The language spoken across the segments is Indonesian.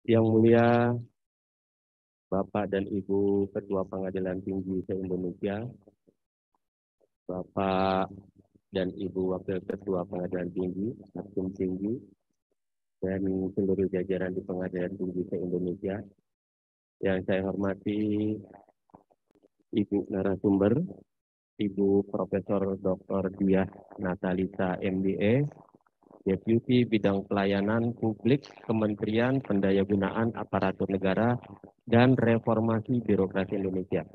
Yang mulia Bapak dan Ibu Ketua Pengadilan Tinggi se-Indonesia, Bapak dan Ibu Wakil Ketua Pengadilan Tinggi, Hakim Tinggi, dan seluruh jajaran di Pengadilan Tinggi se-Indonesia. Yang saya hormati Ibu narasumber, Ibu Profesor Dr. Diah Natalisa MBA, Deputi Bidang Pelayanan Publik Kementerian Pendayagunaan Aparatur Negara dan Reformasi Birokrasi Indonesia.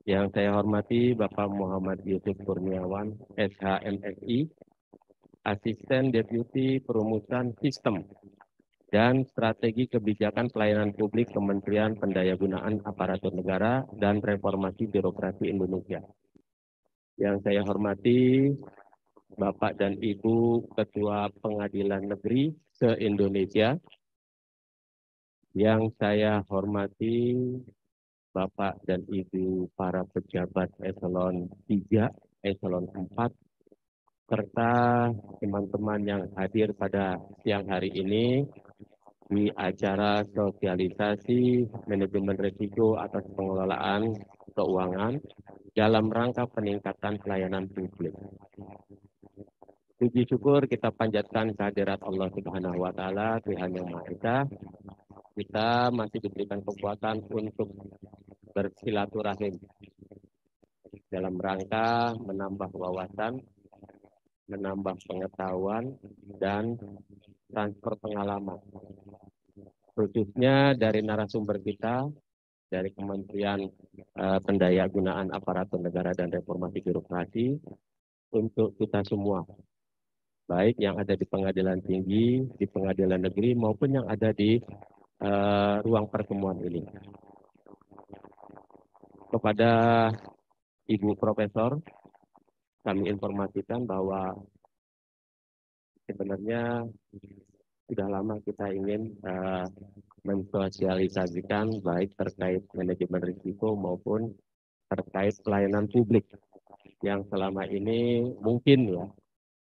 Yang saya hormati Bapak Muhammad Yusuf Kurniawan, SHMSI, Asisten Deputi Perumusan Sistem dan Strategi Kebijakan Pelayanan Publik Kementerian Pendayagunaan Aparatur Negara dan Reformasi Birokrasi Indonesia. Yang saya hormati Bapak dan Ibu Ketua Pengadilan Negeri se-Indonesia. Yang saya hormati Bapak dan Ibu para pejabat eselon 3, eselon 4, serta teman-teman yang hadir pada siang hari ini di acara sosialisasi manajemen risiko atas pengelolaan keuangan dalam rangka peningkatan pelayanan publik. Puji syukur kita panjatkan kehadirat Allah Subhanahu wa Ta'ala, Tuhan Yang Maha Esa. Kita masih diberikan kekuatan untuk bersilaturahim dalam rangka menambah wawasan, menambah pengetahuan, dan transfer pengalaman. Khususnya dari narasumber kita, dari Kementerian Pendayagunaan Aparatur Negara dan Reformasi Birokrasi, untuk kita semua, baik yang ada di pengadilan tinggi, di pengadilan negeri, maupun yang ada di ruang pertemuan ini. Kepada Ibu Profesor, kami informasikan bahwa sebenarnya sudah lama kita ingin mensosialisasikan baik terkait manajemen risiko maupun terkait pelayanan publik yang selama ini mungkin ya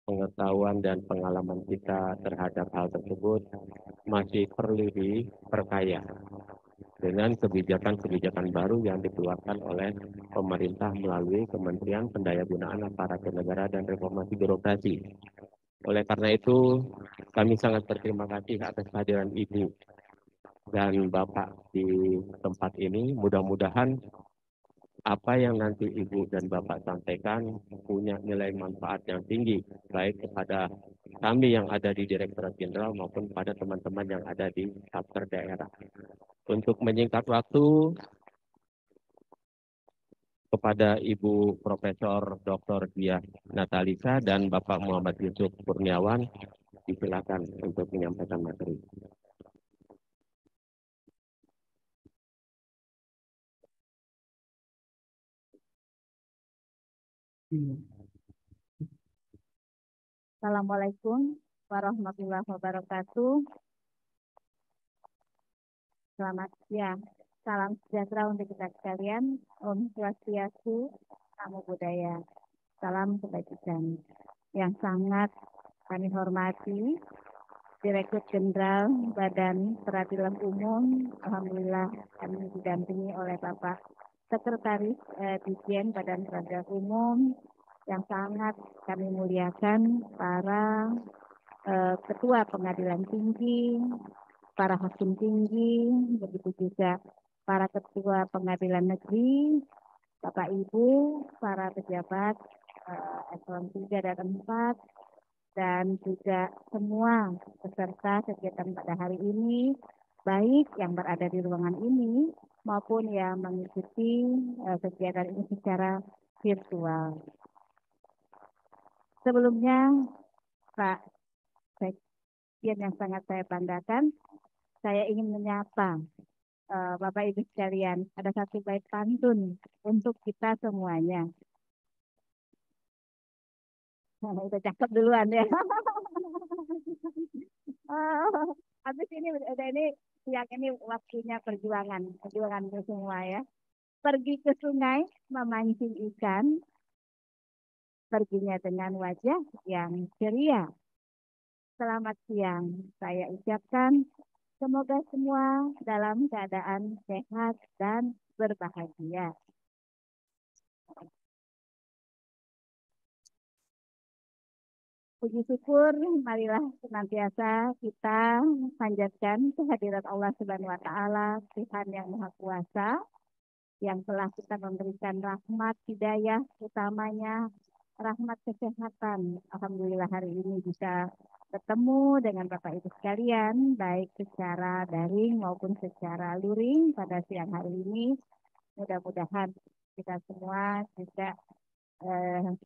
pengetahuan dan pengalaman kita terhadap hal tersebut masih perlu diperkaya dengan kebijakan-kebijakan baru yang dikeluarkan oleh pemerintah melalui Kementerian Pendayagunaan Aparatur Negara dan Reformasi Birokrasi. Oleh karena itu, kami sangat berterima kasih atas kehadiran Ibu dan Bapak di tempat ini. Mudah-mudahan apa yang nanti Ibu dan Bapak sampaikan punya nilai manfaat yang tinggi, baik kepada kami yang ada di Direktorat Jenderal maupun pada teman-teman yang ada di Satker daerah. Untuk menyingkat waktu, kepada Ibu Profesor Dr. Diah Natalisa dan Bapak Muhammad Yusuf Kurniawan, disilakan untuk menyampaikan materi. Assalamualaikum warahmatullahi wabarakatuh. Selamat siang. Salam sejahtera untuk kita sekalian. Om Swastiastu, Namo Buddhaya. Salam kebajikan. Yang sangat kami hormati Direktur Jenderal Badan Peradilan Umum. Alhamdulillah kami didampingi oleh Bapak Sekretaris Dirjen Badan Peradilan Umum. Yang sangat kami muliakan para Ketua Pengadilan Tinggi, para Hakim Tinggi, begitu juga para Ketua Pengadilan Negeri, Bapak Ibu, para pejabat eselon 3 dan 4, dan juga semua peserta kegiatan pada hari ini, baik yang berada di ruangan ini maupun yang mengikuti kegiatan ini secara virtual. Sebelumnya, Pak Sekjen yang sangat saya banggakan, saya ingin menyapa Bapak Ibu sekalian. Ada satu bait pantun untuk kita semuanya. Udah cakep duluan ya. Habis ini udah siang ini waktunya perjuangan itu semua ya. Pergi ke sungai memancing ikan, perginya dengan wajah yang ceria. Selamat siang, saya ucapkan Semoga semua dalam keadaan sehat dan berbahagia. Puji syukur, marilah senantiasa kita panjatkan kehadirat Allah Subhanahu wa Ta'ala, Tuhan yang Maha Kuasa, yang telah kita memberikan rahmat hidayah, utamanya rahmat kesehatan. Alhamdulillah hari ini bisa bertemu dengan Bapak Ibu sekalian, baik secara daring maupun secara luring pada siang hari ini. Mudah-mudahan kita semua juga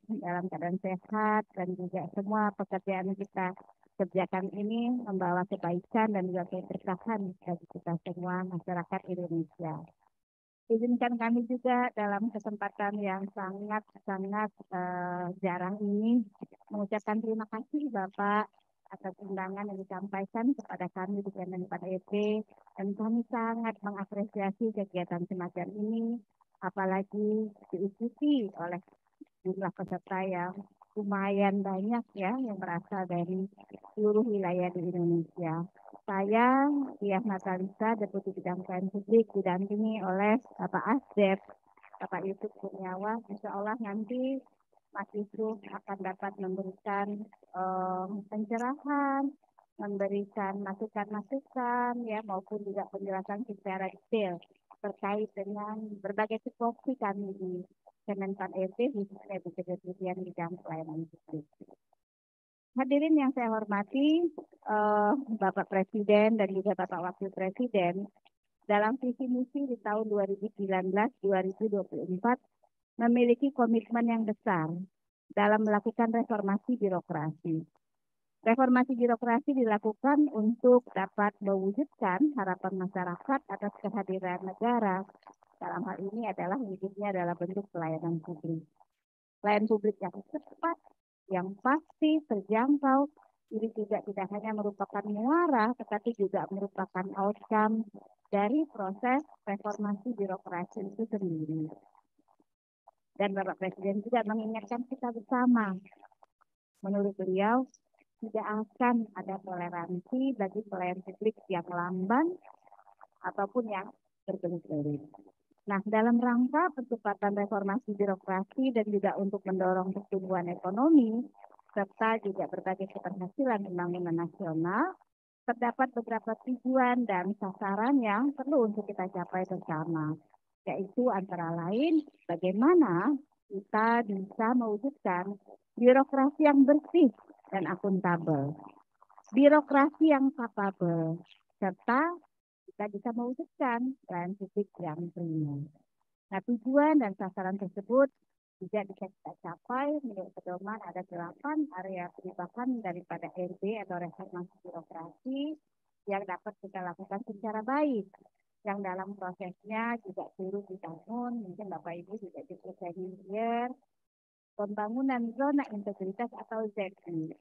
dalam keadaan sehat dan juga semua pekerjaan kita kerjakan ini membawa kebaikan dan juga keberkahan bagi kita semua masyarakat Indonesia. Izinkan kami juga dalam kesempatan yang sangat-sangat jarang ini mengucapkan terima kasih Bapak atas undangan yang disampaikan kepada kami di Kemenpan EP, dan kami sangat mengapresiasi kegiatan semacam ini, apalagi diikuti oleh jumlah peserta yang lumayan banyak ya, yang berasal dari seluruh wilayah di Indonesia. Saya, Diah Natalisa, Deputi Bidang Pelayanan Publik, didampingi oleh Bapak Asdep, Bapak Yusuf Kurniawan. Insya Allah nanti Mas Yusuf akan dapat memberikan pencerahan, memberikan masukan-masukan, ya, maupun juga penjelasan secara detail terkait dengan berbagai situasi kami di Kemenpan EP, khususnya di Kementerian Bidang Pelayanan Publik. Hadirin yang saya hormati, Bapak Presiden dan juga Bapak Wakil Presiden, dalam visi misi di tahun 2019-2024 memiliki komitmen yang besar dalam melakukan reformasi birokrasi. Reformasi birokrasi dilakukan untuk dapat mewujudkan harapan masyarakat atas kehadiran negara. Dalam hal ini adalah wujudnya adalah bentuk pelayanan publik. Pelayanan publik yang cepat, yang pasti, terjangkau. Ini juga tidak hanya merupakan muara, tetapi juga merupakan outcome dari proses reformasi birokrasi itu sendiri. Dan Bapak Presiden juga mengingatkan kita bersama. Menurut beliau, tidak akan ada toleransi bagi pelayanan publik yang lamban ataupun yang berbelit-belit. Nah, dalam rangka percepatan reformasi birokrasi dan juga untuk mendorong pertumbuhan ekonomi, serta juga berbagai keberhasilan pembangunan nasional, terdapat beberapa tujuan dan sasaran yang perlu untuk kita capai bersama, yaitu antara lain bagaimana kita bisa mewujudkan birokrasi yang bersih dan akuntabel, birokrasi yang kapabel, serta kita bisa mewujudkan pelayanan publik yang prima. Nah, tujuan dan sasaran tersebut juga bisa kita capai menurut pedoman ada 8 area perubahan daripada RB atau reformasi birokrasi yang dapat kita lakukan secara baik. Yang dalam prosesnya juga turut dibangun, mungkin Bapak Ibu juga dipercaya pembangunan zona integritas atau ZI.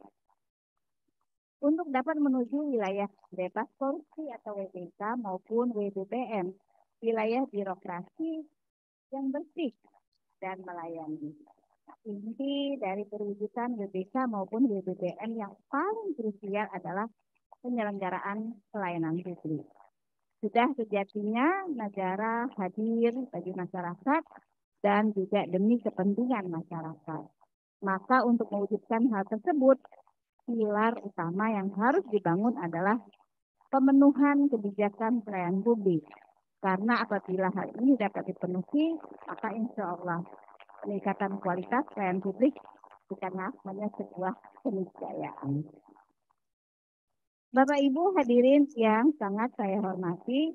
Untuk dapat menuju wilayah bebas korupsi atau WBK maupun WBBM, wilayah birokrasi yang bersih dan melayani. Inti dari perwujudan WBK maupun WBBM yang paling krusial adalah penyelenggaraan pelayanan publik. Sudah sejatinya negara hadir bagi masyarakat dan juga demi kepentingan masyarakat. Maka untuk mewujudkan hal tersebut, pilar utama yang harus dibangun adalah pemenuhan kebijakan pelayanan publik. Karena apabila hal ini dapat dipenuhi, maka insya Allah peningkatan kualitas pelayanan publik bukanlah hanya sebuah keniscayaan. Bapak Ibu hadirin yang sangat saya hormati,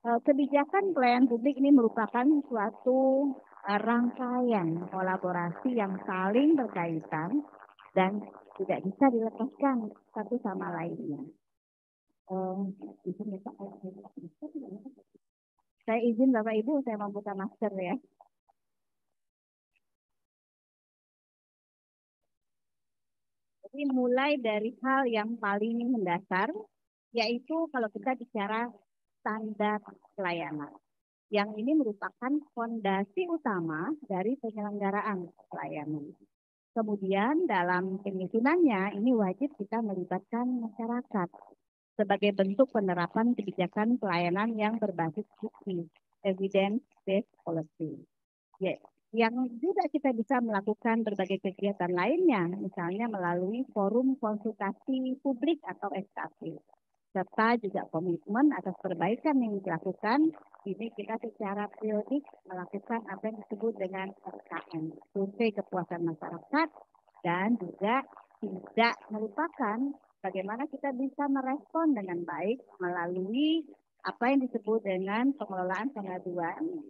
kebijakan pelayanan publik ini merupakan suatu rangkaian kolaborasi yang saling berkaitan dan tidak bisa dilepaskan satu sama lainnya. Saya izin Bapak Ibu, saya membuka masker ya. Jadi mulai dari hal yang paling mendasar, yaitu kalau kita bicara standar pelayanan. Yang ini merupakan fondasi utama dari penyelenggaraan pelayanan. Kemudian dalam penyusunannya ini wajib kita melibatkan masyarakat. sebagai bentuk penerapan kebijakan pelayanan yang berbasis bukti, evidence-based policy. Ya, yang juga kita bisa melakukan berbagai kegiatan lainnya, misalnya melalui forum konsultasi publik atau SKP, serta juga komitmen atas perbaikan yang dilakukan. Ini kita secara periodik melakukan apa yang disebut dengan SKM, survei kepuasan masyarakat, dan juga tidak melupakan bagaimana kita bisa merespon dengan baik melalui apa yang disebut dengan pengelolaan pengaduan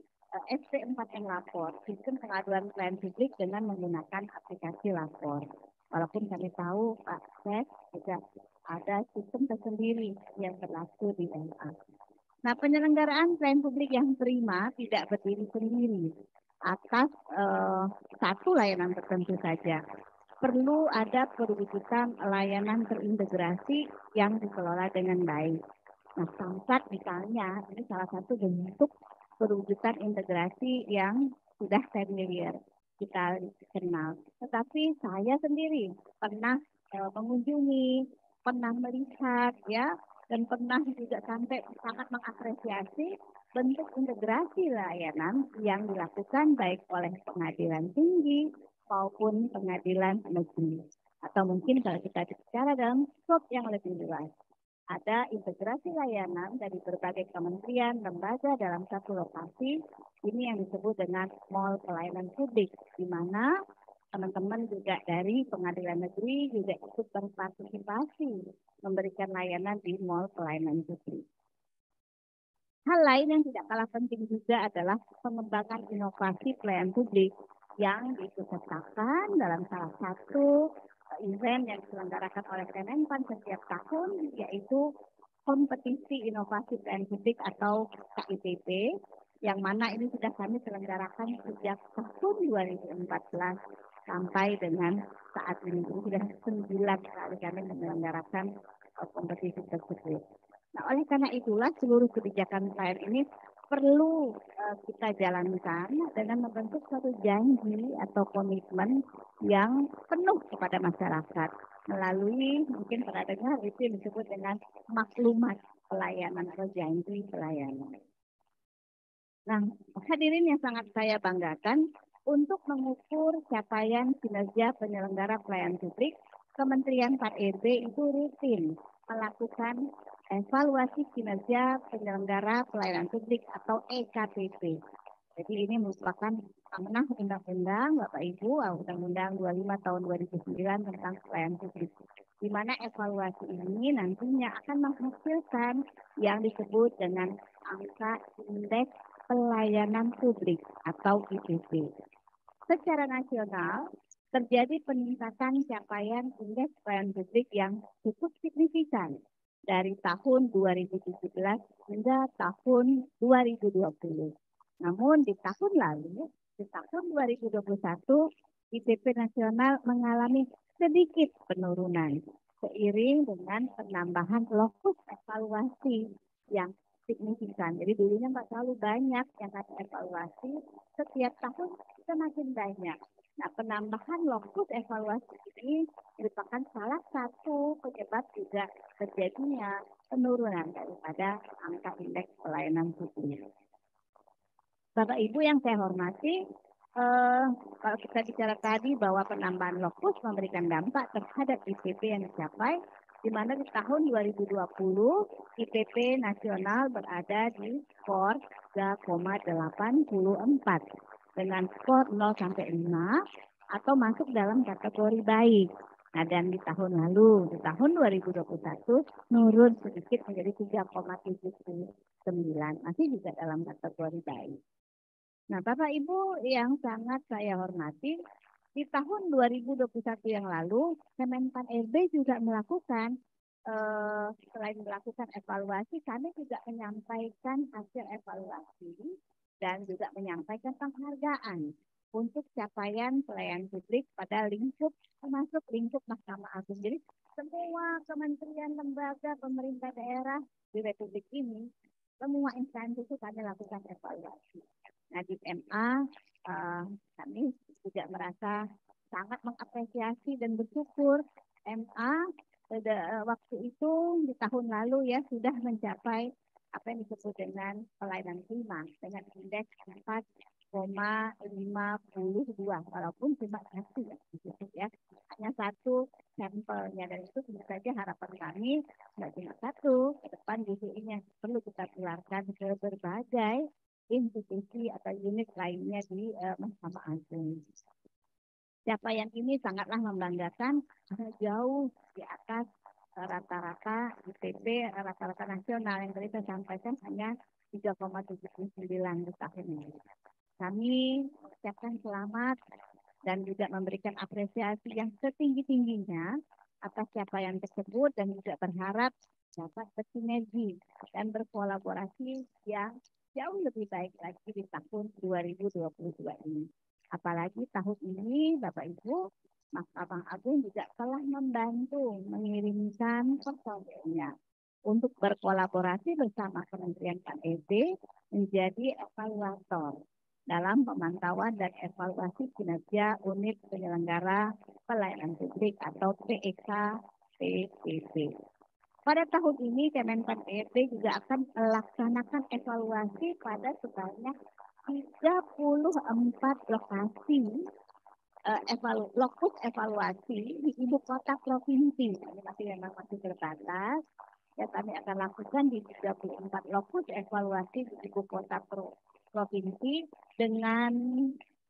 SP4M Lapor, sistem pengaduan pelayanan publik dengan menggunakan aplikasi Lapor. Walaupun kami tahu Pak Ses juga ada sistem tersendiri yang berlaku di MA. Nah, penyelenggaraan pelayanan publik yang prima tidak berdiri sendiri atas satu layanan tertentu saja. Perlu ada perwujudan layanan terintegrasi yang dikelola dengan baik. Nah, Samsat misalnya, ini salah satu bentuk perwujudan integrasi yang sudah familiar kita kenal. Tetapi saya sendiri pernah mengunjungi, pernah melihat ya, dan pernah juga sampai sangat mengapresiasi bentuk integrasi layanan yang dilakukan baik oleh pengadilan tinggi maupun pengadilan negeri. Atau mungkin kalau kita bicara dalam skop yang lebih luas, ada integrasi layanan dari berbagai kementerian, lembaga dalam satu lokasi. Ini yang disebut dengan mall pelayanan publik, di mana teman-teman juga dari pengadilan negeri juga ikut berpartisipasi memberikan layanan di mall pelayanan publik. Hal lain yang tidak kalah penting juga adalah pengembangan inovasi pelayanan publik yang diikutsertakan dalam salah satu event yang diselenggarakan oleh Kemenpan setiap tahun, yaitu kompetisi inovasi pelayanan publik atau KIPP, yang mana ini sudah kami selenggarakan sejak tahun 2014 sampai dengan saat ini. Sudah 9 kali kami menyelenggarakan kompetisi tersebut. Nah, oleh karena itulah seluruh kebijakan pelayanan ini perlu kita jalankan dengan membentuk suatu janji atau komitmen yang penuh kepada masyarakat melalui mungkin pernah dengar itu yang disebut dengan maklumat pelayanan atau janji pelayanan. Nah, hadirin yang sangat saya banggakan, untuk mengukur capaian kinerja penyelenggara pelayanan publik, Kementerian 4RB itu rutin melakukan evaluasi kinerja penyelenggara pelayanan publik atau EKPP. Jadi ini merupakan amanah undang-undang Bapak Ibu, Undang-Undang 25 tahun 2009 tentang pelayanan publik. Di mana evaluasi ini nantinya akan menghasilkan yang disebut dengan angka indeks pelayanan publik atau IPP. Secara nasional, terjadi peningkatan capaian indeks pelayanan publik yang cukup signifikan dari tahun 2017 hingga tahun 2020. Namun di tahun lalu, di tahun 2021, IPP nasional mengalami sedikit penurunan seiring dengan penambahan lokus evaluasi yang signifikan. Jadi dulunya nggak terlalu banyak yang kami evaluasi, setiap tahun semakin banyak. Nah, penambahan lokus evaluasi ini merupakan salah satu penyebab juga terjadinya penurunan daripada angka indeks pelayanan publik. Bapak Ibu yang saya hormati, kalau kita bicara tadi bahwa penambahan lokus memberikan dampak terhadap IPP yang dicapai, di mana di tahun 2020 IPP nasional berada di skor 3,84 dengan skor 0 sampai 5 atau masuk dalam kategori baik. Nah, dan di tahun lalu, di tahun 2021 nurun sedikit menjadi 3,79, masih juga dalam kategori baik. Nah, Bapak Ibu yang sangat saya hormati, di tahun 2021 yang lalu, Kemenpan RB juga melakukan, selain melakukan evaluasi, kami juga menyampaikan hasil evaluasi dan juga menyampaikan penghargaan untuk capaian pelayanan publik pada lingkup, termasuk lingkup Mahkamah Agung. Jadi semua kementerian, lembaga, pemerintah daerah di Republik ini, semua instansi itu kami lakukan evaluasi. Nah, di MA kami juga merasa sangat mengapresiasi dan bersyukur MA pada waktu itu di tahun lalu ya sudah mencapai apa yang disebut dengan pelayanan prima dengan indeks 4,52 walaupun cuma satu ya, ya hanya satu sampelnya dan itu tentu saja harapan kami nggak cuma satu ke depan justru ini yang perlu kita tularkan ke berbagai institusi atau unit lainnya di Mahkamah Agung. Capaian ini sangatlah membanggakan karena jauh di atas rata-rata IPB, rata-rata nasional yang tadi saya sampaikan hanya 3,79 di tahun ini. Kami mengucapkan selamat dan juga memberikan apresiasi yang setinggi-tingginya atas capaian tersebut dan juga berharap dapat bersinergi dan berkolaborasi yang jauh lebih baik lagi di tahun 2022 ini. Apalagi tahun ini Bapak Ibu Mahkamah Agung juga telah membantu mengirimkan personelnya untuk berkolaborasi bersama Kementerian KED menjadi evaluator dalam pemantauan dan evaluasi kinerja unit penyelenggara pelayanan publik atau PEK-PPP. Pada tahun ini Kemenpan PEP juga akan melaksanakan evaluasi pada sebanyak 34 lokasi lokus evaluasi di ibu kota provinsi. Ini masih terbatas. Ya, kami akan lakukan di 34 lokus evaluasi di ibu kota provinsi dengan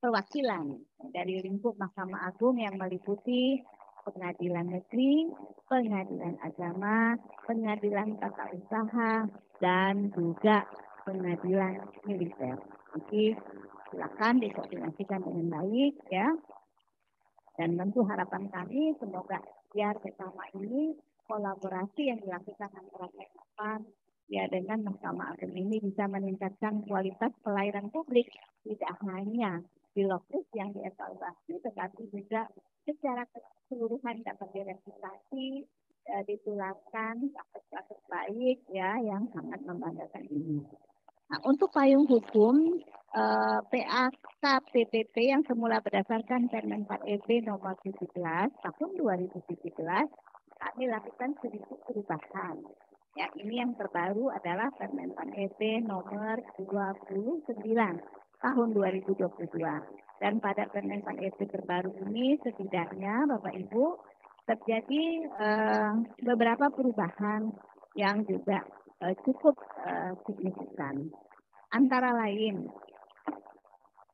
perwakilan dari lingkup Mahkamah Agung yang meliputi Pengadilan Negeri, Pengadilan Agama, Pengadilan Tata Usaha, dan juga Pengadilan Militer. Jadi silakan dikoordinasikan dengan baik ya. Dan tentu harapan kami semoga biar bersama ini kolaborasi yang dilakukan antara Kemenpan ya dengan Mahkamah Agung ini bisa meningkatkan kualitas pelayanan publik tidak hanya di lokus yang dievaluasi tetapi juga secara keseluruhan dapat direplikasi ditularkan kasus-kasus baik ya yang sangat membanggakan ini. Nah, untuk payung hukum PAK-PPP yang semula berdasarkan Permen 4 nomor 17 tahun 2017 kami lakukan sedikit perubahan. Ya, ini yang terbaru adalah Permen 4 nomor 29 tahun 2022. Dan pada Permen 4 terbaru ini setidaknya Bapak Ibu terjadi beberapa perubahan yang juga cukup signifikan. Antara lain,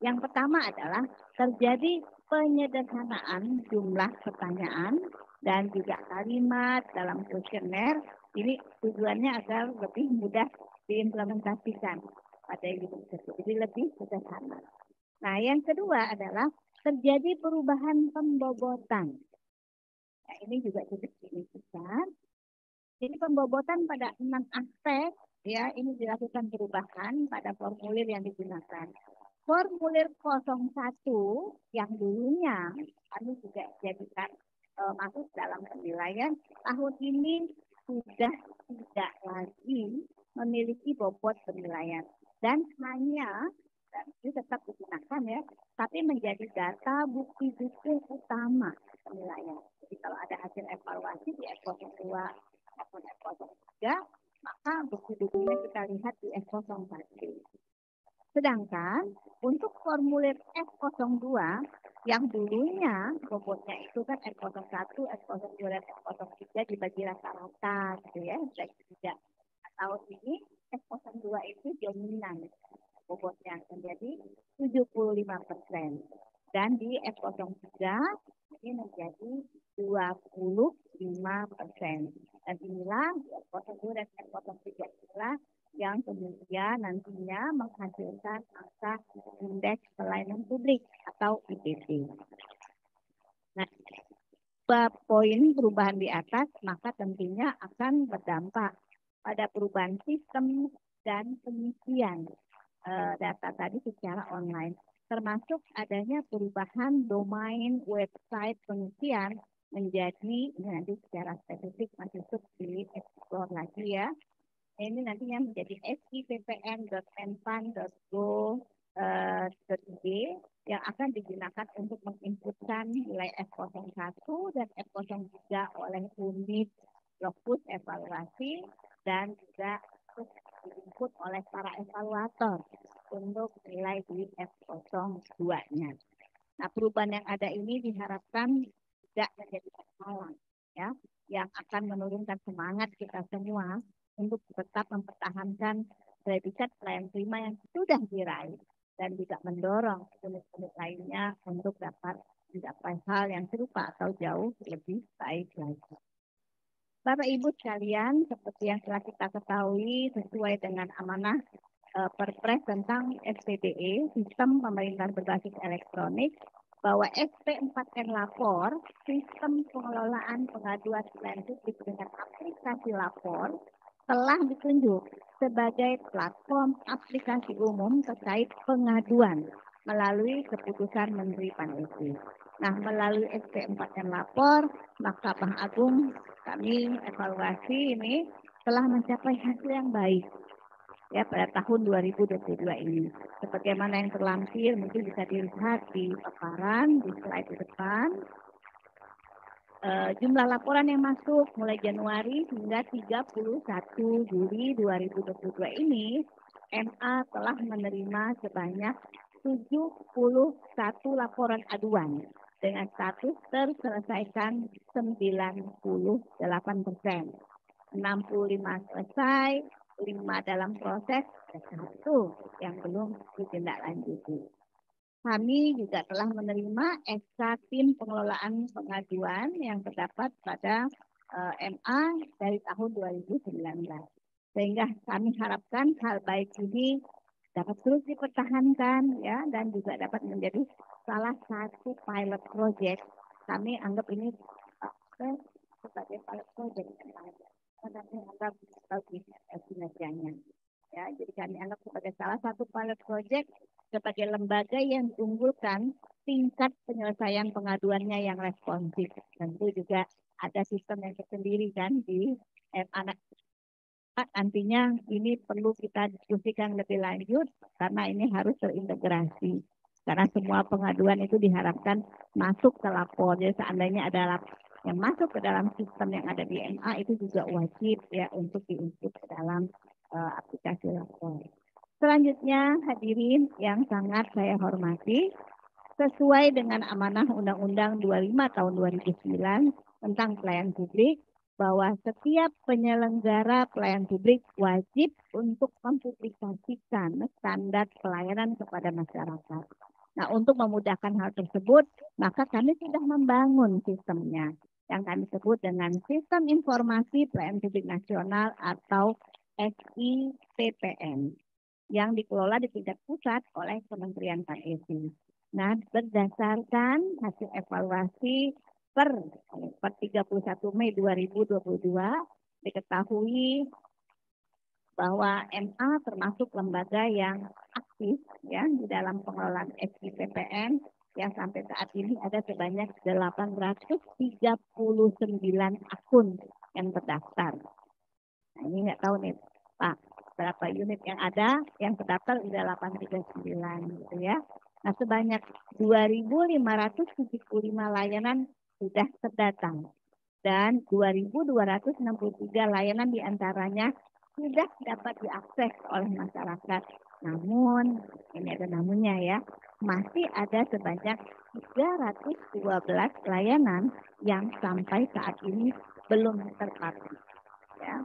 yang pertama adalah terjadi penyederhanaan jumlah pertanyaan dan juga kalimat dalam kuesioner. Ini tujuannya agar lebih mudah diimplementasikan pada hidup tersebut. Jadi lebih sederhana. Nah, yang kedua adalah terjadi perubahan pembobotan. Nah, ini juga cukup signifikan. Jadi pembobotan pada 6 aspek ya ini dilakukan perubahan pada formulir yang digunakan. Formulir 01 yang dulunya kami juga jadikan masuk dalam penilaian tahun ini sudah tidak lagi memiliki bobot penilaian dan hanya dan ini tetap digunakan ya, tapi menjadi data bukti-bukti utama penilaian. Jadi kalau ada hasil evaluasi di F02 maupun F03, maka bukti-buktinya kita lihat di F01. Sedangkan untuk formulir F02 yang dulunya bobotnya itu kan F01, F02, dan F03 dibagi rata-rata gitu ya, tidak. Tahun ini F02 itu dominan bobotnya menjadi 75%. Dan di F03 ini menjadi 25%. Dan inilah F02 dan F03 inilah yang kemudian nantinya menghasilkan angka indeks pelayanan publik atau IPP. Nah, poin perubahan di atas maka tentunya akan berdampak pada perubahan sistem dan pengisian data tadi secara online, termasuk adanya perubahan domain website pengisian menjadi ini nanti secara spesifik masih di explore lagi ya. Ini nantinya menjadi sippn.menpan.go.id yang akan digunakan untuk menginputkan nilai F01 dan F03 oleh unit lokus evaluasi dan juga diinput oleh para evaluator untuk nilai di F02-nya. Nah, perubahan yang ada ini diharapkan tidak menjadi masalah, ya, yang akan menurunkan semangat kita semua untuk tetap mempertahankan predikat pelayan prima yang sudah diraih dan juga mendorong unit-unit lainnya untuk dapat mencapai hal yang serupa atau jauh lebih baik lagi. Bapak Ibu sekalian, seperti yang telah kita ketahui sesuai dengan amanah Perpres tentang SPDE, Sistem Pemerintahan Berbasis Elektronik, bahwa SP4N Lapor, Sistem Pengelolaan Pengaduan Pelayanan Publik dengan aplikasi Lapor, telah ditunjuk sebagai platform aplikasi umum terkait pengaduan melalui keputusan Menteri PAN-RB. Nah, melalui SP4N Lapor, Mahkamah Agung kami evaluasi ini telah mencapai hasil yang baik ya pada tahun 2022 ini. Sebagaimana yang terlampir mungkin bisa dilihat di paparan di slide di depan. Jumlah laporan yang masuk mulai Januari hingga 31 Juli 2022 ini, MA telah menerima sebanyak 71 laporan aduan dengan status terselesaikan 98%. 65 selesai, 5 dalam proses, dan 1 yang belum ditindaklanjuti. Kami juga telah menerima SK Tim Pengelolaan Pengaduan yang terdapat pada MA dari tahun 2019. Sehingga kami harapkan hal baik ini dapat terus dipertahankan ya dan juga dapat menjadi salah satu pilot project. Kami anggap ini sebagai pilot project. Kami anggap bagus kinerjanya. Ya, jadi kami anggap sebagai salah satu pilot project sebagai lembaga yang diunggulkan tingkat penyelesaian pengaduannya yang responsif. Tentu juga ada sistem yang tersendiri kan di anak. Nantinya ini perlu kita diskusikan lebih lanjut karena ini harus terintegrasi. Karena semua pengaduan itu diharapkan masuk ke lapor. Jadi seandainya ada yang masuk ke dalam sistem yang ada di MA itu juga wajib ya untuk diinput ke dalam aplikasi lapor. Selanjutnya hadirin yang sangat saya hormati, sesuai dengan amanah Undang-Undang 25 tahun 2009 tentang pelayanan publik, bahwa setiap penyelenggara pelayanan publik wajib untuk mempublikasikan standar pelayanan kepada masyarakat. Nah, untuk memudahkan hal tersebut, maka kami sudah membangun sistemnya yang kami sebut dengan Sistem Informasi Pelayanan Publik Nasional atau SIPPN yang dikelola di tingkat pusat oleh Kementerian PAN-RB. Nah, berdasarkan hasil evaluasi per 31 Mei 2022 diketahui bahwa MA termasuk lembaga yang aktif ya di dalam pengelolaan SIPPN yang sampai saat ini ada sebanyak 839 akun yang terdaftar. Nah, ini nggak tahu nih Pak, berapa unit yang ada yang terdaftar sudah 839 gitu ya. Nah, sebanyak 2.575 layanan sudah terdatang dan 2.263 layanan diantaranya sudah dapat diakses oleh masyarakat. Namun, ini ada namunnya ya, masih ada sebanyak 312 layanan yang sampai saat ini belum terpadu. Ya.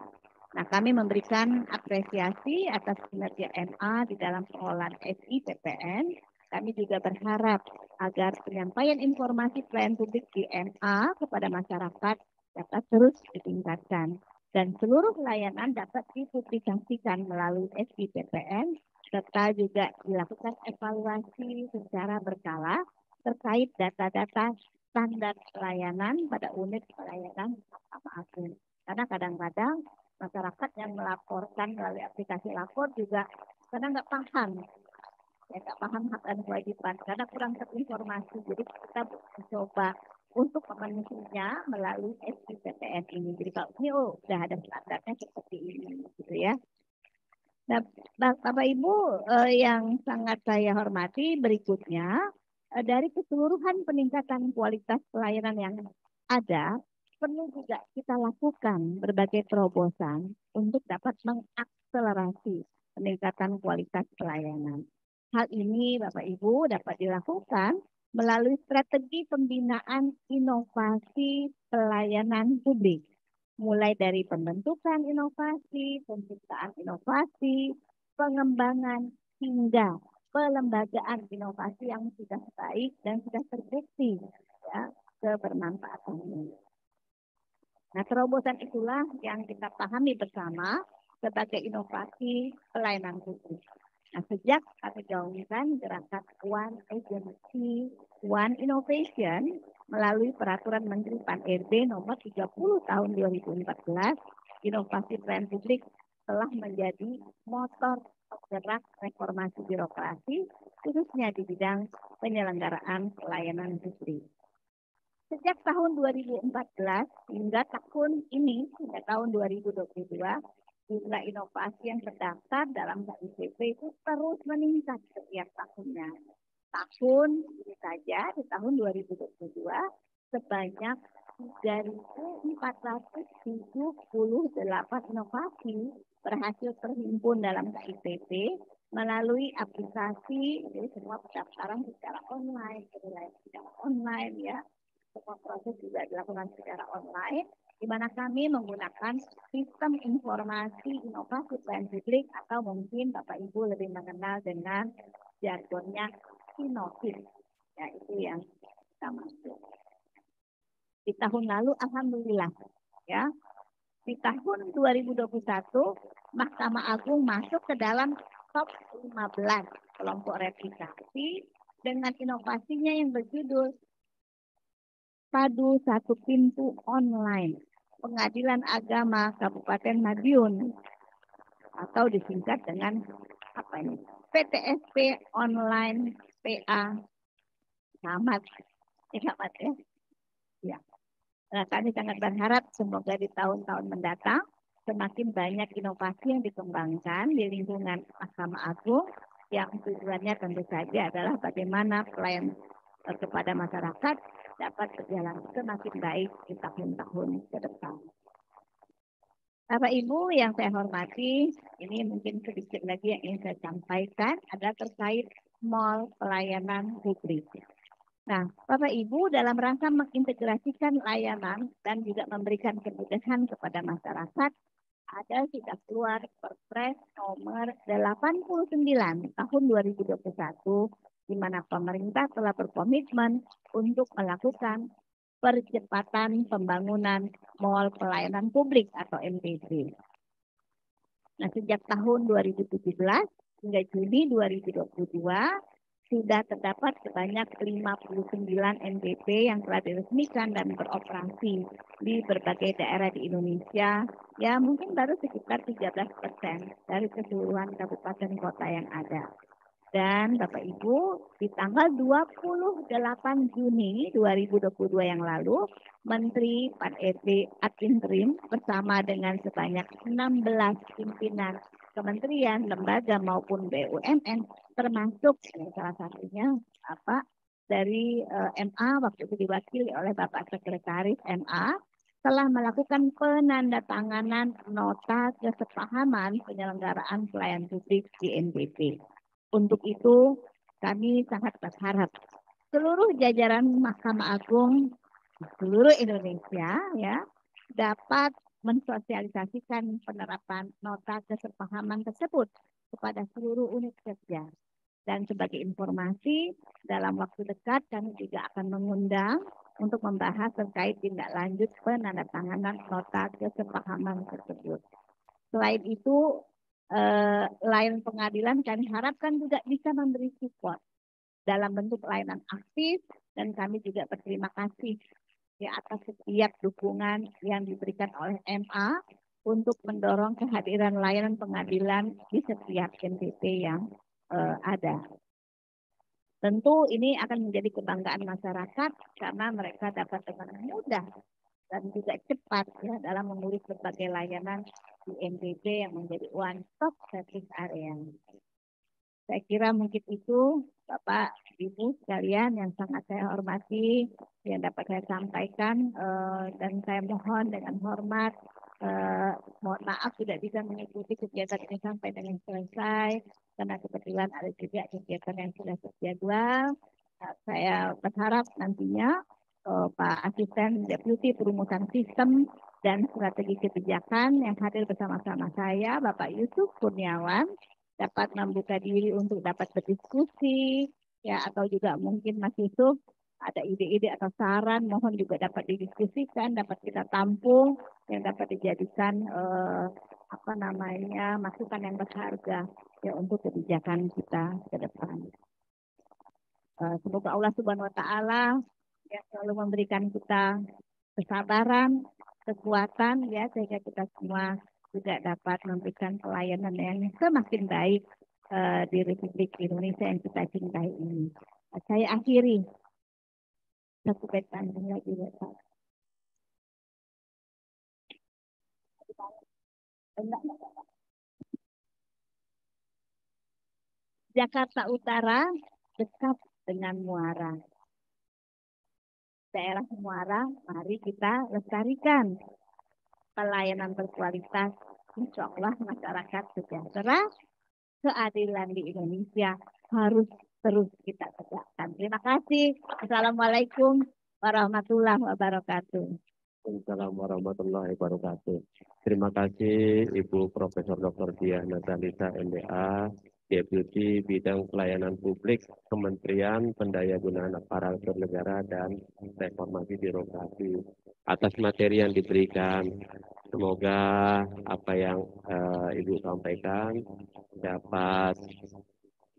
Nah, kami memberikan apresiasi atas kinerja MA di dalam pengelolaan SIPPN. Kami juga berharap agar penyampaian informasi pelayanan publik di MA kepada masyarakat dapat terus ditingkatkan dan seluruh layanan dapat dipublikasikan melalui SIPPN serta juga dilakukan evaluasi secara berkala terkait data-data standar pelayanan pada unit pelayanan Mahkamah Agung. Karena kadang-kadang masyarakat yang melaporkan melalui aplikasi lapor juga kadang nggak paham. Ya, nggak paham hak dan kewajiban karena kurang terinformasi. Jadi kita mencoba untuk memenuhinya melalui SIPPN ini. Jadi kalau ini udah ada standarnya seperti ini, gitu ya. Nah, Bapak Ibu yang sangat saya hormati, berikutnya dari keseluruhan peningkatan kualitas pelayanan yang ada, perlu juga kita lakukan berbagai terobosan untuk dapat mengakselerasi peningkatan kualitas pelayanan. Hal ini Bapak Ibu dapat dilakukan melalui strategi pembinaan inovasi pelayanan publik, mulai dari pembentukan inovasi, penciptaan inovasi, pengembangan hingga pelembagaan inovasi yang sudah baik dan sudah terbukti ya, kebermanfaatannya. Nah, terobosan itulah yang kita pahami bersama sebagai inovasi pelayanan publik. Nah, sejak kami gaungkan gerakan One Agency, One Innovation melalui Peraturan Menteri Pan-RB nomor 30 tahun 2014, inovasi pelayanan publik telah menjadi motor penggerak reformasi birokrasi, khususnya di bidang penyelenggaraan pelayanan publik. Sejak tahun 2014 hingga tahun ini, hingga tahun 2022, jumlah inovasi yang terdaftar dalam KIPP itu terus meningkat setiap tahunnya. Tahun ini saja, di tahun 2022, sebanyak 3.478 inovasi berhasil terhimpun dalam KIPP melalui aplikasi, jadi semua pendaftaran secara online, secara online ya. Semua proses juga dilakukan secara online, di mana kami menggunakan sistem informasi inovasi pelayanan publik atau mungkin Bapak Ibu lebih mengenal dengan jargonnya Sinopis. Ya, itu yang kita masuk. Di tahun lalu, alhamdulillah, ya, di tahun 2021 Mahkamah Agung masuk ke dalam top 15 kelompok replikasi dengan inovasinya yang berjudul Padu Satu Pintu Online Pengadilan Agama Kabupaten Madiun atau disingkat dengan apa ini? PTSP Online PA Camat. Camat ya. Ya. Nah, kami sangat berharap semoga di tahun-tahun mendatang semakin banyak inovasi yang dikembangkan di lingkungan Mahkamah Agung yang tujuannya tentu saja adalah bagaimana pelayanan kepada masyarakat dapat berjalan semakin baik di tahun-tahun ke depan. Bapak Ibu yang saya hormati, ini mungkin sedikit lagi yang ingin saya sampaikan adalah terkait mall pelayanan publik. Nah, Bapak Ibu dalam rangka mengintegrasikan layanan dan juga memberikan kemudahan kepada masyarakat, ada sudah keluar Perpres nomor 89 tahun 2021 di mana pemerintah telah berkomitmen untuk melakukan percepatan pembangunan mall pelayanan publik atau MPP. Nah, sejak tahun 2017 hingga Juni 2022 sudah terdapat sebanyak 59 NPP yang telah diresmikan dan beroperasi di berbagai daerah di Indonesia. Ya, mungkin baru sekitar 13% dari keseluruhan kabupaten kota yang ada. Dan Bapak Ibu, di tanggal 28 Juni 2022 yang lalu, Menteri Pan-RB ad interim bersama dengan sebanyak 16 pimpinan kementerian, lembaga maupun BUMN, termasuk salah satunya dari MA waktu itu diwakili oleh Bapak Sekretaris MA, telah melakukan penandatanganan nota kesepahaman penyelenggaraan pelayanan publik di NPP. Untuk itu, kami sangat berharap seluruh jajaran Mahkamah Agung seluruh Indonesia ya dapat mensosialisasikan penerapan nota kesepahaman tersebut kepada seluruh unit kerja. Dan sebagai informasi, dalam waktu dekat kami juga akan mengundang untuk membahas terkait tindak lanjut penandatanganan nota kesepahaman tersebut. Selain itu, layanan pengadilan kami harapkan juga bisa memberi support dalam bentuk layanan aktif dan kami juga berterima kasih di atas setiap dukungan yang diberikan oleh MA untuk mendorong kehadiran layanan pengadilan di setiap NPP yang ada. Tentu ini akan menjadi kebanggaan masyarakat karena mereka dapat dengan mudah dan juga cepat ya dalam mengurus berbagai layanan di NPP yang menjadi one stop service area. Saya kira mungkin itu Bapak Ibu sekalian yang sangat saya hormati yang dapat saya sampaikan dan saya mohon dengan hormat mohon maaf tidak bisa mengikuti kegiatan ini sampai dengan selesai karena kebetulan ada juga kegiatan yang sudah terjadwal. Saya berharap nantinya Pak Asisten Deputi Perumusan Sistem dan Strategi Kebijakan yang hadir bersama-sama saya, Bapak Yusuf Kurniawan, dapat membuka diri untuk dapat berdiskusi, ya atau juga mungkin Mas Yusuf ada ide-ide atau saran, mohon juga dapat didiskusikan, dapat kita tampung, yang dapat dijadikan apa namanya masukan yang berharga ya untuk kebijakan kita ke depan. Semoga Allah Subhanahu Wa Taala ya selalu memberikan kita kesabaran, kekuatan ya sehingga kita semua juga dapat memberikan pelayanan yang semakin baik di Republik Indonesia yang kita cintai ini. Saya akhiri satu bait panjang lagi ya Pak. Jakarta Utara dekat dengan Muara. Daerah Muara, mari kita lestarikan pelayanan berkualitas. Insya Allah masyarakat sejahtera, keadilan di Indonesia harus terus kita tegakkan. Terima kasih. Assalamualaikum warahmatullahi wabarakatuh. Assalamualaikum warahmatullahi wabarakatuh. Terima kasih Ibu Profesor Dr. Diah Natalisa MBA, Deputi Bidang Pelayanan Publik Kementerian Pendayagunaan Aparatur Negara dan Reformasi Birokrasi atas materi yang diberikan. Semoga apa yang Ibu sampaikan dapat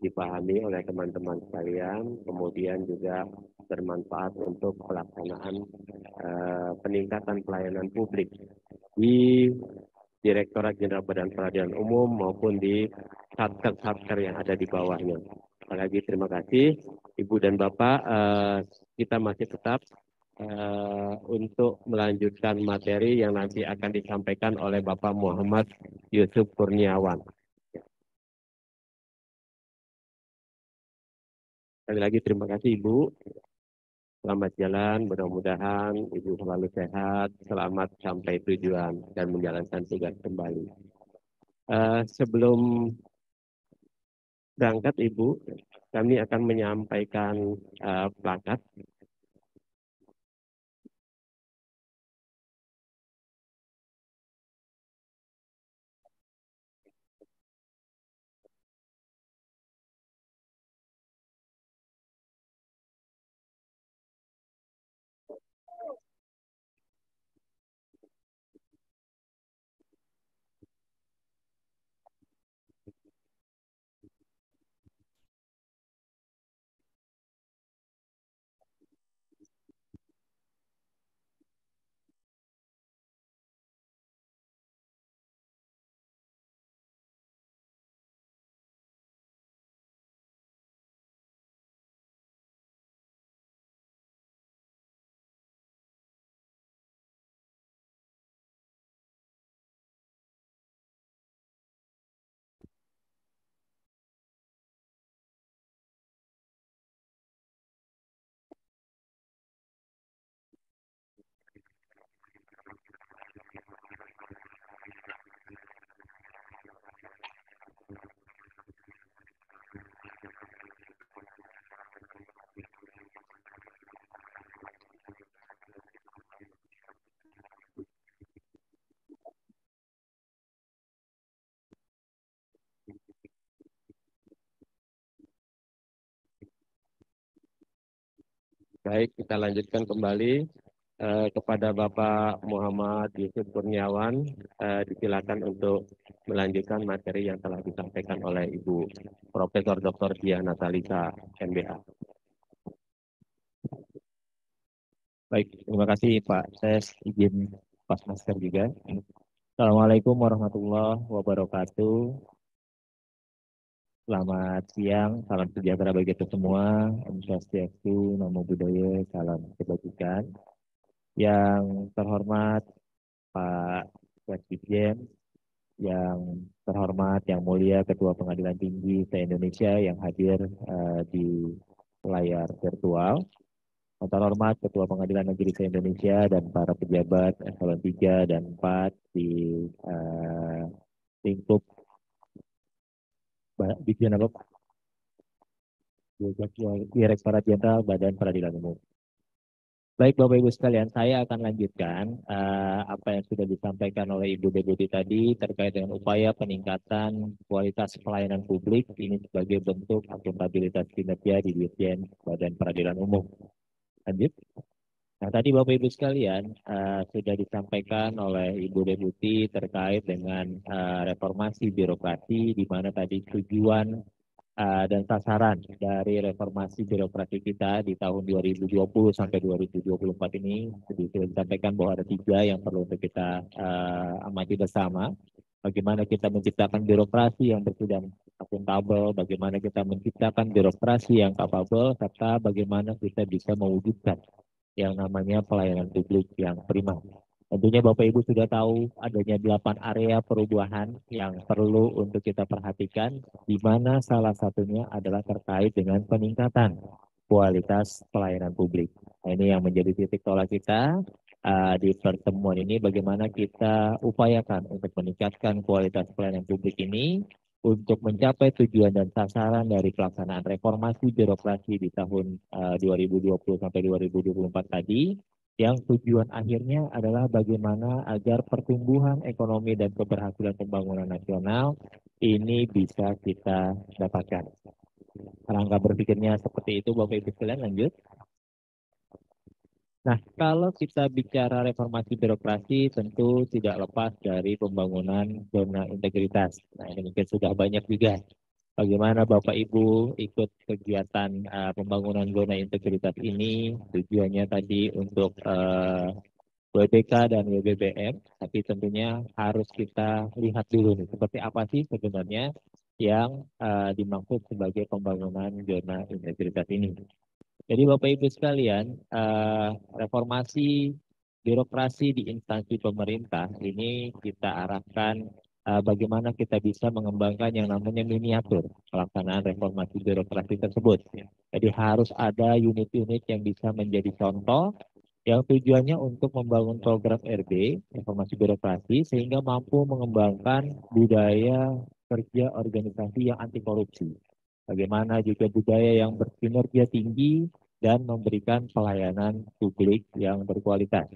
dipahami oleh teman-teman sekalian, kemudian juga bermanfaat untuk pelaksanaan peningkatan pelayanan publik di Direktorat Jenderal Badan Peradilan Umum maupun di satker-satker yang ada di bawahnya. Sekali lagi terima kasih Ibu dan Bapak, kita masih tetap untuk melanjutkan materi yang nanti akan disampaikan oleh Bapak Muhammad Yusuf Kurniawan. Sekali lagi terima kasih Ibu. Selamat jalan, mudah-mudahan Ibu selalu sehat, selamat sampai tujuan dan menjalankan tugas kembali. Sebelum berangkat Ibu, kami akan menyampaikan plakat. Baik, kita lanjutkan kembali kepada Bapak Muhammad Yusuf Kurniawan. Disilakan untuk melanjutkan materi yang telah disampaikan oleh Ibu Profesor Dr. Diah Natalisa MBA. Baik, terima kasih Pak. Saya izin pas masker juga. Assalamualaikum warahmatullahi wabarakatuh. Selamat siang, salam sejahtera bagi kita semua. Om Swastiastu, Namo Buddhaya, salam kebajikan. Yang terhormat Pak Presiden, yang terhormat, yang mulia Ketua Pengadilan Tinggi se-Indonesia yang hadir di layar virtual. Yang terhormat Ketua Pengadilan Negeri se-Indonesia dan para pejabat eselon 3 dan 4 di lingkup Dirjen apa? Direktorat Jenderal Badan Peradilan Umum. Baik Bapak Ibu sekalian, saya akan lanjutkan apa yang sudah disampaikan oleh Ibu Deputi tadi terkait dengan upaya peningkatan kualitas pelayanan publik ini sebagai bentuk akuntabilitas kinerja di Dirjen Badan Peradilan Umum. Lanjut. Nah tadi Bapak Ibu sekalian sudah disampaikan oleh Ibu Deputi terkait dengan reformasi birokrasi di mana tadi tujuan dan sasaran dari reformasi birokrasi kita di tahun 2020 sampai 2024 ini sudah disampaikan bahwa ada 3 yang perlu untuk kita amati bersama. Bagaimana kita menciptakan birokrasi yang bersih dan akuntabel, bagaimana kita menciptakan birokrasi yang capable, serta bagaimana kita bisa mewujudkan yang namanya pelayanan publik yang prima. Tentunya Bapak Ibu sudah tahu adanya 8 area perubahan yang perlu untuk kita perhatikan, di mana salah satunya adalah terkait dengan peningkatan kualitas pelayanan publik. Nah, ini yang menjadi titik tolak kita di pertemuan ini, bagaimana kita upayakan untuk meningkatkan kualitas pelayanan publik ini untuk mencapai tujuan dan sasaran dari pelaksanaan reformasi birokrasi di tahun 2020 sampai 2024 tadi, yang tujuan akhirnya adalah bagaimana agar pertumbuhan ekonomi dan keberhasilan pembangunan nasional ini bisa kita dapatkan. Rangka berpikirnya seperti itu Bapak Ibu sekalian, lanjut. Nah, kalau kita bicara reformasi birokrasi tentu tidak lepas dari pembangunan zona integritas. Nah, ini mungkin sudah banyak juga bagaimana Bapak Ibu ikut kegiatan pembangunan zona integritas ini, tujuannya tadi untuk WBK dan WBBM, tapi tentunya harus kita lihat dulu nih, seperti apa sih sebenarnya yang dimaksud sebagai pembangunan zona integritas ini. Jadi Bapak Ibu sekalian, reformasi birokrasi di instansi pemerintah ini kita arahkan bagaimana kita bisa mengembangkan yang namanya miniatur pelaksanaan reformasi birokrasi tersebut. Jadi harus ada unit-unit yang bisa menjadi contoh yang tujuannya untuk membangun program RB, reformasi birokrasi, sehingga mampu mengembangkan budaya kerja organisasi yang anti korupsi. Bagaimana juga budaya yang berkinerja tinggi dan memberikan pelayanan publik yang berkualitas.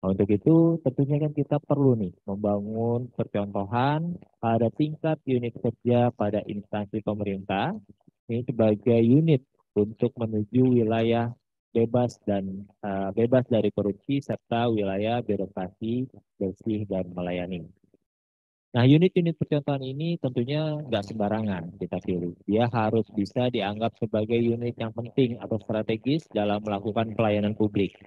Nah, untuk itu tentunya kan kita perlu nih membangun percontohan pada tingkat unit kerja pada instansi pemerintah ini sebagai unit untuk menuju wilayah bebas dan bebas dari korupsi serta wilayah birokrasi bersih dan melayani. Nah, unit-unit percontohan ini tentunya nggak sembarangan kita pilih. Dia harus bisa dianggap sebagai unit yang penting atau strategis dalam melakukan pelayanan publik.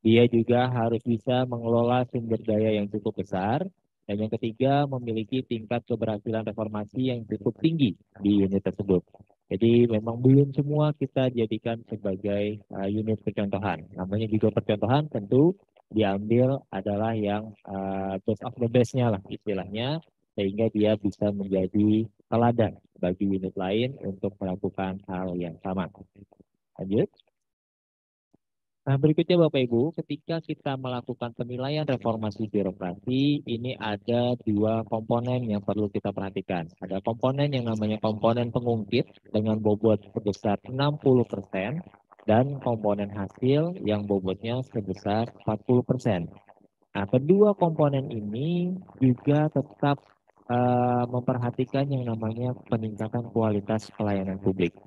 Dia juga harus bisa mengelola sumber daya yang cukup besar. Dan yang ketiga, memiliki tingkat keberhasilan reformasi yang cukup tinggi di unit tersebut. Jadi memang belum semua kita jadikan sebagai unit percontohan. Namanya juga percontohan tentu diambil adalah yang best of the best-nya lah istilahnya, sehingga dia bisa menjadi teladan bagi unit lain untuk melakukan hal yang sama. Lanjut. Nah, berikutnya Bapak Ibu, ketika kita melakukan penilaian reformasi birokrasi, ini ada 2 komponen yang perlu kita perhatikan. Ada komponen yang namanya komponen pengungkit dengan bobot sebesar 60% dan komponen hasil yang bobotnya sebesar 40%. Nah, kedua komponen ini juga tetap memperhatikan yang namanya peningkatan kualitas pelayanan publik.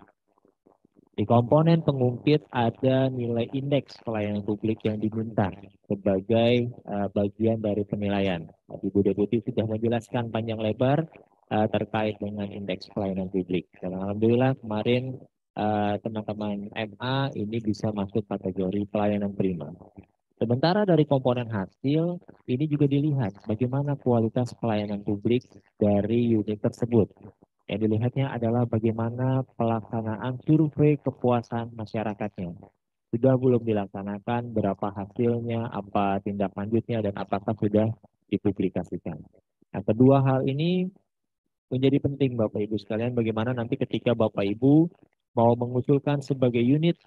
Di komponen pengungkit ada nilai indeks pelayanan publik yang diminta sebagai bagian dari penilaian. Ibu Deputi sudah menjelaskan panjang lebar terkait dengan indeks pelayanan publik. Dan alhamdulillah kemarin teman-teman MA ini bisa masuk kategori pelayanan prima. Sementara dari komponen hasil, ini juga dilihat bagaimana kualitas pelayanan publik dari unit tersebut. Yang dilihatnya adalah bagaimana pelaksanaan survei kepuasan masyarakatnya. Sudah belum dilaksanakan, berapa hasilnya, apa tindak lanjutnya, dan apakah sudah dipublikasikan. Nah, kedua hal ini menjadi penting Bapak Ibu sekalian, bagaimana nanti ketika Bapak Ibu mau mengusulkan sebagai unit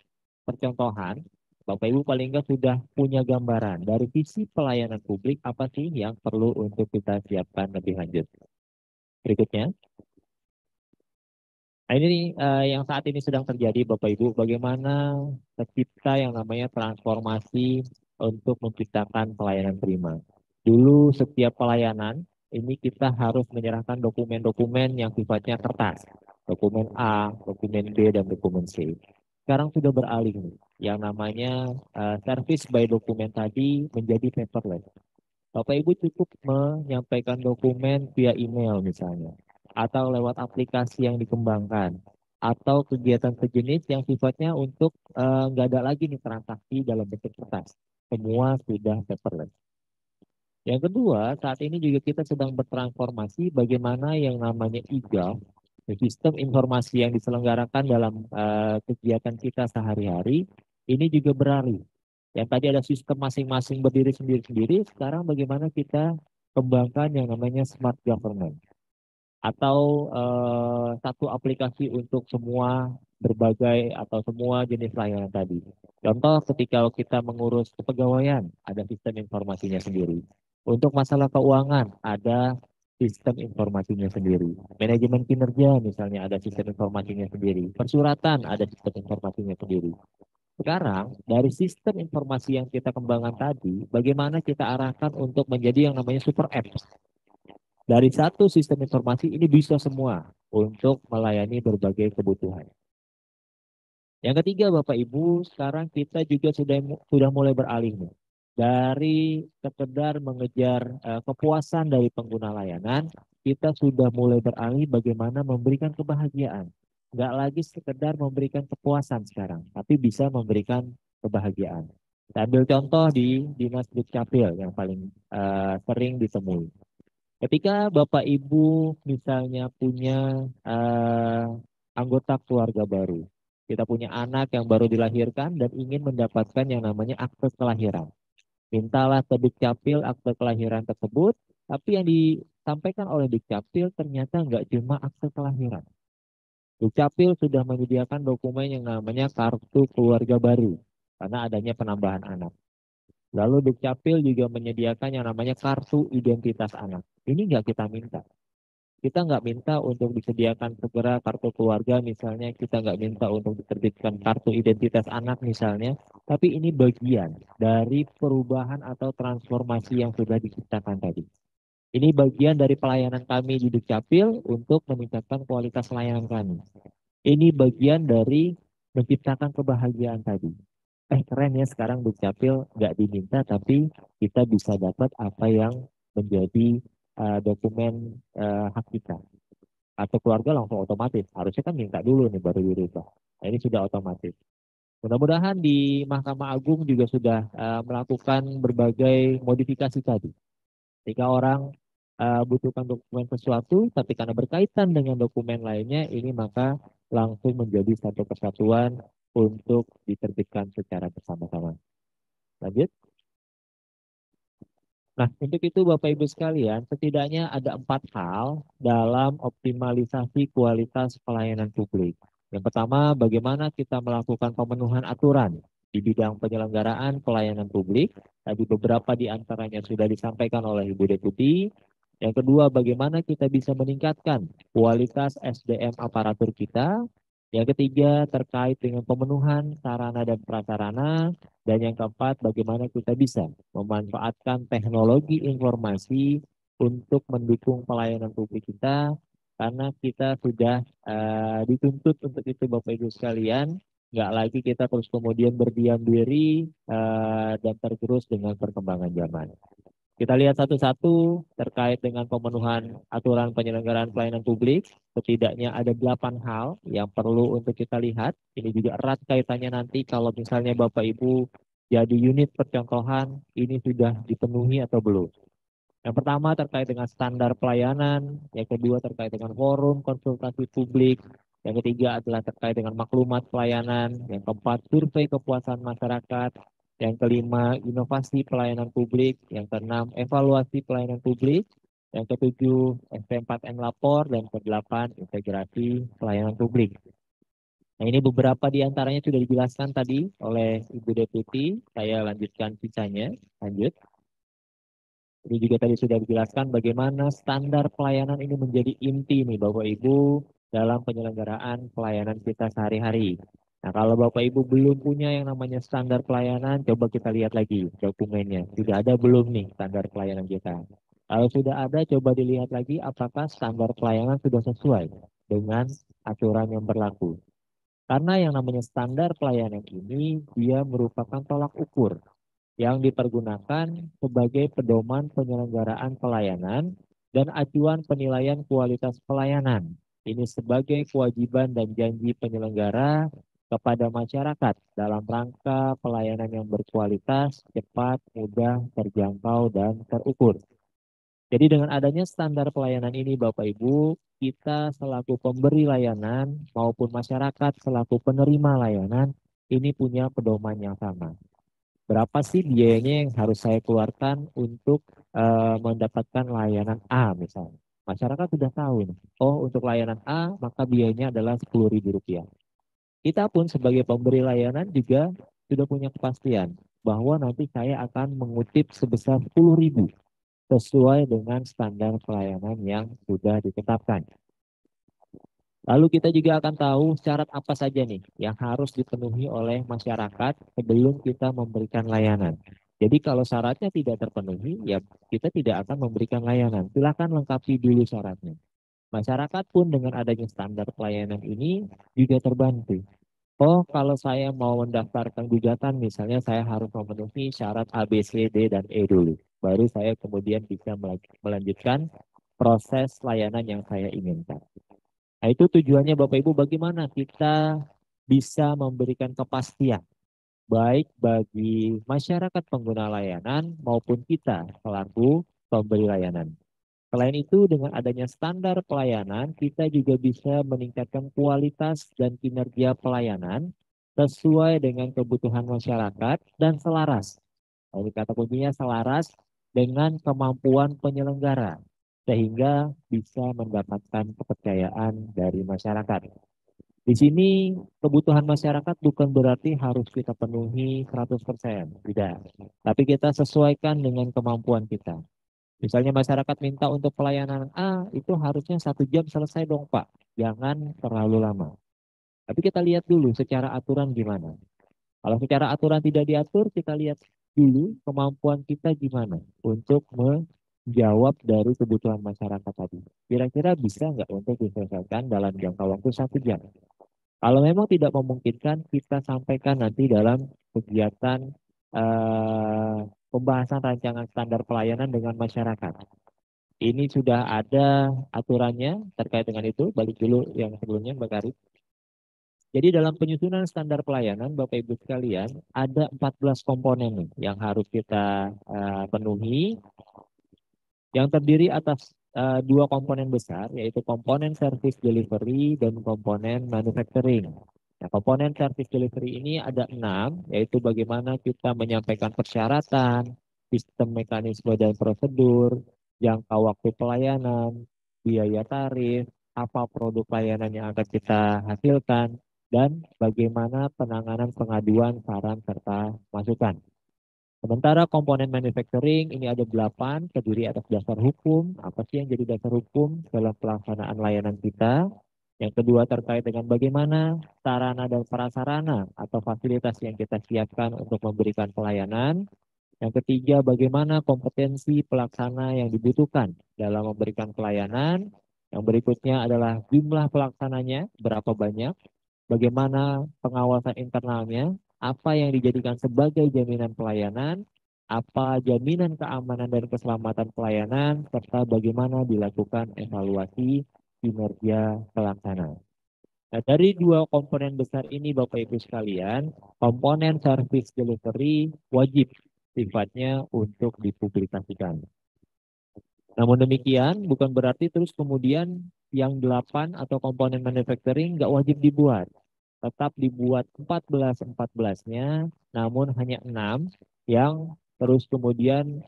percontohan, Bapak Ibu paling enggak sudah punya gambaran dari visi pelayanan publik apa sih yang perlu untuk kita siapkan lebih lanjut. Berikutnya. Nah, ini yang saat ini sedang terjadi Bapak Ibu, bagaimana tercipta yang namanya transformasi untuk menciptakan pelayanan prima. Dulu setiap pelayanan ini kita harus menyerahkan dokumen-dokumen yang sifatnya kertas. Dokumen A, dokumen B, dan dokumen C. Sekarang sudah beralih nih, yang namanya service by dokumen tadi menjadi paperless. Bapak Ibu cukup menyampaikan dokumen via email misalnya, atau lewat aplikasi yang dikembangkan, atau kegiatan sejenis yang sifatnya untuk nggak ada lagi nih transaksi dalam bentuk kertas. Semua sudah paperless. Yang kedua, saat ini juga kita sedang bertransformasi bagaimana yang namanya IGAF, sistem informasi yang diselenggarakan dalam kegiatan kita sehari-hari, ini juga beralih. Yang tadi ada sistem masing-masing berdiri sendiri-sendiri, sekarang bagaimana kita kembangkan yang namanya smart government. Atau satu aplikasi untuk semua berbagai atau semua jenis layanan tadi. Contoh ketika kita mengurus kepegawaian, ada sistem informasinya sendiri. Untuk masalah keuangan, ada sistem informasinya sendiri. Manajemen kinerja misalnya ada sistem informasinya sendiri. Persuratan ada sistem informasinya sendiri. Sekarang, dari sistem informasi yang kita kembangkan tadi, bagaimana kita arahkan untuk menjadi yang namanya super apps. Dari satu sistem informasi ini bisa semua untuk melayani berbagai kebutuhan. Yang ketiga, Bapak Ibu, sekarang kita juga sudah mulai beralih nih. Dari sekedar mengejar kepuasan dari pengguna layanan, kita sudah mulai beralih bagaimana memberikan kebahagiaan. Nggak lagi sekedar memberikan kepuasan sekarang, tapi bisa memberikan kebahagiaan. Saya ambil contoh di Dinas Dukcapil yang paling sering ditemui. Ketika Bapak Ibu misalnya punya anggota keluarga baru, kita punya anak yang baru dilahirkan dan ingin mendapatkan yang namanya akte kelahiran. Mintalah ke Dukcapil akte kelahiran tersebut, tapi yang disampaikan oleh Dukcapil ternyata nggak cuma akte kelahiran. Dukcapil sudah menyediakan dokumen yang namanya kartu keluarga baru karena adanya penambahan anak. Lalu Dukcapil juga menyediakan yang namanya kartu identitas anak. Ini nggak kita minta. Kita nggak minta untuk disediakan segera kartu keluarga misalnya, kita nggak minta untuk diterbitkan kartu identitas anak misalnya, tapi ini bagian dari perubahan atau transformasi yang sudah diciptakan tadi. Ini bagian dari pelayanan kami di Dukcapil untuk meningkatkan kualitas layanan kami. Ini bagian dari menciptakan kebahagiaan tadi. Keren ya sekarang Dukcapil nggak diminta tapi kita bisa dapat apa yang menjadi dokumen hak kita. Atau keluarga langsung otomatis. Harusnya kan minta dulu nih baru dirubah. Nah, ini sudah otomatis. Mudah-mudahan di Mahkamah Agung juga sudah melakukan berbagai modifikasi tadi. Jika orang butuhkan dokumen sesuatu, tapi karena berkaitan dengan dokumen lainnya, ini maka langsung menjadi satu kesatuan untuk diterbitkan secara bersama-sama. Lanjut. Nah, untuk itu Bapak Ibu sekalian, setidaknya ada 4 hal dalam optimalisasi kualitas pelayanan publik. Yang pertama, bagaimana kita melakukan pemenuhan aturan di bidang penyelenggaraan pelayanan publik. Tadi beberapa di antaranya sudah disampaikan oleh Ibu Deputi. Yang kedua, bagaimana kita bisa meningkatkan kualitas SDM aparatur kita. Yang ketiga, terkait dengan pemenuhan sarana dan prasarana. Dan yang keempat, bagaimana kita bisa memanfaatkan teknologi informasi untuk mendukung pelayanan publik kita. Karena kita sudah dituntut untuk itu Bapak Ibu sekalian. Nggak lagi kita terus kemudian berdiam diri dan tergerus dengan perkembangan zaman. Kita lihat satu-satu terkait dengan pemenuhan aturan penyelenggaraan pelayanan publik. Setidaknya ada 8 hal yang perlu untuk kita lihat. Ini juga erat kaitannya nanti kalau misalnya Bapak Ibu jadi unit percontohan, ini sudah dipenuhi atau belum. Yang pertama terkait dengan standar pelayanan, yang kedua terkait dengan forum konsultasi publik, yang ketiga adalah terkait dengan maklumat pelayanan, yang keempat survei kepuasan masyarakat, yang kelima inovasi pelayanan publik, yang keenam evaluasi pelayanan publik, Yang ketujuh, SP4M lapor, dan kedelapan, integrasi pelayanan publik. Nah, ini beberapa di antaranya sudah dijelaskan tadi oleh Ibu Deputi. Saya lanjutkan sisanya. Lanjut. Ini juga tadi sudah dijelaskan bagaimana standar pelayanan ini menjadi inti nih Bapak Ibu dalam penyelenggaraan pelayanan kita sehari-hari. Nah, kalau Bapak Ibu belum punya yang namanya standar pelayanan, coba kita lihat lagi dokumennya. Sudah ada belum nih standar pelayanan kita? Kalau sudah ada, coba dilihat lagi apakah standar pelayanan sudah sesuai dengan aturan yang berlaku. Karena yang namanya standar pelayanan ini, dia merupakan tolak ukur yang dipergunakan sebagai pedoman penyelenggaraan pelayanan dan acuan penilaian kualitas pelayanan. Ini sebagai kewajiban dan janji penyelenggara kepada masyarakat dalam rangka pelayanan yang berkualitas, cepat, mudah, terjangkau, dan terukur. Jadi dengan adanya standar pelayanan ini Bapak Ibu, kita selaku pemberi layanan maupun masyarakat selaku penerima layanan ini punya pedoman yang sama. Berapa sih biayanya yang harus saya keluarkan untuk mendapatkan layanan A misalnya. Masyarakat sudah tahu ini. Oh, untuk layanan A maka biayanya adalah Rp10.000. Kita pun sebagai pemberi layanan juga sudah punya kepastian bahwa nanti saya akan mengutip sebesar 10.000 sesuai dengan standar pelayanan yang sudah ditetapkan. Lalu kita juga akan tahu syarat apa saja nih yang harus dipenuhi oleh masyarakat sebelum kita memberikan layanan. Jadi kalau syaratnya tidak terpenuhi, ya kita tidak akan memberikan layanan. Silakan lengkapi dulu syaratnya. Masyarakat pun dengan adanya standar pelayanan ini juga terbantu. Oh, kalau saya mau mendaftarkan gugatan, misalnya saya harus memenuhi syarat A, B, C, D, dan E dulu. Baru saya kemudian bisa melanjutkan proses layanan yang saya inginkan. Nah, itu tujuannya Bapak Ibu bagaimana kita bisa memberikan kepastian baik bagi masyarakat pengguna layanan maupun kita selaku pemberi layanan. Selain itu dengan adanya standar pelayanan kita juga bisa meningkatkan kualitas dan kinerja pelayanan sesuai dengan kebutuhan masyarakat dan selaras. Jadi kata kuncinya selaras dengan kemampuan penyelenggara sehingga bisa mendapatkan kepercayaan dari masyarakat. Di sini kebutuhan masyarakat bukan berarti harus kita penuhi 100%, tidak. Tapi kita sesuaikan dengan kemampuan kita. Misalnya masyarakat minta untuk pelayanan A, itu harusnya 1 jam selesai dong Pak. Jangan terlalu lama. Tapi kita lihat dulu secara aturan gimana. Kalau secara aturan tidak diatur, kita lihat dulu kemampuan kita gimana untuk menjawab dari kebutuhan masyarakat tadi. Kira-kira bisa nggak untuk diselesaikan dalam jangka waktu 1 jam? Kalau memang tidak memungkinkan, kita sampaikan nanti dalam kegiatan pembahasan rancangan standar pelayanan dengan masyarakat. Ini sudah ada aturannya terkait dengan itu. Balik dulu yang sebelumnya Mbak Karin. Jadi dalam penyusunan standar pelayanan, Bapak Ibu sekalian, ada 14 komponen nih yang harus kita penuhi, yang terdiri atas 2 komponen besar, yaitu komponen service delivery dan komponen manufacturing. Nah, komponen service delivery ini ada 6, yaitu bagaimana kita menyampaikan persyaratan, sistem mekanisme dan prosedur, jangka waktu pelayanan, biaya tarif, apa produk layanan yang akan kita hasilkan, dan bagaimana penanganan pengaduan, saran, serta masukan. Sementara komponen manufacturing ini ada 8, terdiri atas dasar hukum. Apa sih yang jadi dasar hukum dalam pelaksanaan layanan kita? Yang kedua terkait dengan bagaimana sarana dan prasarana atau fasilitas yang kita siapkan untuk memberikan pelayanan. Yang ketiga bagaimana kompetensi pelaksana yang dibutuhkan dalam memberikan pelayanan. Yang berikutnya adalah jumlah pelaksananya, berapa banyak. Bagaimana pengawasan internalnya, apa yang dijadikan sebagai jaminan pelayanan, apa jaminan keamanan dan keselamatan pelayanan, serta bagaimana dilakukan evaluasi kinerja pelaksana. Nah, dari 2 komponen besar ini Bapak Ibu sekalian, komponen service delivery wajib sifatnya untuk dipublikasikan. Namun demikian, bukan berarti terus kemudian yang 8 atau komponen manufacturing nggak wajib dibuat. Tetap dibuat 14-14-nya, namun hanya 6 yang terus kemudian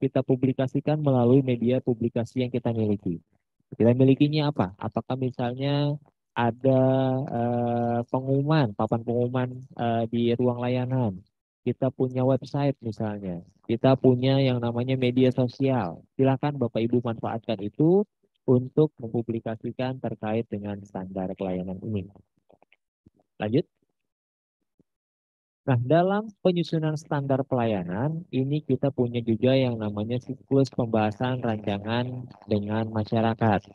kita publikasikan melalui media publikasi yang kita miliki. Kita milikinya apa? Apakah misalnya ada pengumuman, papan pengumuman di ruang layanan. Kita punya website misalnya. Kita punya yang namanya media sosial. Silakan Bapak Ibu manfaatkan itu untuk mempublikasikan terkait dengan standar pelayanan ini. Lanjut. Nah, dalam penyusunan standar pelayanan, ini kita punya juga yang namanya siklus pembahasan rancangan dengan masyarakat.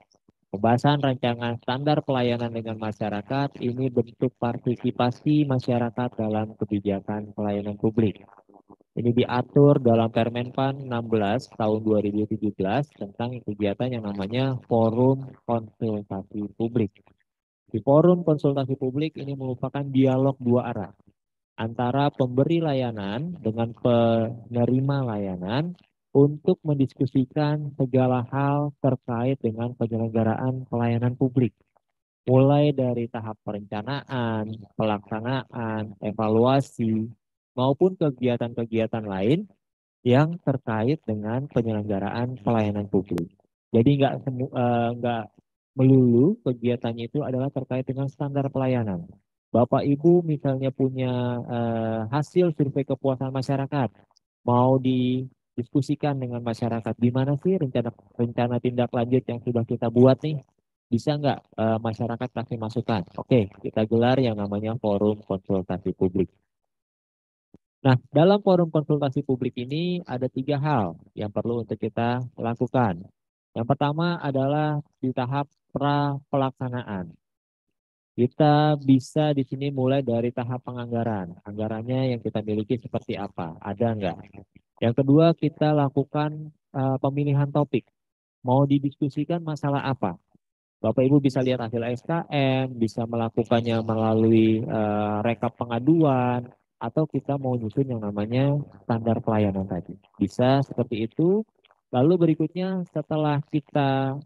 Pembahasan rancangan standar pelayanan dengan masyarakat ini bentuk partisipasi masyarakat dalam kebijakan pelayanan publik. Ini diatur dalam Permenpan 16 tahun 2017 tentang kegiatan yang namanya Forum Konsultasi Publik. Di Forum Konsultasi Publik ini merupakan dialog dua arah antara pemberi layanan dengan penerima layanan untuk mendiskusikan segala hal terkait dengan penyelenggaraan pelayanan publik. Mulai dari tahap perencanaan, pelaksanaan, evaluasi, maupun kegiatan-kegiatan lain yang terkait dengan penyelenggaraan pelayanan publik. Jadi nggak melulu kegiatannya itu adalah terkait dengan standar pelayanan. Bapak Ibu misalnya punya hasil survei kepuasan masyarakat, mau didiskusikan dengan masyarakat, gimana sih rencana tindak lanjut yang sudah kita buat nih? Bisa nggak masyarakat kasih masukan? Oke, kita gelar yang namanya forum konsultasi publik. Nah, dalam forum konsultasi publik ini ada 3 hal yang perlu untuk kita lakukan. Yang pertama adalah di tahap pra-pelaksanaan. Kita bisa di sini mulai dari tahap penganggaran. Anggarannya yang kita miliki seperti apa? Ada enggak? Yang kedua, kita lakukan pemilihan topik. Mau didiskusikan masalah apa? Bapak Ibu bisa lihat hasil SKM, bisa melakukannya melalui rekap pengaduan, atau kita mau nyusun yang namanya standar pelayanan tadi. Bisa seperti itu. Lalu berikutnya setelah kita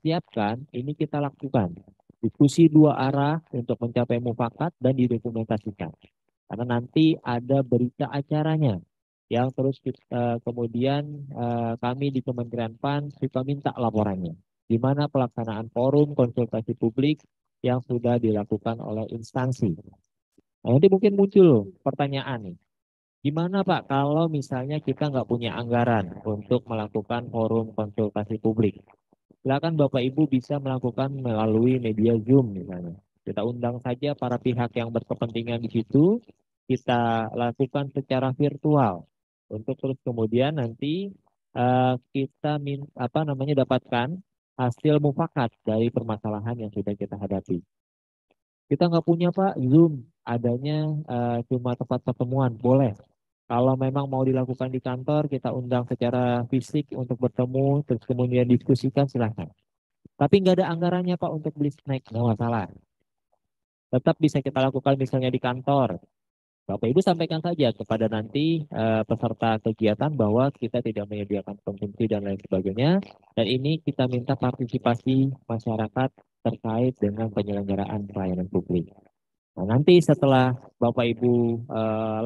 siapkan, ini kita lakukan diskusi dua arah untuk mencapai mufakat dan didokumentasikan. Karena nanti ada berita acaranya yang terus kemudian kami di Kementerian PAN suka minta laporannya. Di mana pelaksanaan forum konsultasi publik yang sudah dilakukan oleh instansi. Nah, nanti mungkin muncul pertanyaan nih. Gimana Pak kalau misalnya kita nggak punya anggaran untuk melakukan forum konsultasi publik? Silakan Bapak Ibu bisa melakukan melalui media Zoom misalnya. Kita undang saja para pihak yang berkepentingan di situ, kita lakukan secara virtual untuk terus kemudian nanti kita dapatkan hasil mufakat dari permasalahan yang sudah kita hadapi. Kita nggak punya Pak Zoom, adanya cuma tempat pertemuan, boleh. Kalau memang mau dilakukan di kantor, kita undang secara fisik untuk bertemu, terus kemudian diskusikan, silahkan. Tapi nggak ada anggarannya Pak untuk beli snack, nggak masalah. Tetap bisa kita lakukan misalnya di kantor. Bapak Ibu sampaikan saja kepada nanti peserta kegiatan bahwa kita tidak menyediakan konsumsi dan lain sebagainya. Dan ini kita minta partisipasi masyarakat terkait dengan penyelenggaraan pelayanan publik. Nah, nanti setelah Bapak Ibu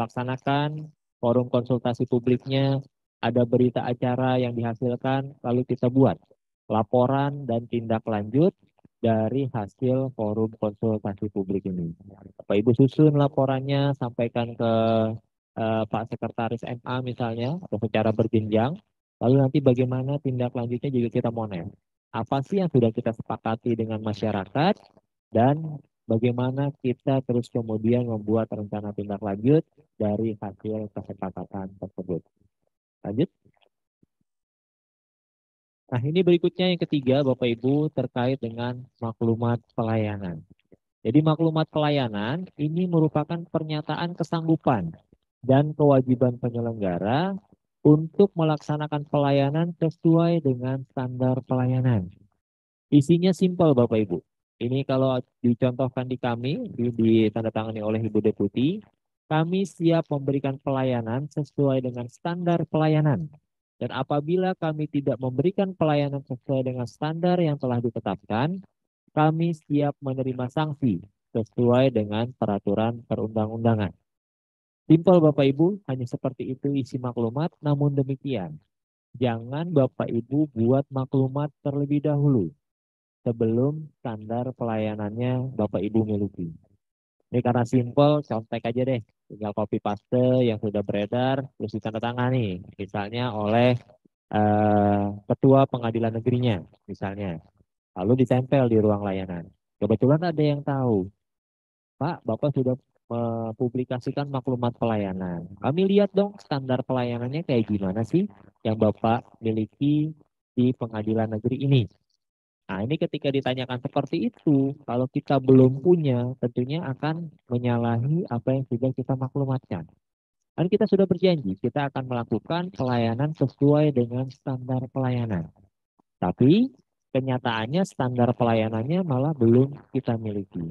laksanakan forum konsultasi publiknya, ada berita acara yang dihasilkan, lalu kita buat laporan dan tindak lanjut dari hasil forum konsultasi publik ini. Bapak Ibu susun laporannya, sampaikan ke Pak Sekretaris MA misalnya, atau secara berjenjang, lalu nanti bagaimana tindak lanjutnya juga kita monitor. Apa sih yang sudah kita sepakati dengan masyarakat, dan bagaimana kita terus kemudian membuat rencana tindak lanjut dari hasil kesepakatan tersebut. Lanjut. Nah, ini berikutnya yang ketiga, Bapak Ibu, terkait dengan maklumat pelayanan. Jadi maklumat pelayanan ini merupakan pernyataan kesanggupan dan kewajiban penyelenggara untuk melaksanakan pelayanan sesuai dengan standar pelayanan. Isinya simpel Bapak Ibu. Ini kalau dicontohkan di kami, ditandatangani oleh Ibu Deputi, kami siap memberikan pelayanan sesuai dengan standar pelayanan. Dan apabila kami tidak memberikan pelayanan sesuai dengan standar yang telah ditetapkan, kami siap menerima sanksi sesuai dengan peraturan perundang-undangan. Simpel Bapak Ibu, hanya seperti itu isi maklumat, namun demikian. Jangan Bapak Ibu buat maklumat terlebih dahulu sebelum standar pelayanannya Bapak Ibu miliki. Ini karena simpel, contek aja deh. Tinggal copy paste yang sudah beredar, terus ditandatangani. Misalnya oleh ketua pengadilan negerinya, misalnya. Lalu ditempel di ruang layanan. Kebetulan ada yang tahu, Pak, Bapak sudah mempublikasikan maklumat pelayanan. Kami lihat dong standar pelayanannya kayak gimana sih yang Bapak miliki di pengadilan negeri ini. Nah, ini ketika ditanyakan seperti itu, kalau kita belum punya, tentunya akan menyalahi apa yang sudah kita maklumatkan. Kan kita sudah berjanji, kita akan melakukan pelayanan sesuai dengan standar pelayanan. Tapi kenyataannya standar pelayanannya malah belum kita miliki.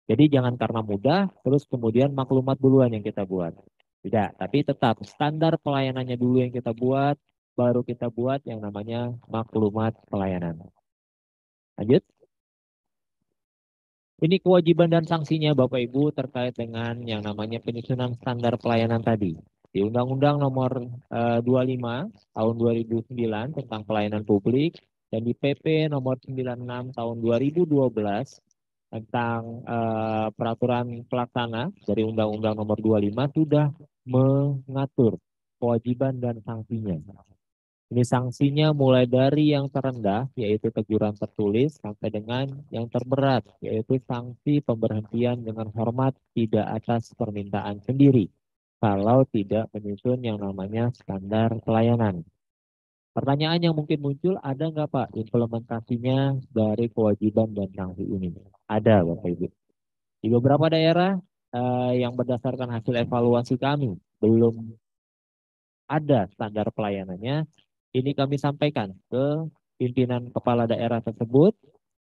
Jadi jangan karena mudah, terus kemudian maklumat duluan yang kita buat. Tidak, tapi tetap standar pelayanannya dulu yang kita buat, baru kita buat yang namanya maklumat pelayanan. Lanjut. Ini kewajiban dan sanksinya Bapak Ibu terkait dengan yang namanya penyusunan standar pelayanan tadi. Di Undang-Undang Nomor 25 Tahun 2009 tentang Pelayanan Publik dan di PP Nomor 96 Tahun 2012 tentang peraturan pelaksana dari Undang-Undang Nomor 25 sudah mengatur kewajiban dan sanksinya. Ini sanksinya mulai dari yang terendah, yaitu teguran tertulis, sampai dengan yang terberat, yaitu sanksi pemberhentian dengan hormat tidak atas permintaan sendiri, kalau tidak menyusun yang namanya standar pelayanan. Pertanyaan yang mungkin muncul, ada nggak Pak implementasinya dari kewajiban dan sanksi ini? Ada Bapak Ibu. Di beberapa daerah yang berdasarkan hasil evaluasi kami, belum ada standar pelayanannya, ini kami sampaikan ke pimpinan kepala daerah tersebut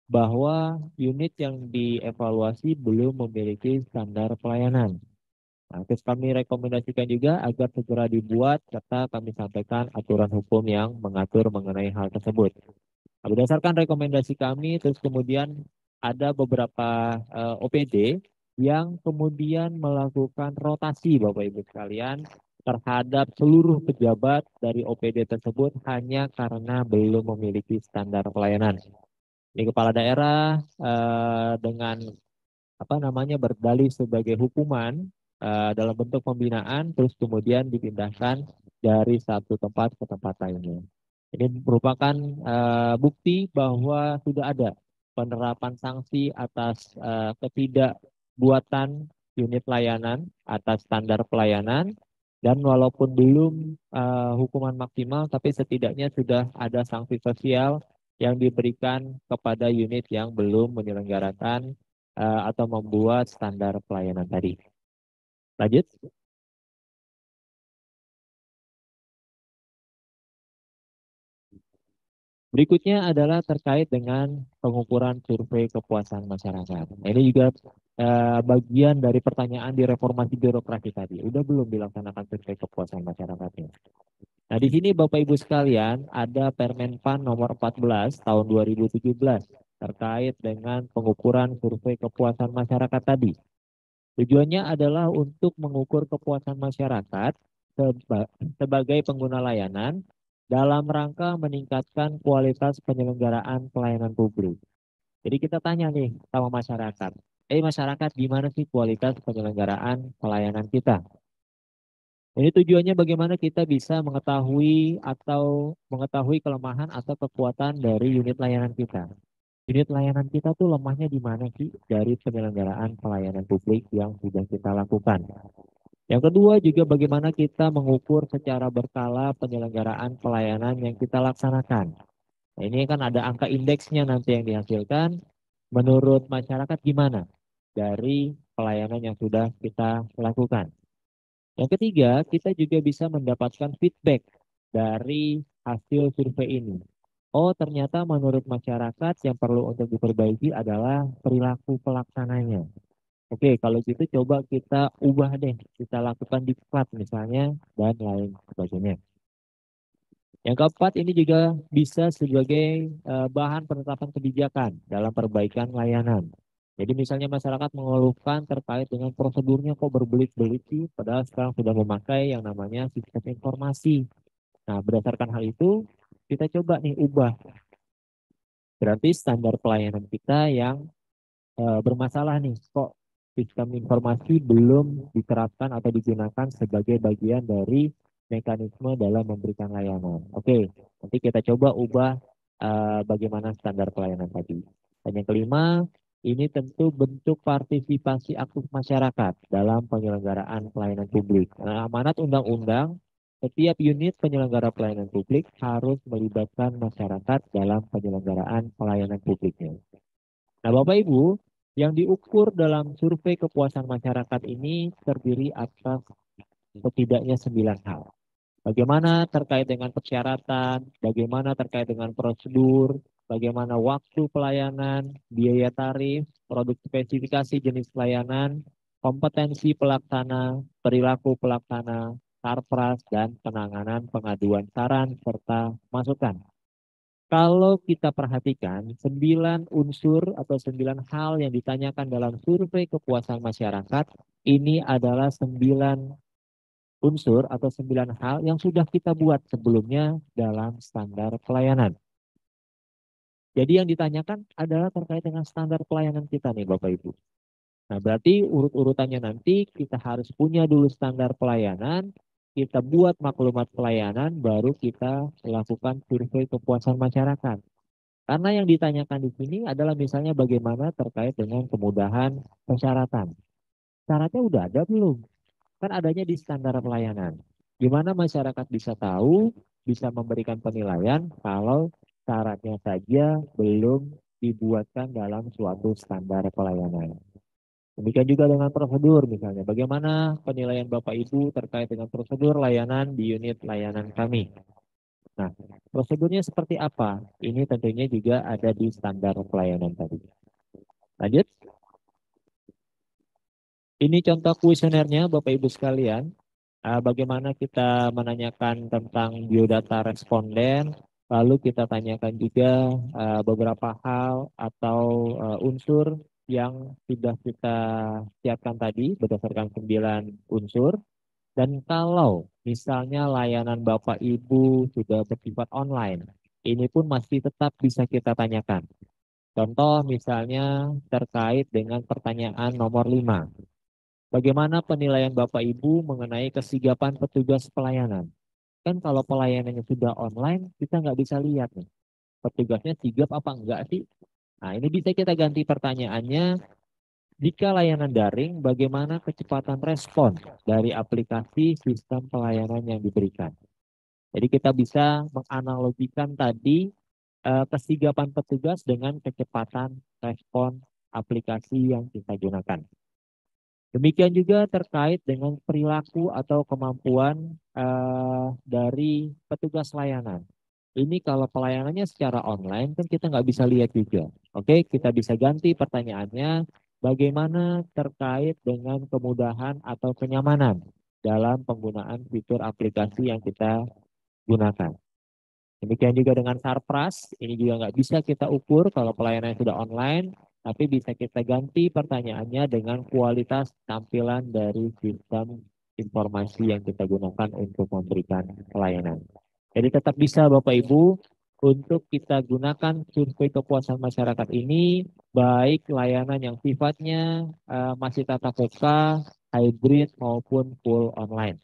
bahwa unit yang dievaluasi belum memiliki standar pelayanan. Nah, terus kami rekomendasikan juga agar segera dibuat serta kami sampaikan aturan hukum yang mengatur mengenai hal tersebut. Nah, berdasarkan rekomendasi kami, terus kemudian ada beberapa OPD yang kemudian melakukan rotasi Bapak Ibu sekalian terhadap seluruh pejabat dari OPD tersebut hanya karena belum memiliki standar pelayanan. Ini kepala daerah dengan apa namanya berdalih sebagai hukuman dalam bentuk pembinaan, terus kemudian dipindahkan dari satu tempat ke tempat lainnya. Ini merupakan bukti bahwa sudah ada penerapan sanksi atas ketidakbuatan unit layanan atas standar pelayanan, dan walaupun belum hukuman maksimal, tapi setidaknya sudah ada sanksi sosial yang diberikan kepada unit yang belum menyelenggarakan atau membuat standar pelayanan tadi. Lanjut. Berikutnya adalah terkait dengan pengukuran survei kepuasan masyarakat. Nah, ini juga bagian dari pertanyaan di reformasi birokrasi tadi. Udah belum dilaksanakan survei kepuasan masyarakatnya? Nah, di sini Bapak Ibu sekalian ada Permenpan nomor 14 tahun 2017 terkait dengan pengukuran survei kepuasan masyarakat tadi. Tujuannya adalah untuk mengukur kepuasan masyarakat sebagai pengguna layanan dalam rangka meningkatkan kualitas penyelenggaraan pelayanan publik. Jadi kita tanya nih sama masyarakat, masyarakat gimana sih kualitas penyelenggaraan pelayanan kita? Ini tujuannya bagaimana kita bisa mengetahui atau mengetahui kelemahan atau kekuatan dari unit layanan kita. Unit layanan kita tuh lemahnya di mana sih dari penyelenggaraan pelayanan publik yang sudah kita lakukan. Yang kedua juga bagaimana kita mengukur secara berkala penyelenggaraan pelayanan yang kita laksanakan. Nah, ini kan ada angka indeksnya nanti yang dihasilkan. Menurut masyarakat gimana dari pelayanan yang sudah kita lakukan. Yang ketiga, kita juga bisa mendapatkan feedback dari hasil survei ini. Oh, ternyata menurut masyarakat yang perlu untuk diperbaiki adalah perilaku pelaksananya. Oke, kalau gitu coba kita ubah deh, kita lakukan diklat misalnya, dan lain sebagainya. Yang keempat, ini juga bisa sebagai bahan penetapan kebijakan dalam perbaikan layanan. Jadi misalnya masyarakat mengeluhkan terkait dengan prosedurnya kok berbelit-belit sih, padahal sekarang sudah memakai yang namanya sistem informasi. Nah, berdasarkan hal itu, kita coba nih ubah. Berarti standar pelayanan kita yang bermasalah nih, kok sistem informasi belum diterapkan atau digunakan sebagai bagian dari mekanisme dalam memberikan layanan. Oke, nanti kita coba ubah bagaimana standar pelayanan tadi. Dan yang kelima, ini tentu bentuk partisipasi aktif masyarakat dalam penyelenggaraan pelayanan publik. Nah, amanat undang-undang, setiap unit penyelenggara pelayanan publik harus melibatkan masyarakat dalam penyelenggaraan pelayanan publiknya. Nah, Bapak Ibu, yang diukur dalam survei kepuasan masyarakat ini terdiri atas setidaknya 9 hal. Bagaimana terkait dengan persyaratan, bagaimana terkait dengan prosedur, bagaimana waktu pelayanan, biaya tarif, produk spesifikasi jenis pelayanan, kompetensi pelaksana, perilaku pelaksana, sarpras, dan penanganan pengaduan saran serta masukan. Kalau kita perhatikan, 9 unsur atau 9 hal yang ditanyakan dalam survei kepuasan masyarakat, ini adalah 9 unsur atau 9 hal yang sudah kita buat sebelumnya dalam standar pelayanan. Jadi yang ditanyakan adalah terkait dengan standar pelayanan kita nih Bapak Ibu. Nah berarti urut-urutannya nanti kita harus punya dulu standar pelayanan, kita buat maklumat pelayanan, baru kita lakukan survei kepuasan masyarakat. Karena yang ditanyakan di sini adalah misalnya bagaimana terkait dengan kemudahan persyaratan. Syaratnya udah ada belum? Kan adanya di standar pelayanan. Gimana masyarakat bisa tahu, bisa memberikan penilaian kalau syaratnya saja belum dibuatkan dalam suatu standar pelayanan. Demikian juga dengan prosedur misalnya. Bagaimana penilaian Bapak Ibu terkait dengan prosedur layanan di unit layanan kami? Nah, prosedurnya seperti apa? Ini tentunya juga ada di standar pelayanan tadi. Lanjut. Ini contoh kuesionernya Bapak Ibu sekalian. Bagaimana kita menanyakan tentang biodata responden, lalu kita tanyakan juga beberapa hal atau unsur yang sudah kita siapkan tadi berdasarkan 9 unsur. Dan kalau misalnya layanan Bapak Ibu sudah bersifat online, ini pun masih tetap bisa kita tanyakan. Contoh misalnya terkait dengan pertanyaan nomor 5. Bagaimana penilaian Bapak Ibu mengenai kesigapan petugas pelayanan? Kan kalau pelayanannya sudah online, kita nggak bisa lihat nih. Petugasnya sigap apa enggak sih? Nah ini bisa kita ganti pertanyaannya. Jika layanan daring, bagaimana kecepatan respon dari aplikasi sistem pelayanan yang diberikan? Jadi kita bisa menganalogikan tadi kesigapan petugas dengan kecepatan respon aplikasi yang kita gunakan. Demikian juga terkait dengan perilaku atau kemampuan dari petugas layanan. Ini kalau pelayanannya secara online kan kita nggak bisa lihat juga. Oke, kita bisa ganti pertanyaannya, bagaimana terkait dengan kemudahan atau kenyamanan dalam penggunaan fitur aplikasi yang kita gunakan. Demikian juga dengan Sarpras, ini juga nggak bisa kita ukur kalau pelayanan sudah online, tapi bisa kita ganti pertanyaannya dengan kualitas tampilan dari sistem informasi yang kita gunakan untuk memberikan pelayanan. Jadi tetap bisa Bapak Ibu untuk kita gunakan survei kepuasan masyarakat ini, baik layanan yang sifatnya masih tatap muka, hybrid maupun full online.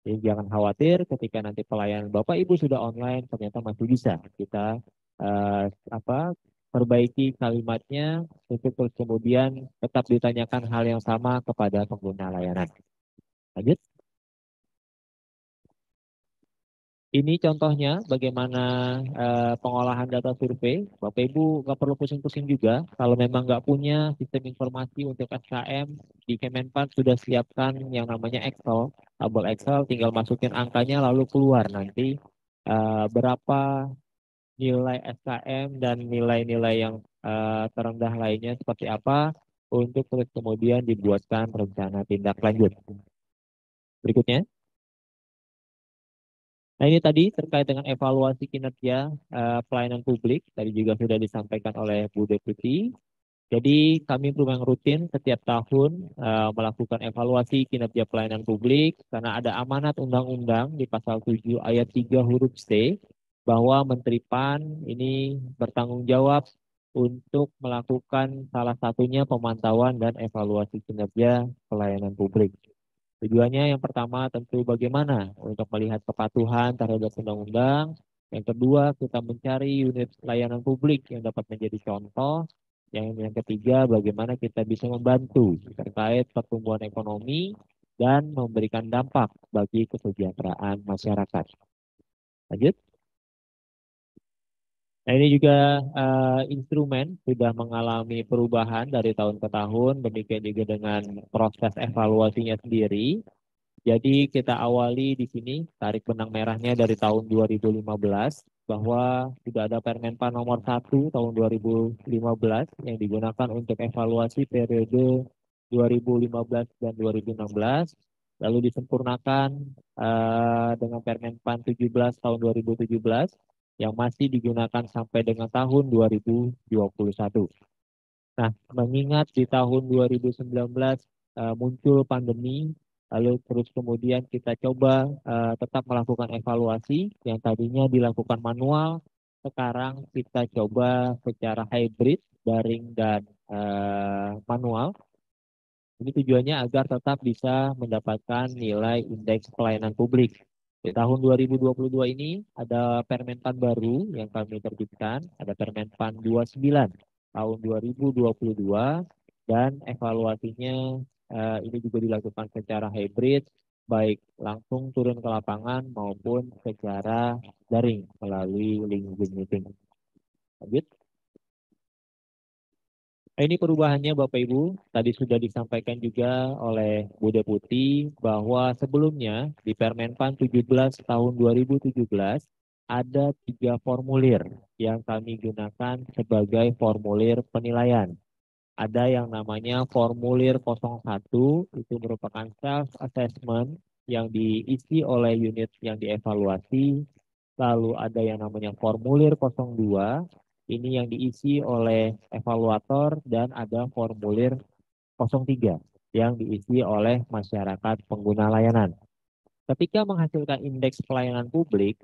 Jadi jangan khawatir ketika nanti pelayanan Bapak Ibu sudah online ternyata masih bisa kita eh, apa perbaiki kalimatnya untuk terus kemudian tetap ditanyakan hal yang sama kepada pengguna layanan. Lanjut. Ini contohnya bagaimana pengolahan data survei. Bapak Ibu nggak perlu pusing-pusing juga. Kalau memang nggak punya sistem informasi untuk SKM, di Kemenpan sudah siapkan yang namanya Excel. Tabel Excel tinggal masukin angkanya lalu keluar nanti berapa nilai SKM dan nilai-nilai yang terendah lainnya seperti apa untuk terus kemudian dibuatkan rencana tindak lanjut. Berikutnya. Nah ini tadi terkait dengan evaluasi kinerja pelayanan publik, tadi juga sudah disampaikan oleh Bu Deputi. Jadi kami memang rutin setiap tahun melakukan evaluasi kinerja pelayanan publik karena ada amanat undang-undang di pasal 7 ayat 3 huruf C bahwa Menteri PAN ini bertanggung jawab untuk melakukan salah satunya pemantauan dan evaluasi kinerja pelayanan publik. Tujuannya yang pertama tentu bagaimana untuk melihat kepatuhan terhadap undang-undang. Yang kedua, kita mencari unit layanan publik yang dapat menjadi contoh. Yang ketiga, bagaimana kita bisa membantu terkait pertumbuhan ekonomi dan memberikan dampak bagi kesejahteraan masyarakat. Lanjut. Nah, ini juga instrumen sudah mengalami perubahan dari tahun ke tahun, demikian juga dengan proses evaluasinya sendiri. Jadi kita awali di sini tarik benang merahnya dari tahun 2015 bahwa sudah ada Permenpan nomor 1 tahun 2015 yang digunakan untuk evaluasi periode 2015 dan 2016, lalu disempurnakan dengan Permenpan 17 tahun 2017 yang masih digunakan sampai dengan tahun 2021. Nah, mengingat di tahun 2019 muncul pandemi, lalu terus kemudian kita coba tetap melakukan evaluasi yang tadinya dilakukan manual, sekarang kita coba secara hybrid, daring dan manual. Ini tujuannya agar tetap bisa mendapatkan nilai indeks pelayanan publik. Di tahun 2022 ini ada Permenpan baru yang kami terbitkan, ada Permenpan 29 tahun 2022 dan evaluasinya ini juga dilakukan secara hybrid, baik langsung turun ke lapangan maupun secara daring melalui link Zoom meeting. Lanjut. Ini perubahannya Bapak Ibu, tadi sudah disampaikan juga oleh Bu Deputi bahwa sebelumnya di Permenpan 17 tahun 2017 ada 3 formulir yang kami gunakan sebagai formulir penilaian. Ada yang namanya formulir 01, itu merupakan self-assessment yang diisi oleh unit yang dievaluasi. Lalu ada yang namanya formulir 02, ini yang diisi oleh evaluator, dan ada formulir 03 yang diisi oleh masyarakat pengguna layanan. Ketika menghasilkan indeks pelayanan publik,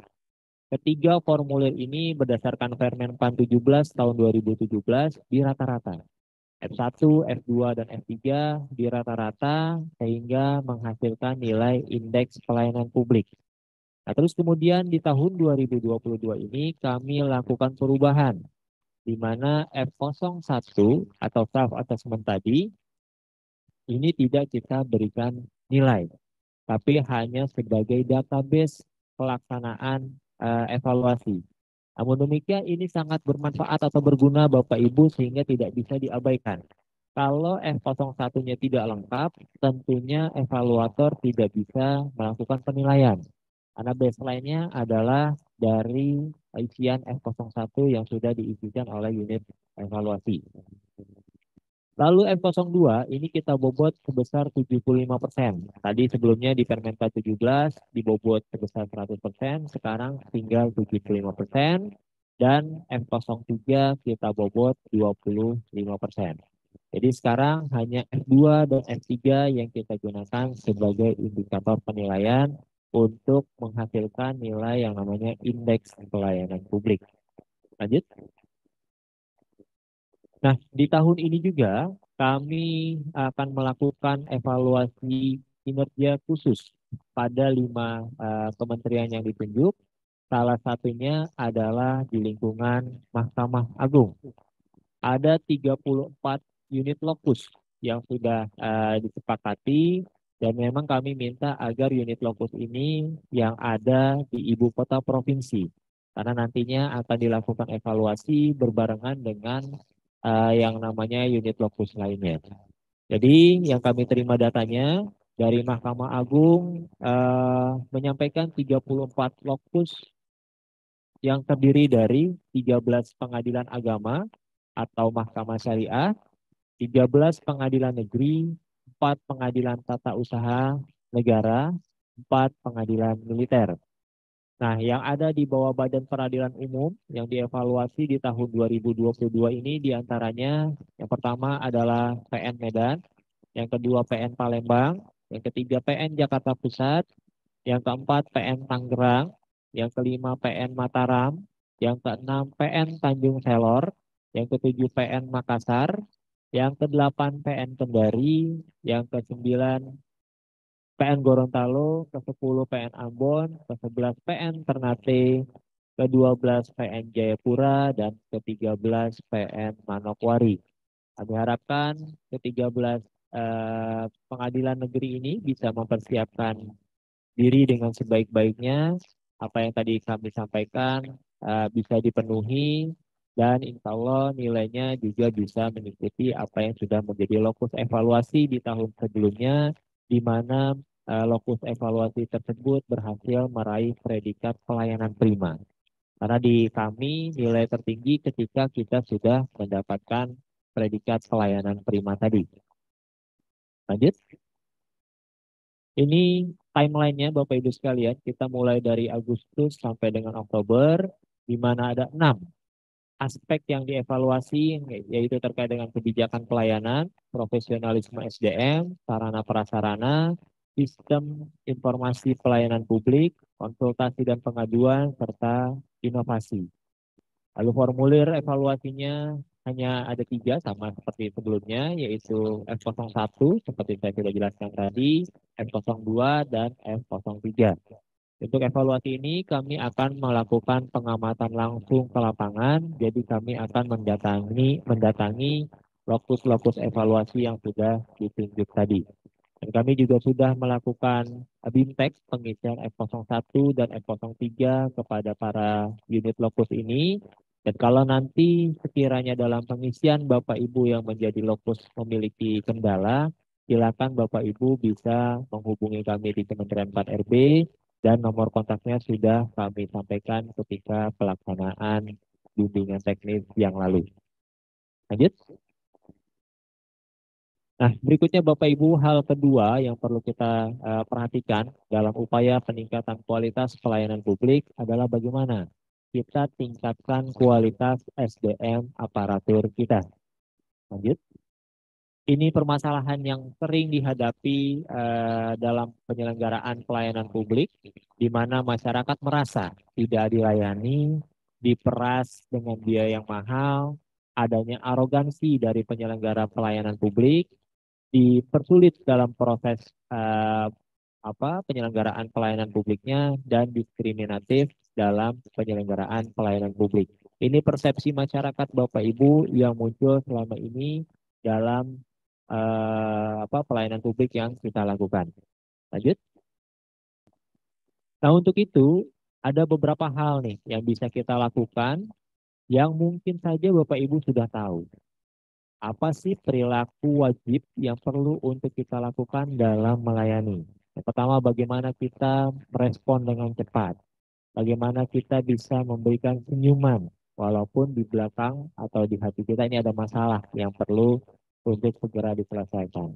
ketiga formulir ini berdasarkan Permenpan 17 tahun 2017 di rata-rata. F1, F2, dan F3 di rata-rata sehingga menghasilkan nilai indeks pelayanan publik. Nah, terus kemudian di tahun 2022 ini kami lakukan perubahan di mana F01 atau self assessment tadi ini tidak kita berikan nilai, tapi hanya sebagai database pelaksanaan evaluasi. Namun demikian ini sangat bermanfaat atau berguna Bapak Ibu sehingga tidak bisa diabaikan. Kalau F01-nya tidak lengkap, tentunya evaluator tidak bisa melakukan penilaian. Karena baseline-nya adalah dari isian F01 yang sudah diisikan oleh unit evaluasi. Lalu F02 ini kita bobot sebesar 75%. Tadi sebelumnya di Permenpan 17 dibobot sebesar 100%, sekarang tinggal 75%. Dan F03 kita bobot 25%. Jadi sekarang hanya F2 dan F3 yang kita gunakan sebagai indikator penilaian untuk menghasilkan nilai yang namanya indeks pelayanan publik. Lanjut. Nah, di tahun ini juga kami akan melakukan evaluasi kinerja khusus pada 5 kementerian yang ditunjuk. Salah satunya adalah di lingkungan Mahkamah Agung. Ada 34 unit lokus yang sudah disepakati dan memang kami minta agar unit lokus ini yang ada di ibu kota provinsi. Karena nantinya akan dilakukan evaluasi berbarengan dengan yang namanya unit lokus lainnya. Jadi yang kami terima datanya dari Mahkamah Agung menyampaikan 34 lokus yang terdiri dari 13 pengadilan agama atau mahkamah syariah, 13 pengadilan negeri, 4 pengadilan tata usaha negara, 4 pengadilan militer. Nah, yang ada di bawah Badan Peradilan Umum yang dievaluasi di tahun 2022 ini diantaranya yang pertama adalah PN Medan, yang kedua PN Palembang, yang ketiga PN Jakarta Pusat, yang keempat PN Tangerang, yang kelima PN Mataram, yang keenam PN Tanjung Selor, yang ketujuh PN Makassar, yang kedelapan PN Kendari, yang kesembilan PN Gorontalo, ke-10 PN Ambon, ke-11 PN Ternate, ke-12 PN Jayapura, dan ke-13 PN Manokwari. Kami harapkan ke-13 pengadilan negeri ini bisa mempersiapkan diri dengan sebaik-baiknya. Apa yang tadi kami sampaikan bisa dipenuhi dan insya Allah nilainya juga bisa mengikuti apa yang sudah menjadi lokus evaluasi di tahun sebelumnya, di mana lokus evaluasi tersebut berhasil meraih predikat pelayanan prima. Karena di kami nilai tertinggi ketika kita sudah mendapatkan predikat pelayanan prima tadi. Lanjut. Ini timelinenya Bapak Ibu sekalian, kita mulai dari Agustus sampai dengan Oktober, di mana ada 6 aspek yang dievaluasi, yaitu terkait dengan kebijakan pelayanan, profesionalisme SDM, sarana prasarana, sistem informasi pelayanan publik, konsultasi dan pengaduan, serta inovasi. Lalu formulir evaluasinya hanya ada 3 sama seperti sebelumnya, yaitu F01 seperti saya sudah jelaskan tadi, F02 dan F03. Untuk evaluasi ini kami akan melakukan pengamatan langsung ke lapangan, jadi kami akan mendatangi lokus-lokus evaluasi yang sudah ditunjuk tadi. Dan kami juga sudah melakukan BIMTEK pengisian F01 dan F03 kepada para unit lokus ini. Dan kalau nanti sekiranya dalam pengisian Bapak Ibu yang menjadi lokus memiliki kendala, silakan Bapak Ibu bisa menghubungi kami di Kementerian 4RB dan nomor kontaknya sudah kami sampaikan ketika pelaksanaan bimbingan teknis yang lalu. Lanjut. Nah, berikutnya Bapak Ibu, hal kedua yang perlu kita perhatikan dalam upaya peningkatan kualitas pelayanan publik adalah bagaimana kita tingkatkan kualitas SDM aparatur kita. Lanjut. Ini permasalahan yang sering dihadapi dalam penyelenggaraan pelayanan publik, di mana masyarakat merasa tidak dilayani, diperas dengan biaya yang mahal, adanya arogansi dari penyelenggara pelayanan publik, dipersulit dalam proses penyelenggaraan pelayanan publiknya, dan diskriminatif dalam penyelenggaraan pelayanan publik. Ini persepsi masyarakat Bapak Ibu yang muncul selama ini dalam pelayanan publik yang kita lakukan. Lanjut. Nah, untuk itu ada beberapa hal nih yang bisa kita lakukan yang mungkin saja Bapak Ibu sudah tahu. Apa sih perilaku wajib yang perlu untuk kita lakukan dalam melayani? Yang pertama, bagaimana kita merespon dengan cepat. Bagaimana kita bisa memberikan senyuman walaupun di belakang atau di hati kita ini ada masalah yang perlu untuk segera diselesaikan.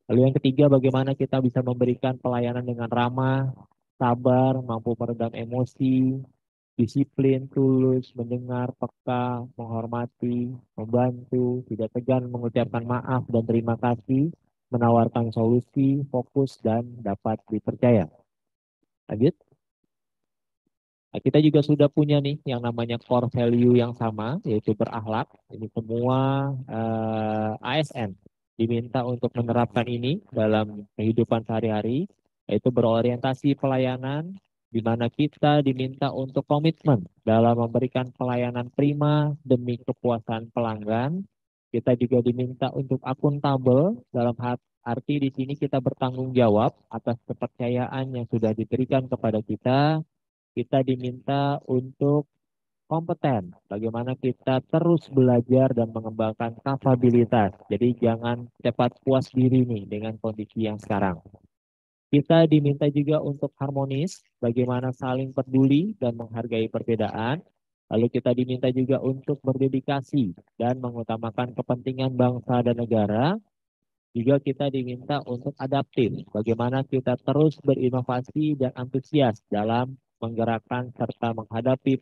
Lalu yang ketiga, bagaimana kita bisa memberikan pelayanan dengan ramah, sabar, mampu meredam emosi, disiplin, tulus, mendengar, peka, menghormati, membantu, tidak segan mengucapkan maaf dan terima kasih, menawarkan solusi, fokus, dan dapat dipercaya. Lanjut. Nah, kita juga sudah punya nih yang namanya core value yang sama, yaitu berakhlak. Ini semua ASN diminta untuk menerapkan ini dalam kehidupan sehari-hari, yaitu berorientasi pelayanan, di mana kita diminta untuk komitmen dalam memberikan pelayanan prima demi kepuasan pelanggan. Kita juga diminta untuk akuntabel, dalam arti di sini kita bertanggung jawab atas kepercayaan yang sudah diberikan kepada kita. Kita diminta untuk kompeten, bagaimana kita terus belajar dan mengembangkan kapabilitas. Jadi jangan cepat puas diri nih dengan kondisi yang sekarang. Kita diminta juga untuk harmonis, bagaimana saling peduli dan menghargai perbedaan. Lalu kita diminta juga untuk berdedikasi dan mengutamakan kepentingan bangsa dan negara. Juga kita diminta untuk adaptif, bagaimana kita terus berinovasi dan antusias dalam menggerakkan serta menghadapi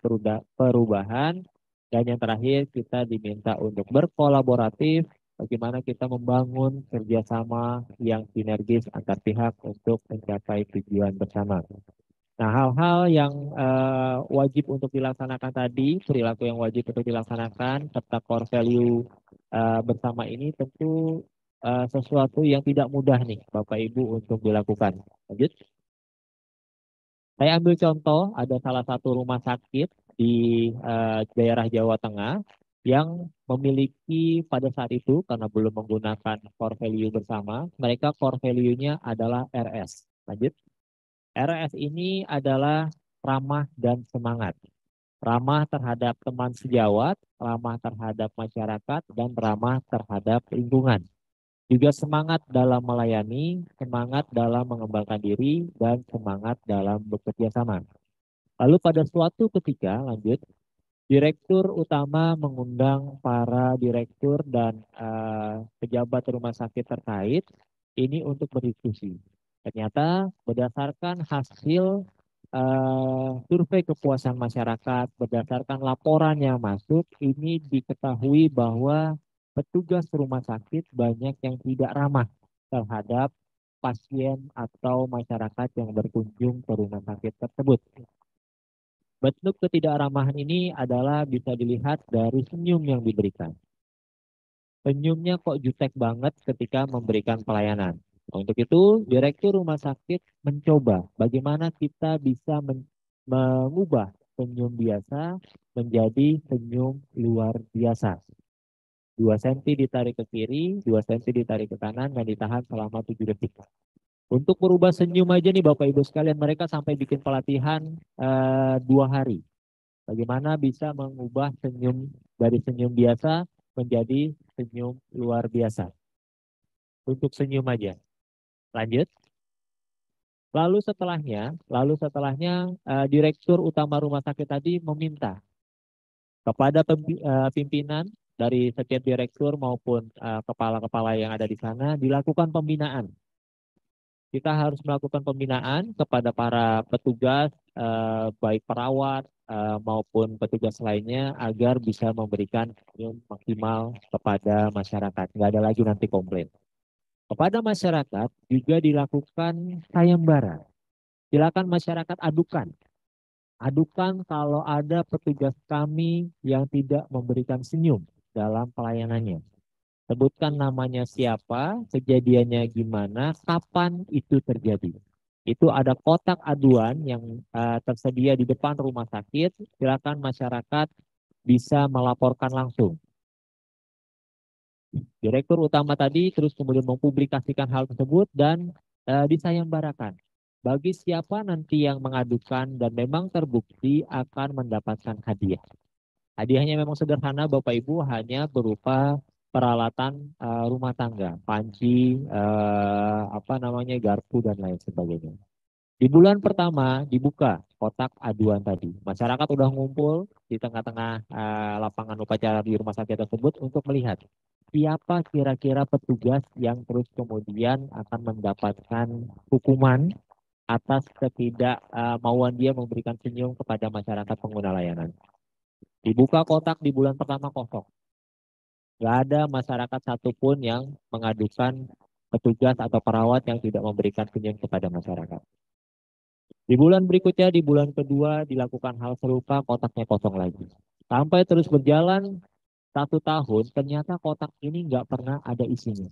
perubahan. Dan yang terakhir kita diminta untuk berkolaboratif, bagaimana kita membangun kerjasama yang sinergis antar pihak untuk mencapai tujuan bersama. Nah, hal-hal yang wajib untuk dilaksanakan tadi, perilaku yang wajib untuk dilaksanakan, serta core value bersama ini tentu sesuatu yang tidak mudah nih Bapak Ibu untuk dilakukan. Lanjut. Saya ambil contoh, ada salah satu rumah sakit di daerah Jawa Tengah yang memiliki pada saat itu, karena belum menggunakan core value bersama, mereka core value-nya adalah RS. Lanjut. RS ini adalah ramah dan semangat. Ramah terhadap teman sejawat, ramah terhadap masyarakat, dan ramah terhadap lingkungan. Juga semangat dalam melayani, semangat dalam mengembangkan diri, dan semangat dalam bekerja sama. Lalu pada suatu ketika, lanjut, Direktur utama mengundang para direktur dan pejabat rumah sakit terkait ini untuk berdiskusi. Ternyata berdasarkan hasil survei kepuasan masyarakat, berdasarkan laporan yang masuk, ini diketahui bahwa petugas rumah sakit banyak yang tidak ramah terhadap pasien atau masyarakat yang berkunjung ke rumah sakit tersebut. Bentuk ketidakramahan ini adalah bisa dilihat dari senyum yang diberikan. Senyumnya kok jutek banget ketika memberikan pelayanan. Untuk itu, Direktur Rumah Sakit mencoba bagaimana kita bisa mengubah senyum biasa menjadi senyum luar biasa. 2 cm ditarik ke kiri, 2 cm ditarik ke kanan, dan ditahan selama 7 detik. Untuk merubah senyum aja nih Bapak Ibu sekalian, mereka sampai bikin pelatihan 2 hari. Bagaimana bisa mengubah senyum dari senyum biasa menjadi senyum luar biasa. Untuk senyum aja. Lanjut. Lalu setelahnya Direktur Utama Rumah Sakit tadi meminta kepada pimpinan dari setiap direktur maupun kepala-kepala yang ada di sana dilakukan pembinaan. Kita harus melakukan pembinaan kepada para petugas, baik perawat maupun petugas lainnya, agar bisa memberikan senyum maksimal kepada masyarakat. Nggak ada lagi nanti komplain. Kepada masyarakat juga dilakukan sayembara. Silakan masyarakat adukan. Adukan kalau ada petugas kami yang tidak memberikan senyum dalam pelayanannya. Sebutkan namanya siapa, kejadiannya gimana, kapan itu terjadi. Itu ada kotak aduan yang tersedia di depan rumah sakit. Silakan masyarakat bisa melaporkan langsung. Direktur utama tadi terus kemudian mempublikasikan hal tersebut dan disayembarakan. Bagi siapa nanti yang mengadukan dan memang terbukti akan mendapatkan hadiah. Hadiahnya memang sederhana Bapak Ibu, hanya berupa peralatan rumah tangga, panci, garpu dan lain sebagainya. Di bulan pertama dibuka kotak aduan tadi. Masyarakat udah ngumpul di tengah-tengah lapangan upacara di rumah sakit tersebut untuk melihat siapa kira-kira petugas yang terus kemudian akan mendapatkan hukuman atas ketidakmauan dia memberikan senyum kepada masyarakat pengguna layanan. Dibuka kotak di bulan pertama kosong. Nggak ada masyarakat satupun yang mengadukan petugas atau perawat yang tidak memberikan senyum kepada masyarakat. Di bulan berikutnya, di bulan kedua dilakukan hal serupa, kotaknya kosong lagi. Sampai terus berjalan 1 tahun, ternyata kotak ini nggak pernah ada isinya.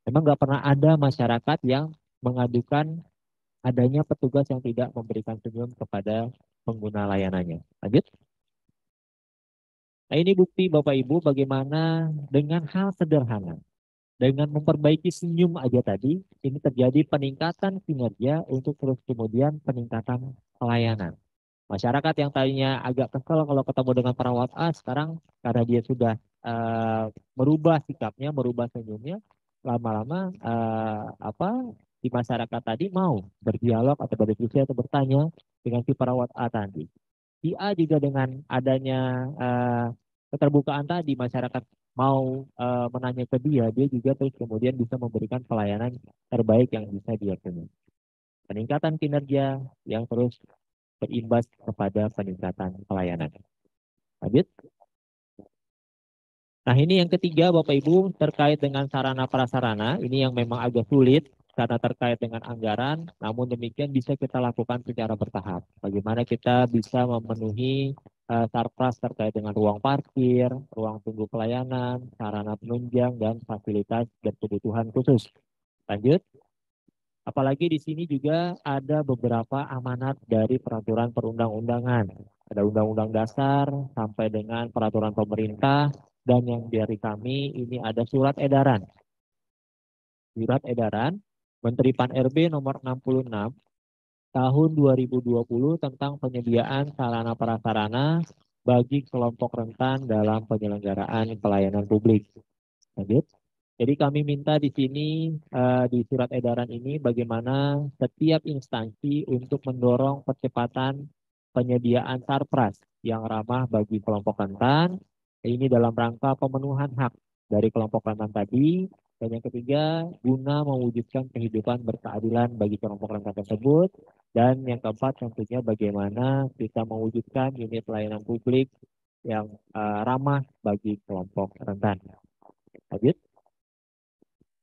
Memang nggak pernah ada masyarakat yang mengadukan adanya petugas yang tidak memberikan senyum kepada pengguna layanannya. Lanjut. Nah, ini bukti Bapak Ibu bagaimana dengan hal sederhana, dengan memperbaiki senyum aja tadi, ini terjadi peningkatan kinerja untuk terus kemudian peningkatan pelayanan. Masyarakat yang tadinya agak kesel kalau ketemu dengan perawat A, sekarang karena dia sudah merubah sikapnya, merubah senyumnya, lama-lama di masyarakat tadi mau berdialog atau berdiskusi atau bertanya dengan si perawat A tadi. Si A juga dengan adanya keterbukaan tadi, masyarakat mau menanya ke dia juga terus kemudian bisa memberikan pelayanan terbaik yang bisa dia punya. Peningkatan kinerja yang terus berimbas kepada peningkatan pelayanan. Lanjut. Nah, ini yang ketiga Bapak Ibu terkait dengan sarana prasarana. Ini yang memang agak sulit karena terkait dengan anggaran, namun demikian bisa kita lakukan secara bertahap. Bagaimana kita bisa memenuhi sarpras terkait dengan ruang parkir, ruang tunggu pelayanan, sarana penunjang, dan fasilitas dan kebutuhan khusus. Lanjut. Apalagi di sini juga ada beberapa amanat dari peraturan perundang-undangan. Ada undang-undang dasar sampai dengan peraturan pemerintah, dan yang dari kami ini ada surat edaran. Surat edaran Menteri Pan-RB nomor 66 tahun 2020 tentang penyediaan sarana prasarana bagi kelompok rentan dalam penyelenggaraan pelayanan publik. Lanjut. Jadi kami minta di sini di surat edaran ini bagaimana setiap instansi untuk mendorong percepatan penyediaan sarpras yang ramah bagi kelompok rentan. Ini dalam rangka pemenuhan hak dari kelompok rentan tadi. Dan yang ketiga, guna mewujudkan kehidupan berkeadilan bagi kelompok rentan tersebut. Dan yang keempat, tentunya bagaimana kita mewujudkan unit pelayanan publik yang ramah bagi kelompok rentan. Lanjut.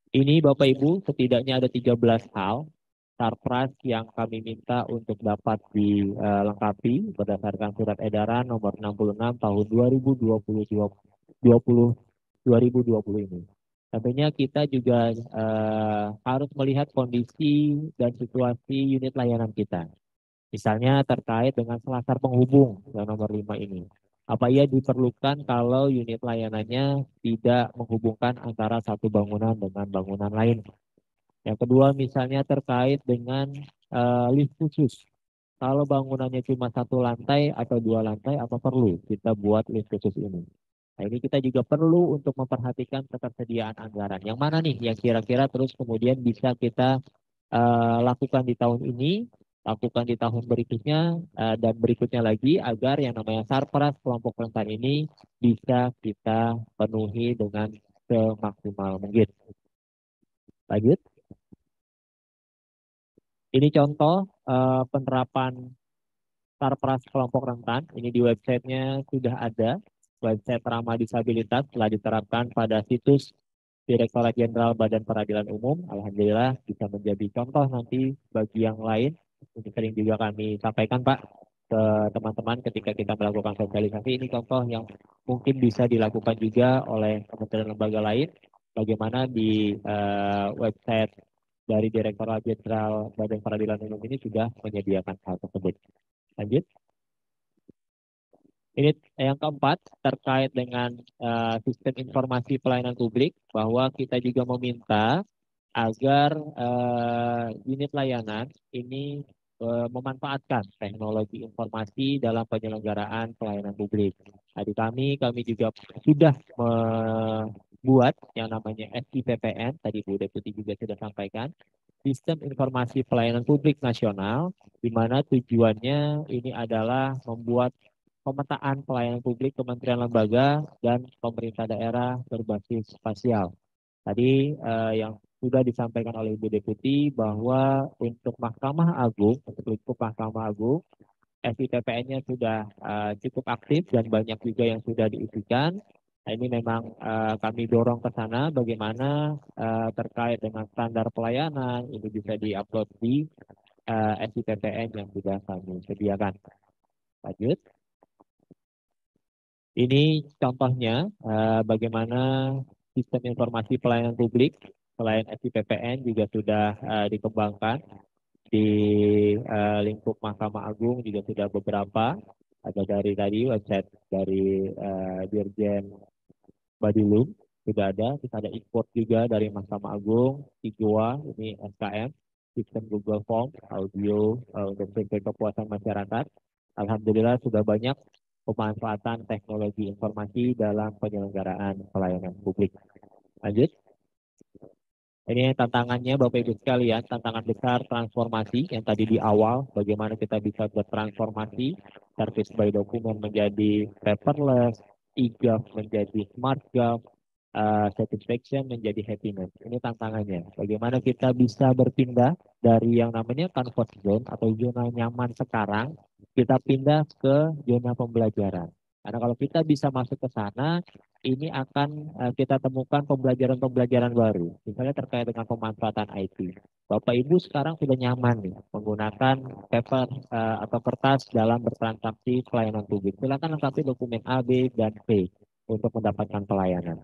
Ini Bapak Ibu setidaknya ada 13 hal sarpras yang kami minta untuk dapat dilengkapi berdasarkan surat edaran nomor 66 tahun 2020 ini. Tentunya kita juga harus melihat kondisi dan situasi unit layanan kita. Misalnya terkait dengan selasar penghubung yang nomor 5 ini. Apa ia diperlukan kalau unit layanannya tidak menghubungkan antara satu bangunan dengan bangunan lain. Yang kedua misalnya terkait dengan lift khusus. Kalau bangunannya cuma satu lantai atau dua lantai, apa perlu kita buat lift khusus ini? Nah, ini kita juga perlu untuk memperhatikan ketersediaan anggaran. Yang mana nih yang kira-kira terus kemudian bisa kita lakukan di tahun ini, lakukan di tahun berikutnya, dan berikutnya lagi agar yang namanya sarpras kelompok rentan ini bisa kita penuhi dengan semaksimal mungkin. Lanjut. Ini contoh penerapan sarpras kelompok rentan. Ini di websitenya sudah ada. Website ramah disabilitas telah diterapkan pada situs Direktorat Jenderal Badan Peradilan Umum. Alhamdulillah bisa menjadi contoh nanti bagi yang lain. Ini sering juga kami sampaikan Pak ke teman-teman ketika kita melakukan sosialisasi. Ini contoh yang mungkin bisa dilakukan juga oleh kementerian lembaga lain. Bagaimana di website dari Direktorat Jenderal Badan Peradilan Umum ini sudah menyediakan hal tersebut. Lanjut. Ini yang keempat terkait dengan sistem informasi pelayanan publik, bahwa kita juga meminta agar unit layanan ini memanfaatkan teknologi informasi dalam penyelenggaraan pelayanan publik. Tadi kami juga sudah membuat yang namanya SIPPN, tadi Bu Deputi juga sudah sampaikan, Sistem Informasi Pelayanan Publik Nasional, di mana tujuannya ini adalah membuat pemetaan pelayanan publik kementerian lembaga dan pemerintah daerah berbasis spasial. Tadi yang sudah disampaikan oleh Ibu Deputi bahwa untuk Mahkamah Agung, untuk lingkup Mahkamah Agung, SIPPN-nya sudah cukup aktif dan banyak juga yang sudah diisikan. Nah, ini memang kami dorong ke sana bagaimana terkait dengan standar pelayanan ini bisa diupload di SIPPN yang sudah kami sediakan. Lanjut. Ini contohnya bagaimana sistem informasi pelayanan publik selain SIPPN juga sudah dikembangkan di lingkup Mahkamah Agung juga sudah beberapa. Ada dari tadi website dari Dirjen Badilum sudah ada. Terus ada import juga dari Mahkamah Agung, Tigua, ini SKM, sistem Google Form, audio untuk survei kepuasan masyarakat. Alhamdulillah sudah banyak pemanfaatan teknologi informasi dalam penyelenggaraan pelayanan publik. Lanjut. Ini tantangannya Bapak Ibu sekalian, tantangan besar transformasi yang tadi di awal, bagaimana kita bisa bertransformasi, service by document menjadi paperless, e-gov menjadi smart gov, satisfaction menjadi happiness. Ini tantangannya. Bagaimana kita bisa berpindah dari yang namanya comfort zone atau zona nyaman sekarang kita pindah ke zona pembelajaran. Karena kalau kita bisa masuk ke sana, ini akan kita temukan pembelajaran-pembelajaran baru. Misalnya terkait dengan pemanfaatan IT. Bapak Ibu sekarang sudah nyaman nih menggunakan paper atau kertas dalam bertransaksi pelayanan publik. Silakan lengkapi dokumen A, B, dan C untuk mendapatkan pelayanan.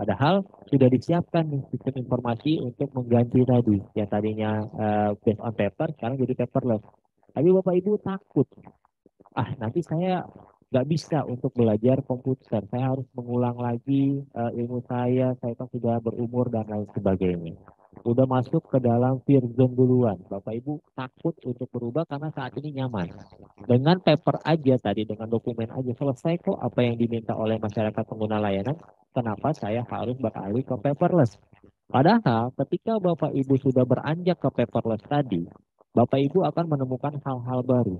Padahal sudah disiapkan nih sistem informasi untuk mengganti tadi. Yang tadinya based on paper, sekarang jadi paperless. Tapi Bapak Ibu takut, nanti saya nggak bisa untuk belajar komputer. Saya harus mengulang lagi ilmu saya kan sudah berumur dan lain sebagainya. Udah masuk ke dalam fear zone duluan. Bapak Ibu takut untuk berubah karena saat ini nyaman. Dengan paper aja tadi, dengan dokumen aja selesai kok apa yang diminta oleh masyarakat pengguna layanan. Kenapa saya harus beralih ke paperless? Padahal ketika Bapak Ibu sudah beranjak ke paperless tadi, Bapak Ibu akan menemukan hal-hal baru.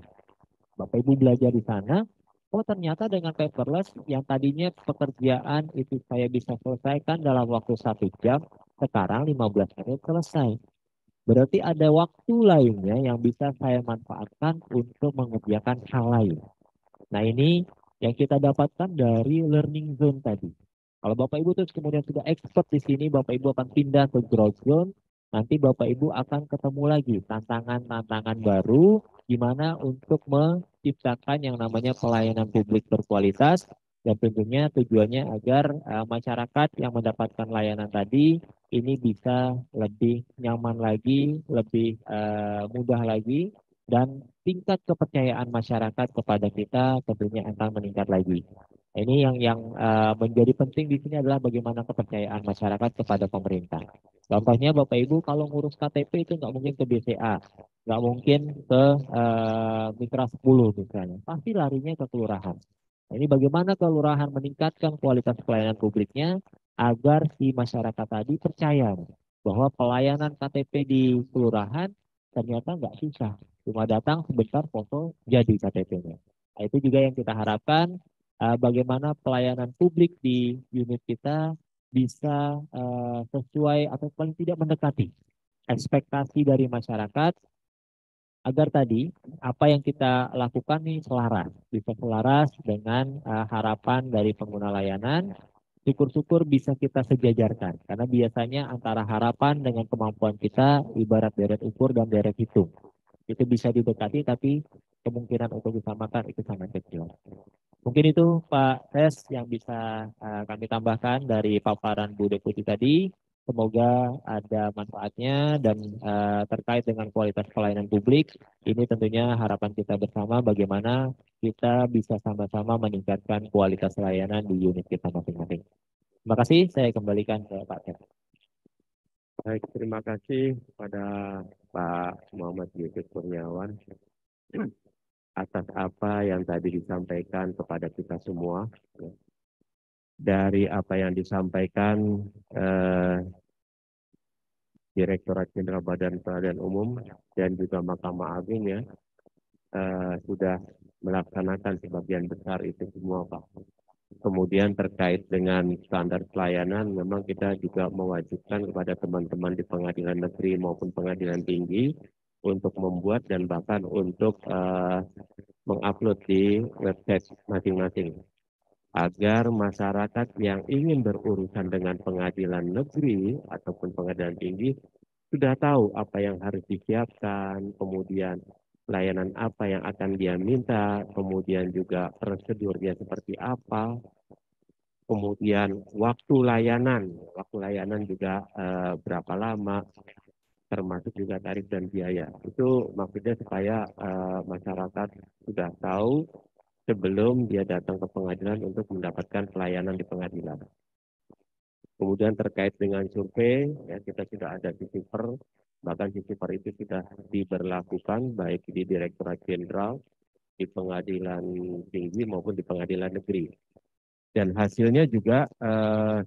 Bapak Ibu belajar di sana, oh ternyata dengan paperless yang tadinya pekerjaan itu saya bisa selesaikan dalam waktu 1 jam, sekarang 15 menit selesai. Berarti ada waktu lainnya yang bisa saya manfaatkan untuk mengerjakan hal lain. Nah ini yang kita dapatkan dari learning zone tadi. Kalau Bapak Ibu terus kemudian sudah expert di sini, Bapak Ibu akan pindah ke growth zone. Nanti Bapak Ibu akan ketemu lagi tantangan-tantangan baru gimana untuk menciptakan yang namanya pelayanan publik berkualitas dan tentunya tujuannya agar masyarakat yang mendapatkan layanan tadi ini bisa lebih nyaman lagi, lebih mudah lagi, dan tingkat kepercayaan masyarakat kepada kita tentunya akan meningkat lagi. Ini yang menjadi penting di sini adalah bagaimana kepercayaan masyarakat kepada pemerintah. Contohnya Bapak Ibu kalau ngurus KTP itu nggak mungkin ke BCA, nggak mungkin ke Mitra 10 misalnya, pasti larinya ke kelurahan. Nah, ini bagaimana kelurahan meningkatkan kualitas pelayanan publiknya agar si masyarakat tadi percaya bahwa pelayanan KTP di kelurahan ternyata nggak susah, cuma datang sebentar foto jadi KTP-nya. Nah, itu juga yang kita harapkan bagaimana pelayanan publik di unit kita bisa sesuai atau paling tidak mendekati ekspektasi dari masyarakat agar tadi apa yang kita lakukan nih selaras, bisa selaras dengan harapan dari pengguna layanan. Syukur-syukur bisa kita sejajarkan karena biasanya antara harapan dengan kemampuan kita ibarat deret ukur dan deret hitung. Itu bisa didekati tapi kemungkinan untuk disamakan itu sangat kecil. Mungkin itu Pak Tes yang bisa kami tambahkan dari paparan Bu Deputi tadi. Semoga ada manfaatnya dan terkait dengan kualitas pelayanan publik. Ini tentunya harapan kita bersama bagaimana kita bisa sama-sama meningkatkan kualitas layanan di unit kita masing-masing. Terima kasih, saya kembalikan ke Pak Tes. Baik, terima kasih kepada Pak Muhammad Yusuf Kurniawan atas apa yang tadi disampaikan kepada kita semua. Dari apa yang disampaikan Direktorat Jenderal Badan Peradilan Umum dan juga Mahkamah Agung ya sudah melaksanakan sebagian besar itu semua Pak. Kemudian terkait dengan standar pelayanan, memang kita juga mewajibkan kepada teman-teman di pengadilan negeri maupun pengadilan tinggi untuk membuat dan bahkan untuk mengupload di website masing-masing. Agar masyarakat yang ingin berurusan dengan pengadilan negeri ataupun pengadilan tinggi sudah tahu apa yang harus disiapkan, kemudian layanan apa yang akan dia minta, kemudian juga prosedurnya seperti apa, kemudian waktu layanan juga berapa lama, termasuk juga tarif dan biaya. Itu maksudnya supaya masyarakat sudah tahu sebelum dia datang ke pengadilan untuk mendapatkan pelayanan di pengadilan. Kemudian terkait dengan survei, ya kita sudah ada CISIPER, bahkan CISIPER itu sudah diberlakukan baik di Direktorat Jenderal, di pengadilan tinggi maupun di pengadilan negeri. Dan hasilnya juga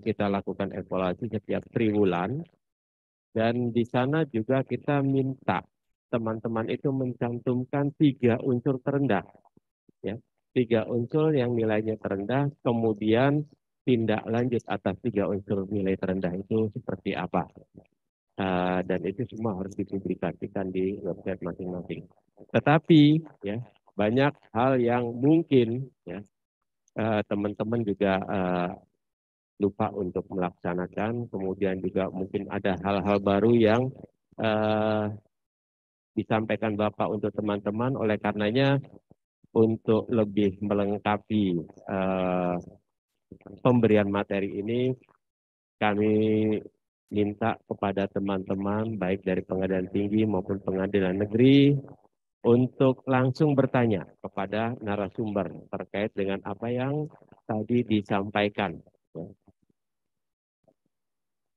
kita lakukan evaluasi setiap triwulan, dan di sana juga kita minta teman-teman itu mencantumkan 3 unsur terendah. Ya, 3 unsur yang nilainya terendah, kemudian tindak lanjut atas 3 unsur nilai terendah itu seperti apa. Dan itu semua harus dipublikasikan di website masing-masing. Tetapi ya banyak hal yang mungkin ya teman-teman juga lupa untuk melaksanakan, kemudian juga mungkin ada hal-hal baru yang eh, disampaikan Bapak untuk teman-teman, oleh karenanya untuk lebih melengkapi pemberian materi ini, kami minta kepada teman-teman baik dari Pengadilan Tinggi maupun Pengadilan Negeri untuk langsung bertanya kepada narasumber terkait dengan apa yang tadi disampaikan.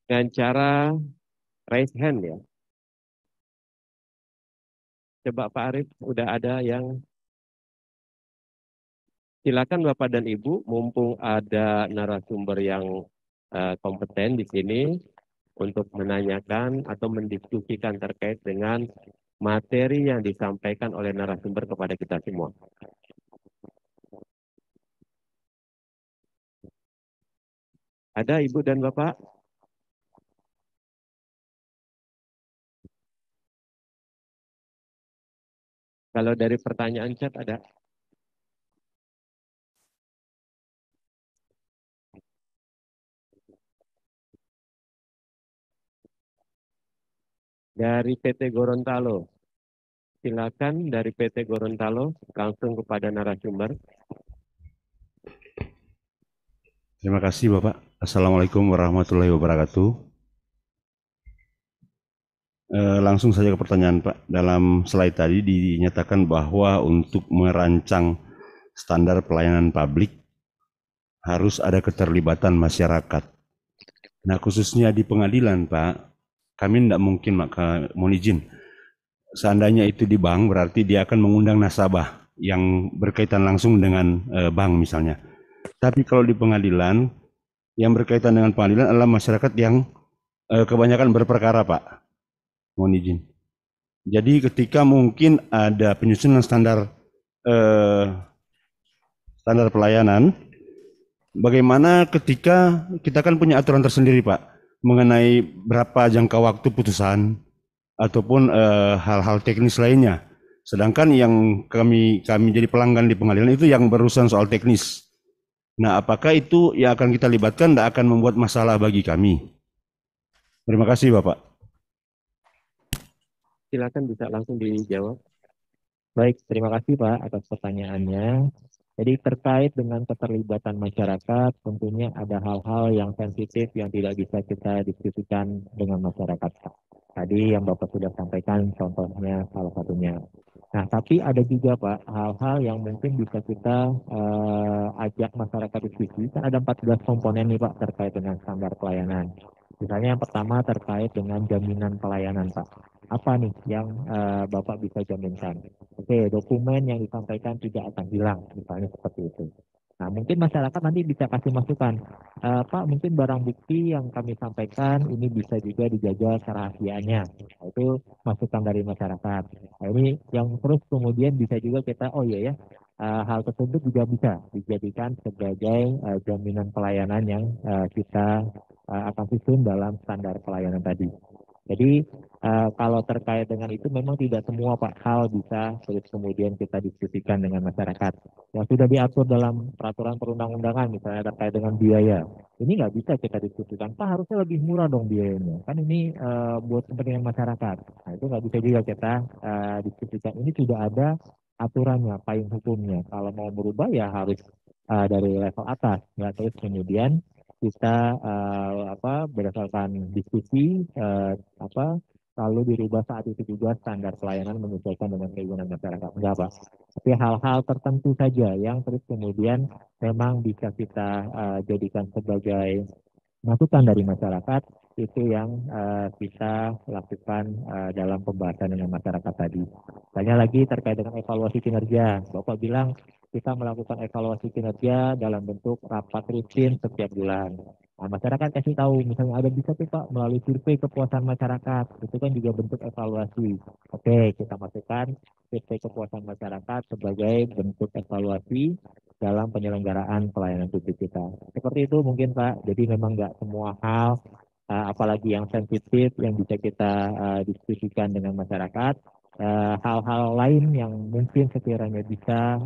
Dengan cara raise hand ya. Coba Pak Arief, udah ada yang... Silakan Bapak dan Ibu, mumpung ada narasumber yang kompeten di sini untuk menanyakan atau mendiskusikan terkait dengan materi yang disampaikan oleh narasumber kepada kita semua. Ada Ibu dan Bapak? Kalau dari pertanyaan chat ada? Dari PT Gorontalo. Silakan dari PT Gorontalo langsung kepada narasumber. Terima kasih Bapak. Assalamualaikum warahmatullahi wabarakatuh. Langsung saja ke pertanyaan Pak. Dalam slide tadi dinyatakan bahwa untuk merancang standar pelayanan publik harus ada keterlibatan masyarakat. Nah khususnya di pengadilan Pak, kami tidak mungkin mohon izin. Seandainya itu di bank berarti dia akan mengundang nasabah yang berkaitan langsung dengan bank misalnya. Tapi kalau di pengadilan yang berkaitan dengan pengadilan adalah masyarakat yang kebanyakan berperkara Pak. Mohon izin. Jadi ketika mungkin ada penyusunan standar pelayanan, bagaimana ketika kita kan punya aturan tersendiri Pak mengenai berapa jangka waktu putusan ataupun hal-hal teknis lainnya. Sedangkan yang kami jadi pelanggan di pengadilan itu yang berurusan soal teknis. Nah, apakah itu yang akan kita libatkan tidak akan membuat masalah bagi kami? Terima kasih Bapak. Silakan bisa langsung dijawab. Baik, terima kasih Pak atas pertanyaannya. Jadi terkait dengan keterlibatan masyarakat, tentunya ada hal-hal yang sensitif yang tidak bisa kita diskusikan dengan masyarakat. Tadi yang Bapak sudah sampaikan, contohnya salah satunya. Nah, tapi ada juga Pak, hal-hal yang mungkin bisa kita ajak masyarakat diskusi. Kan ada 14 komponen nih Pak terkait dengan standar pelayanan. Misalnya yang pertama terkait dengan jaminan pelayanan Pak. Apa nih yang Bapak bisa jaminkan? Oke, dokumen yang disampaikan tidak akan hilang, misalnya seperti itu. Nah, mungkin masyarakat nanti bisa kasih masukan, Pak, mungkin barang bukti yang kami sampaikan ini bisa juga dijaga kerahasiaannya. Nah, itu masukan dari masyarakat. Nah, ini yang terus kemudian bisa juga kita, oh iya ya, hal tersebut juga bisa dijadikan sebagai jaminan pelayanan yang kita akan susun dalam standar pelayanan tadi. Jadi kalau terkait dengan itu memang tidak semua Pak hal bisa terus kemudian kita diskusikan dengan masyarakat. Yang sudah diatur dalam peraturan perundang-undangan misalnya terkait dengan biaya, ini nggak bisa kita diskusikan. Pak harusnya lebih murah dong biayanya. Kan ini buat kepentingan masyarakat. Nah itu nggak bisa juga kita diskusikan. Ini sudah ada aturannya, payung hukumnya. Kalau mau berubah ya harus dari level atas, nggak terus kemudian kita berdasarkan diskusi lalu dirubah saat itu juga standar pelayanan menyesuaikan dengan keinginan masyarakat. Enggak Pak. Tapi hal-hal tertentu saja yang terus kemudian memang bisa kita jadikan sebagai masukan dari masyarakat itu yang kita lakukan dalam pembahasan dengan masyarakat tadi. Tanya lagi terkait dengan evaluasi kinerja. Bapak bilang kita melakukan evaluasi kinerja dalam bentuk rapat rutin setiap bulan. Nah, masyarakat kasih tahu, misalnya ada bisa tuh Pak melalui survei kepuasan masyarakat, itu kan juga bentuk evaluasi. Oke, kita masukkan survei kepuasan masyarakat sebagai bentuk evaluasi dalam penyelenggaraan pelayanan publik kita. Seperti itu mungkin Pak, jadi memang nggak semua hal, apalagi yang sensitif yang bisa kita diskusikan dengan masyarakat, hal-hal lain yang mungkin sekiranya bisa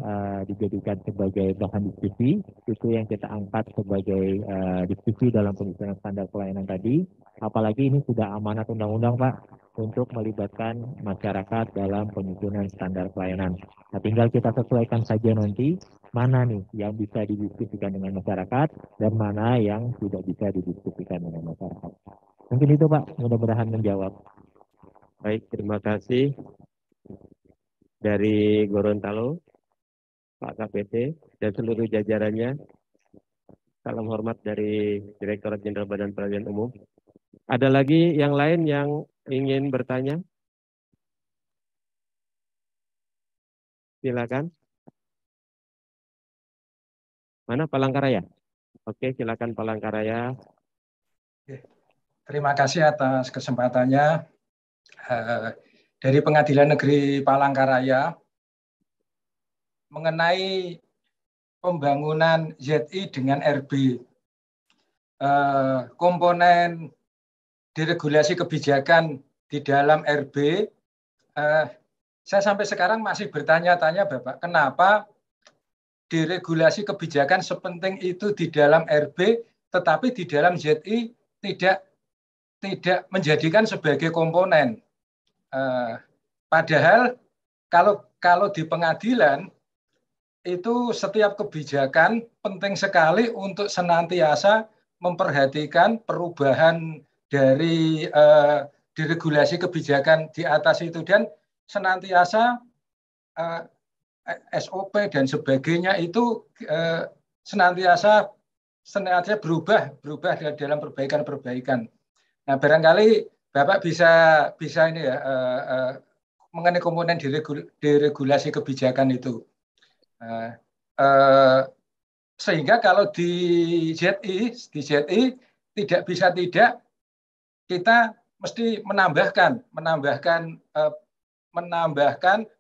dijadikan sebagai bahan diskusi, itu yang kita angkat sebagai diskusi dalam penyusunan standar pelayanan tadi. Apalagi ini sudah amanat undang-undang Pak, untuk melibatkan masyarakat dalam penyusunan standar pelayanan. Nah, tinggal kita sesuaikan saja nanti mana nih yang bisa didiskusikan dengan masyarakat dan mana yang tidak bisa didiskusikan dengan masyarakat. Mungkin itu Pak, mudah-mudahan menjawab. Baik, terima kasih dari Gorontalo, Pak KPT, dan seluruh jajarannya. Salam hormat dari Direktorat Jenderal Badan Pelayanan Umum. Ada lagi yang lain yang ingin bertanya? Silakan. Mana Palangkaraya? Oke, silakan Palangkaraya. Terima kasih atas kesempatannya. Dari Pengadilan Negeri Palangkaraya, mengenai pembangunan ZI dengan RB, komponen deregulasi kebijakan di dalam RB, saya sampai sekarang masih bertanya-tanya Bapak, kenapa deregulasi kebijakan sepenting itu di dalam RB, tetapi di dalam ZI tidak menjadikan sebagai komponen. Padahal kalau di pengadilan itu setiap kebijakan penting sekali untuk senantiasa memperhatikan perubahan dari deregulasi kebijakan di atas itu dan senantiasa SOP dan sebagainya itu senantiasa berubah dalam perbaikan. Nah, barangkali Bapak bisa ini ya mengenai komponen deregulasi kebijakan itu. Sehingga kalau di ZI tidak bisa tidak kita mesti menambahkan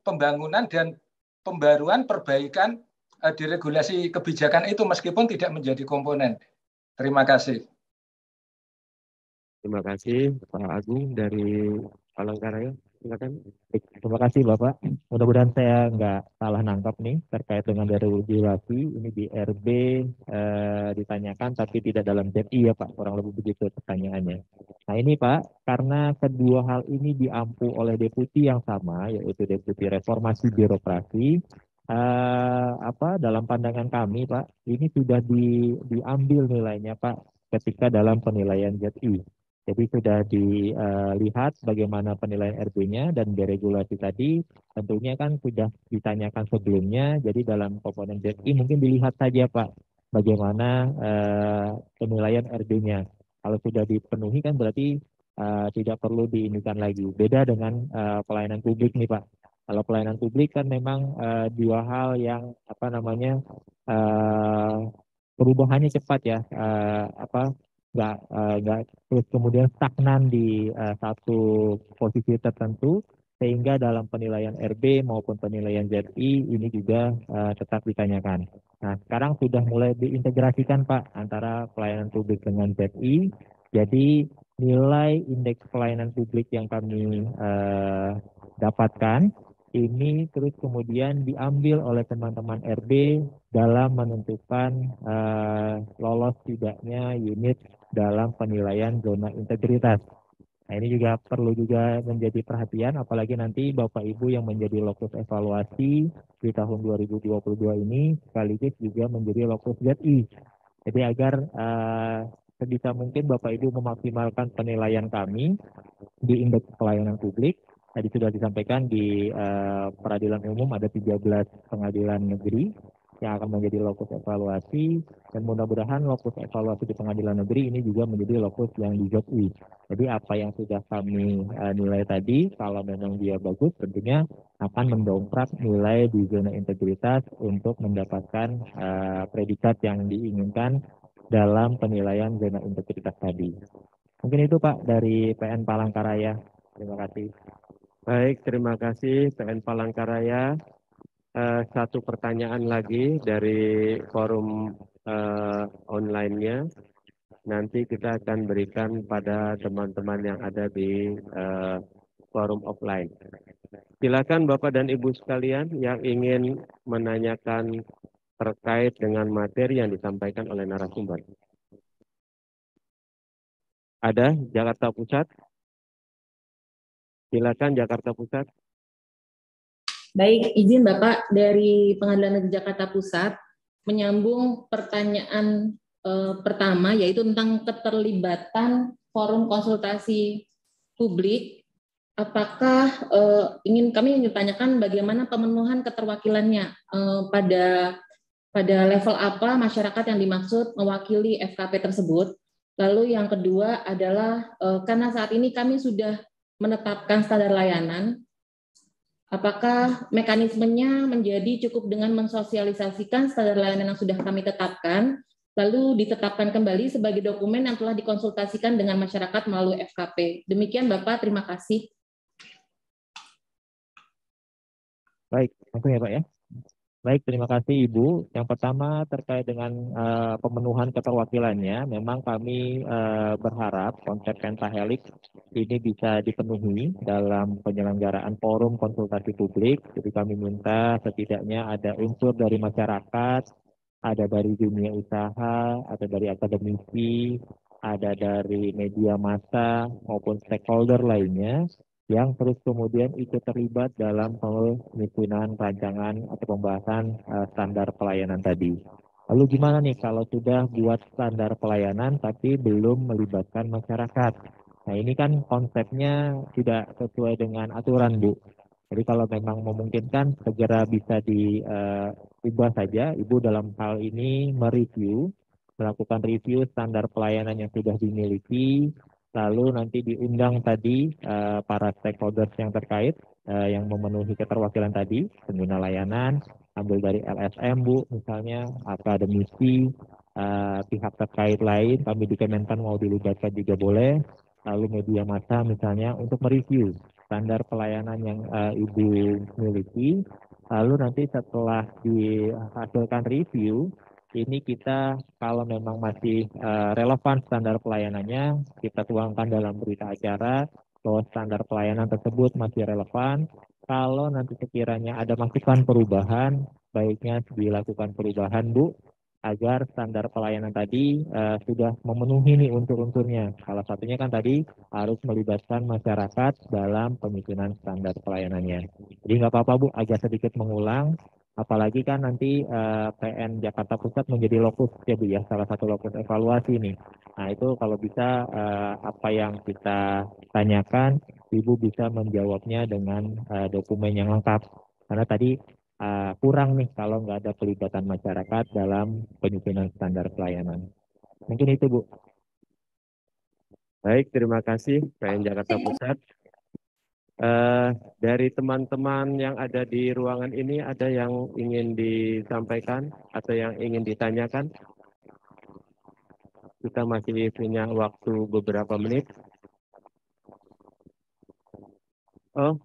pembangunan dan pembaruan perbaikan deregulasi kebijakan itu meskipun tidak menjadi komponen. Terima kasih. Terima kasih Pak Agung dari Palangkaraya. Silakan. Terima kasih Bapak. Mudah-mudahan saya nggak salah nangkap nih terkait dengan deregulasi. Ini di RB ditanyakan tapi tidak dalam ZI ya Pak. Kurang lebih begitu pertanyaannya. Nah ini Pak, karena kedua hal ini diampu oleh deputi yang sama, yaitu deputi reformasi birokrasi. Dalam pandangan kami Pak, ini sudah diambil nilainya Pak ketika dalam penilaian ZI. Jadi sudah dilihat bagaimana penilaian RB-nya dan deregulasi tadi tentunya kan sudah ditanyakan sebelumnya. Jadi dalam komponen ZI mungkin dilihat saja Pak bagaimana penilaian RB-nya. Kalau sudah dipenuhi kan berarti tidak perlu diinikan lagi. Beda dengan pelayanan publik nih Pak. Kalau pelayanan publik kan memang dua hal yang perubahannya cepat ya. Nggak terus kemudian stagnan di satu posisi tertentu sehingga dalam penilaian RB maupun penilaian ZI ini juga tetap ditanyakan. Nah, sekarang sudah mulai diintegrasikan Pak antara pelayanan publik dengan ZI. Jadi nilai indeks pelayanan publik yang kami dapatkan ini terus kemudian diambil oleh teman-teman RB dalam menentukan lolos tidaknya unit dalam penilaian zona integritas. Nah ini juga perlu juga menjadi perhatian, apalagi nanti Bapak Ibu yang menjadi lokus evaluasi di tahun 2022 ini sekaligus juga menjadi lokus ZI. Jadi agar sebisa mungkin Bapak Ibu memaksimalkan penilaian kami di indeks pelayanan publik. Tadi sudah disampaikan di peradilan umum ada 13 pengadilan negeri yang akan menjadi lokus evaluasi dan mudah-mudahan lokus evaluasi di pengadilan negeri ini juga menjadi lokus yang di ZI. Jadi apa yang sudah kami nilai tadi kalau memang dia bagus tentunya akan mendongkrak nilai di zona integritas untuk mendapatkan predikat yang diinginkan dalam penilaian zona integritas tadi. Mungkin itu Pak dari PN Palangkaraya. Terima kasih. Baik, terima kasih PN Palangkaraya. Satu pertanyaan lagi dari forum online-nya. Nanti kita akan berikan pada teman-teman yang ada di forum offline. Silakan Bapak dan Ibu sekalian yang ingin menanyakan terkait dengan materi yang disampaikan oleh narasumber. Ada Jakarta Pusat? Silakan Jakarta Pusat. Baik, izin Bapak dari Pengadilan Negeri Jakarta Pusat menyambung pertanyaan pertama, yaitu tentang keterlibatan forum konsultasi publik. Apakah kami ingin tanyakan bagaimana pemenuhan keterwakilannya pada level apa masyarakat yang dimaksud mewakili FKP tersebut. Lalu yang kedua adalah karena saat ini kami sudah menetapkan standar layanan, apakah mekanismenya menjadi cukup dengan mensosialisasikan standar layanan yang sudah kami tetapkan, lalu ditetapkan kembali sebagai dokumen yang telah dikonsultasikan dengan masyarakat melalui FKP. Demikian Bapak, terima kasih. Baik, langsung ya Pak ya. Baik, terima kasih Ibu. Yang pertama terkait dengan pemenuhan keterwakilannya, memang kami berharap konsep pentahelix ini bisa dipenuhi dalam penyelenggaraan forum konsultasi publik. Jadi kami minta setidaknya ada unsur dari masyarakat, ada dari dunia usaha, ada dari akademisi, ada dari media massa maupun stakeholder lainnya yang terus kemudian ikut terlibat dalam penyusunan rancangan atau pembahasan standar pelayanan tadi. Lalu gimana nih kalau sudah buat standar pelayanan tapi belum melibatkan masyarakat? Nah ini kan konsepnya tidak sesuai dengan aturan Bu. Jadi kalau memang memungkinkan segera bisa diubah saja, Ibu dalam hal ini melakukan review standar pelayanan yang sudah dimiliki, lalu nanti diundang tadi para stakeholders yang terkait yang memenuhi keterwakilan tadi, pengguna layanan, ambil dari LSM Bu, misalnya akademisi, pihak terkait lain, kami di Kementan mau dilibatkan juga boleh, lalu media massa misalnya untuk mereview standar pelayanan yang Ibu miliki, lalu nanti setelah dihasilkan review, ini kita kalau memang masih relevan standar pelayanannya, kita tuangkan dalam berita acara bahwa standar pelayanan tersebut masih relevan. Kalau nanti sekiranya ada masukan perubahan, baiknya dilakukan perubahan Bu, agar standar pelayanan tadi sudah memenuhi nih unsur-unsurnya. Salah satunya kan tadi harus melibatkan masyarakat dalam penyusunan standar pelayanannya. Jadi nggak apa-apa Bu, agak sedikit mengulang. Apalagi kan nanti PN Jakarta Pusat menjadi lokus ya Bu ya, salah satu lokus evaluasi nih. Nah itu kalau bisa apa yang kita tanyakan, Ibu bisa menjawabnya dengan dokumen yang lengkap. Karena tadi kurang nih kalau nggak ada pelibatan masyarakat dalam penyusunan standar pelayanan. Mungkin itu Bu. Baik, terima kasih PN Jakarta Pusat. Dari teman-teman yang ada di ruangan ini ada yang ingin disampaikan atau yang ingin ditanyakan? Kita masih punya waktu beberapa menit. Oh,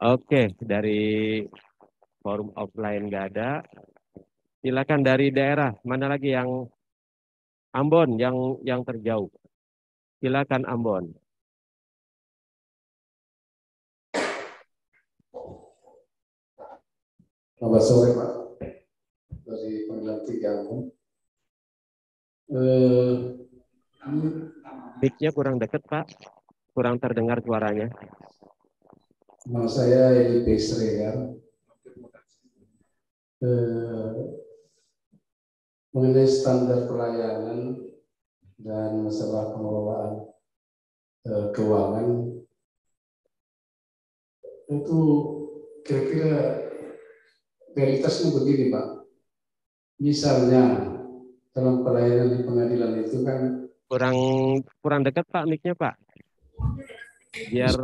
oke, dari forum offline nggak ada. Silakan dari daerah, mana lagi yang Ambon yang terjauh? Silakan Ambon. Selamat sore Pak, dari Pengadilan Tinggi Ambon. Mic-nya kurang dekat Pak, kurang terdengar suaranya. Nama saya Edi Sregar. Mengenai standar pelayanan dan masalah pengelolaan keuangan, itu kira-kira realitasnya begini Pak. Misalnya dalam pelayanan di pengadilan itu kan kurang dekat Pak mic-nya Pak, biar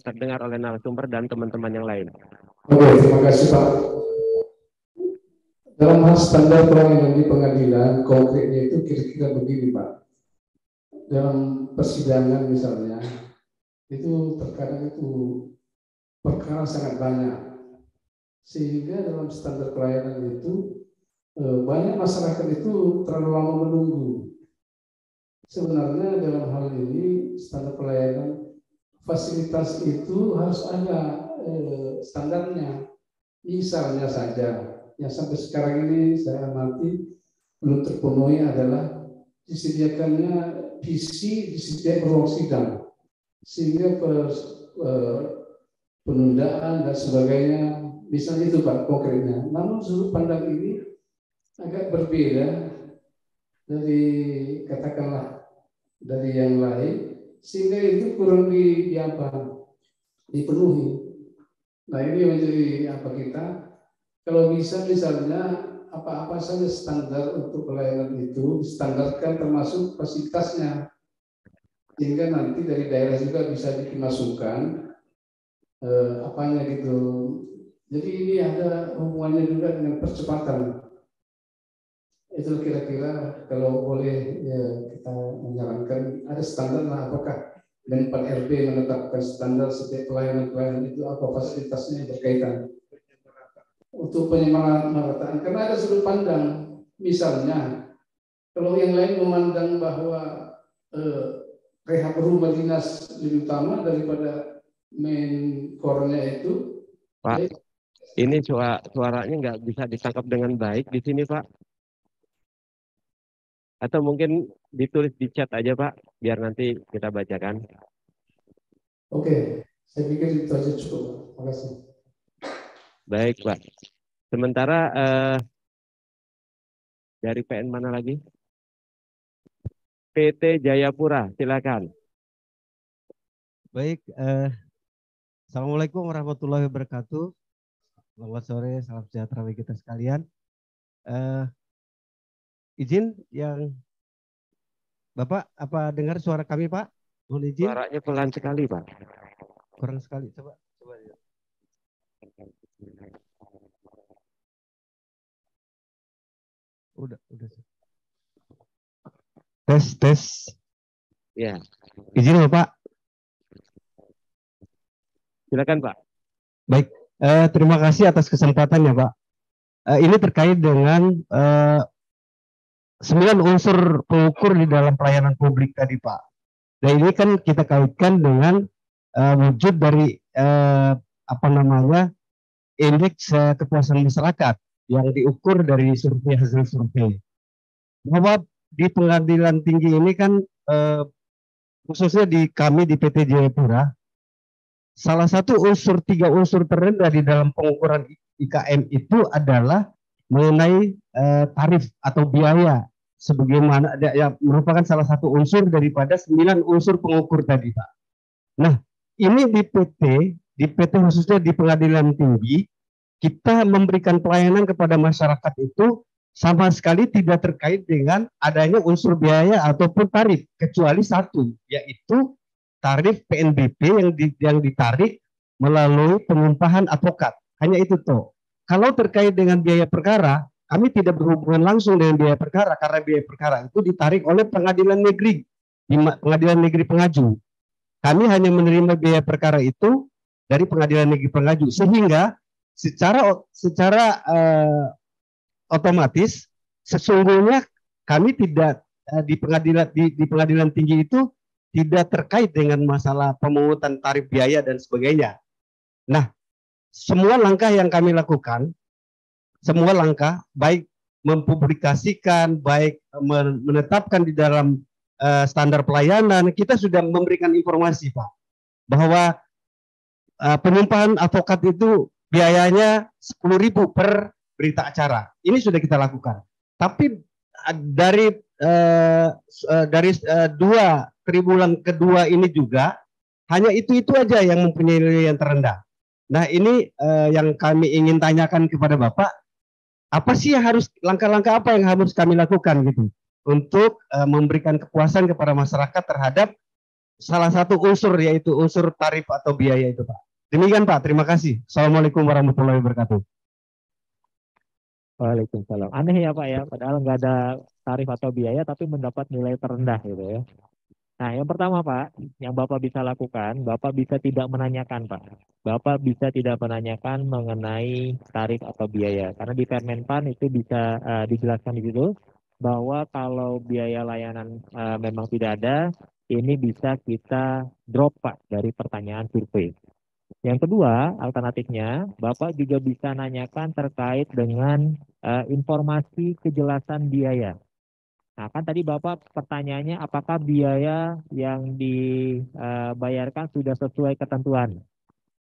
terdengar oleh narasumber dan teman-teman yang lain. Oke, terima kasih Pak. Dalam hal standar pelayanan di pengadilan, konkretnya itu kira-kira begini Pak. Dalam persidangan misalnya, itu terkadang itu perkara sangat banyak. Sehingga dalam standar pelayanan itu, banyak masyarakat itu terlalu lama menunggu. Sebenarnya dalam hal ini, standar pelayanan fasilitas itu harus ada standarnya. Misalnya saja, yang sampai sekarang ini saya amati belum terpenuhi adalah disediakannya PC, disediakan ruang sidang, sehingga penundaan dan sebagainya, misalnya itu Pak konkretnya. Namun sudut pandang ini agak berbeda dari katakanlah dari yang lain, sehingga itu kurang dipenuhi. Nah ini menjadi apa kita, kalau bisa misalnya apa-apa saja standar untuk pelayanan itu distandarkan termasuk fasilitasnya, sehingga nanti dari daerah juga bisa dimasukkan apanya gitu. Jadi ini ada hubungannya juga dengan percepatan. Itu kira-kira kalau boleh ya, kita menyarankan ada standar lah, apakah dan Pak RB menetapkan standar setiap pelayanan-pelayanan itu apa fasilitasnya yang berkaitan untuk penyemarataan, karena ada sudut pandang. Misalnya kalau yang lain memandang bahwa rehab rumah dinas lebih utama daripada main core-nya itu, Pak, ini suaranya nggak bisa ditangkap dengan baik di sini Pak. Atau mungkin ditulis di chat aja Pak, biar nanti kita bacakan. Oke, saya pikir itu aja cukup. Terima kasih. Baik Pak. Sementara dari PN mana lagi? PT Jayapura, silakan. Baik, Assalamualaikum warahmatullahi wabarakatuh. Selamat sore, salam sejahtera bagi kita sekalian. Izin yang Bapak, apa dengar suara kami Pak? Mohon izin. Suaranya pelan sekali Pak. Kurang sekali, coba. Udah. Tes. Ya. Izin Bapak. Silakan Pak. Baik, terima kasih atas kesempatannya Pak. Ini terkait dengan 9 unsur pengukur di dalam pelayanan publik tadi Pak. Dan ini kan kita kaitkan dengan wujud dari indeks kepuasan masyarakat yang diukur dari hasil survei. Bahwa di pengadilan tinggi ini kan khususnya kami di PT Jayapura, salah satu 3 unsur terendah di dalam pengukuran IKM itu adalah mengenai tarif atau biaya, sebagaimana yang merupakan salah satu unsur daripada 9 unsur pengukur tadi Pak. Nah, ini di PT khususnya di pengadilan tinggi, kita memberikan pelayanan kepada masyarakat itu sama sekali tidak terkait dengan adanya unsur biaya ataupun tarif, kecuali satu, yaitu tarif PNBP yang ditarik melalui pengumpahan advokat. Hanya itu toh. Kalau terkait dengan biaya perkara, kami tidak berhubungan langsung dengan biaya perkara, karena biaya perkara itu ditarik oleh pengadilan negeri, pengadilan negeri pengaju. Kami hanya menerima biaya perkara itu dari pengadilan negeri pengaju, sehingga secara otomatis sesungguhnya kami tidak di pengadilan tinggi itu tidak terkait dengan masalah pemungutan tarif biaya dan sebagainya. Nah, semua langkah yang kami lakukan, semua langkah baik mempublikasikan, baik menetapkan di dalam standar pelayanan, kita sudah memberikan informasi Pak, bahwa penyumpahan advokat itu biayanya 10.000 per berita acara. Ini sudah kita lakukan. Tapi dari 2 triwulan kedua ini juga hanya itu aja yang mempunyai nilai yang terendah. Nah ini yang kami ingin tanyakan kepada Bapak, apa sih yang langkah-langkah apa yang harus kami lakukan gitu untuk memberikan kepuasan kepada masyarakat terhadap salah satu unsur, yaitu unsur tarif atau biaya itu Pak. Demikian Pak, terima kasih. Assalamualaikum warahmatullahi wabarakatuh. Waalaikumsalam. Aneh ya Pak ya, padahal nggak ada tarif atau biaya tapi mendapat nilai terendah gitu ya. Nah, yang pertama Pak, yang Bapak bisa lakukan, Bapak bisa tidak menanyakan Pak. Bapak bisa tidak menanyakan mengenai tarif atau biaya. Karena di Permenpan itu bisa dijelaskan di situ bahwa kalau biaya layanan memang tidak ada, ini bisa kita drop Pak dari pertanyaan survei. Yang kedua, alternatifnya, Bapak juga bisa nanyakan terkait dengan informasi kejelasan biaya. Nah, kan tadi Bapak pertanyaannya apakah biaya yang dibayarkan sudah sesuai ketentuan?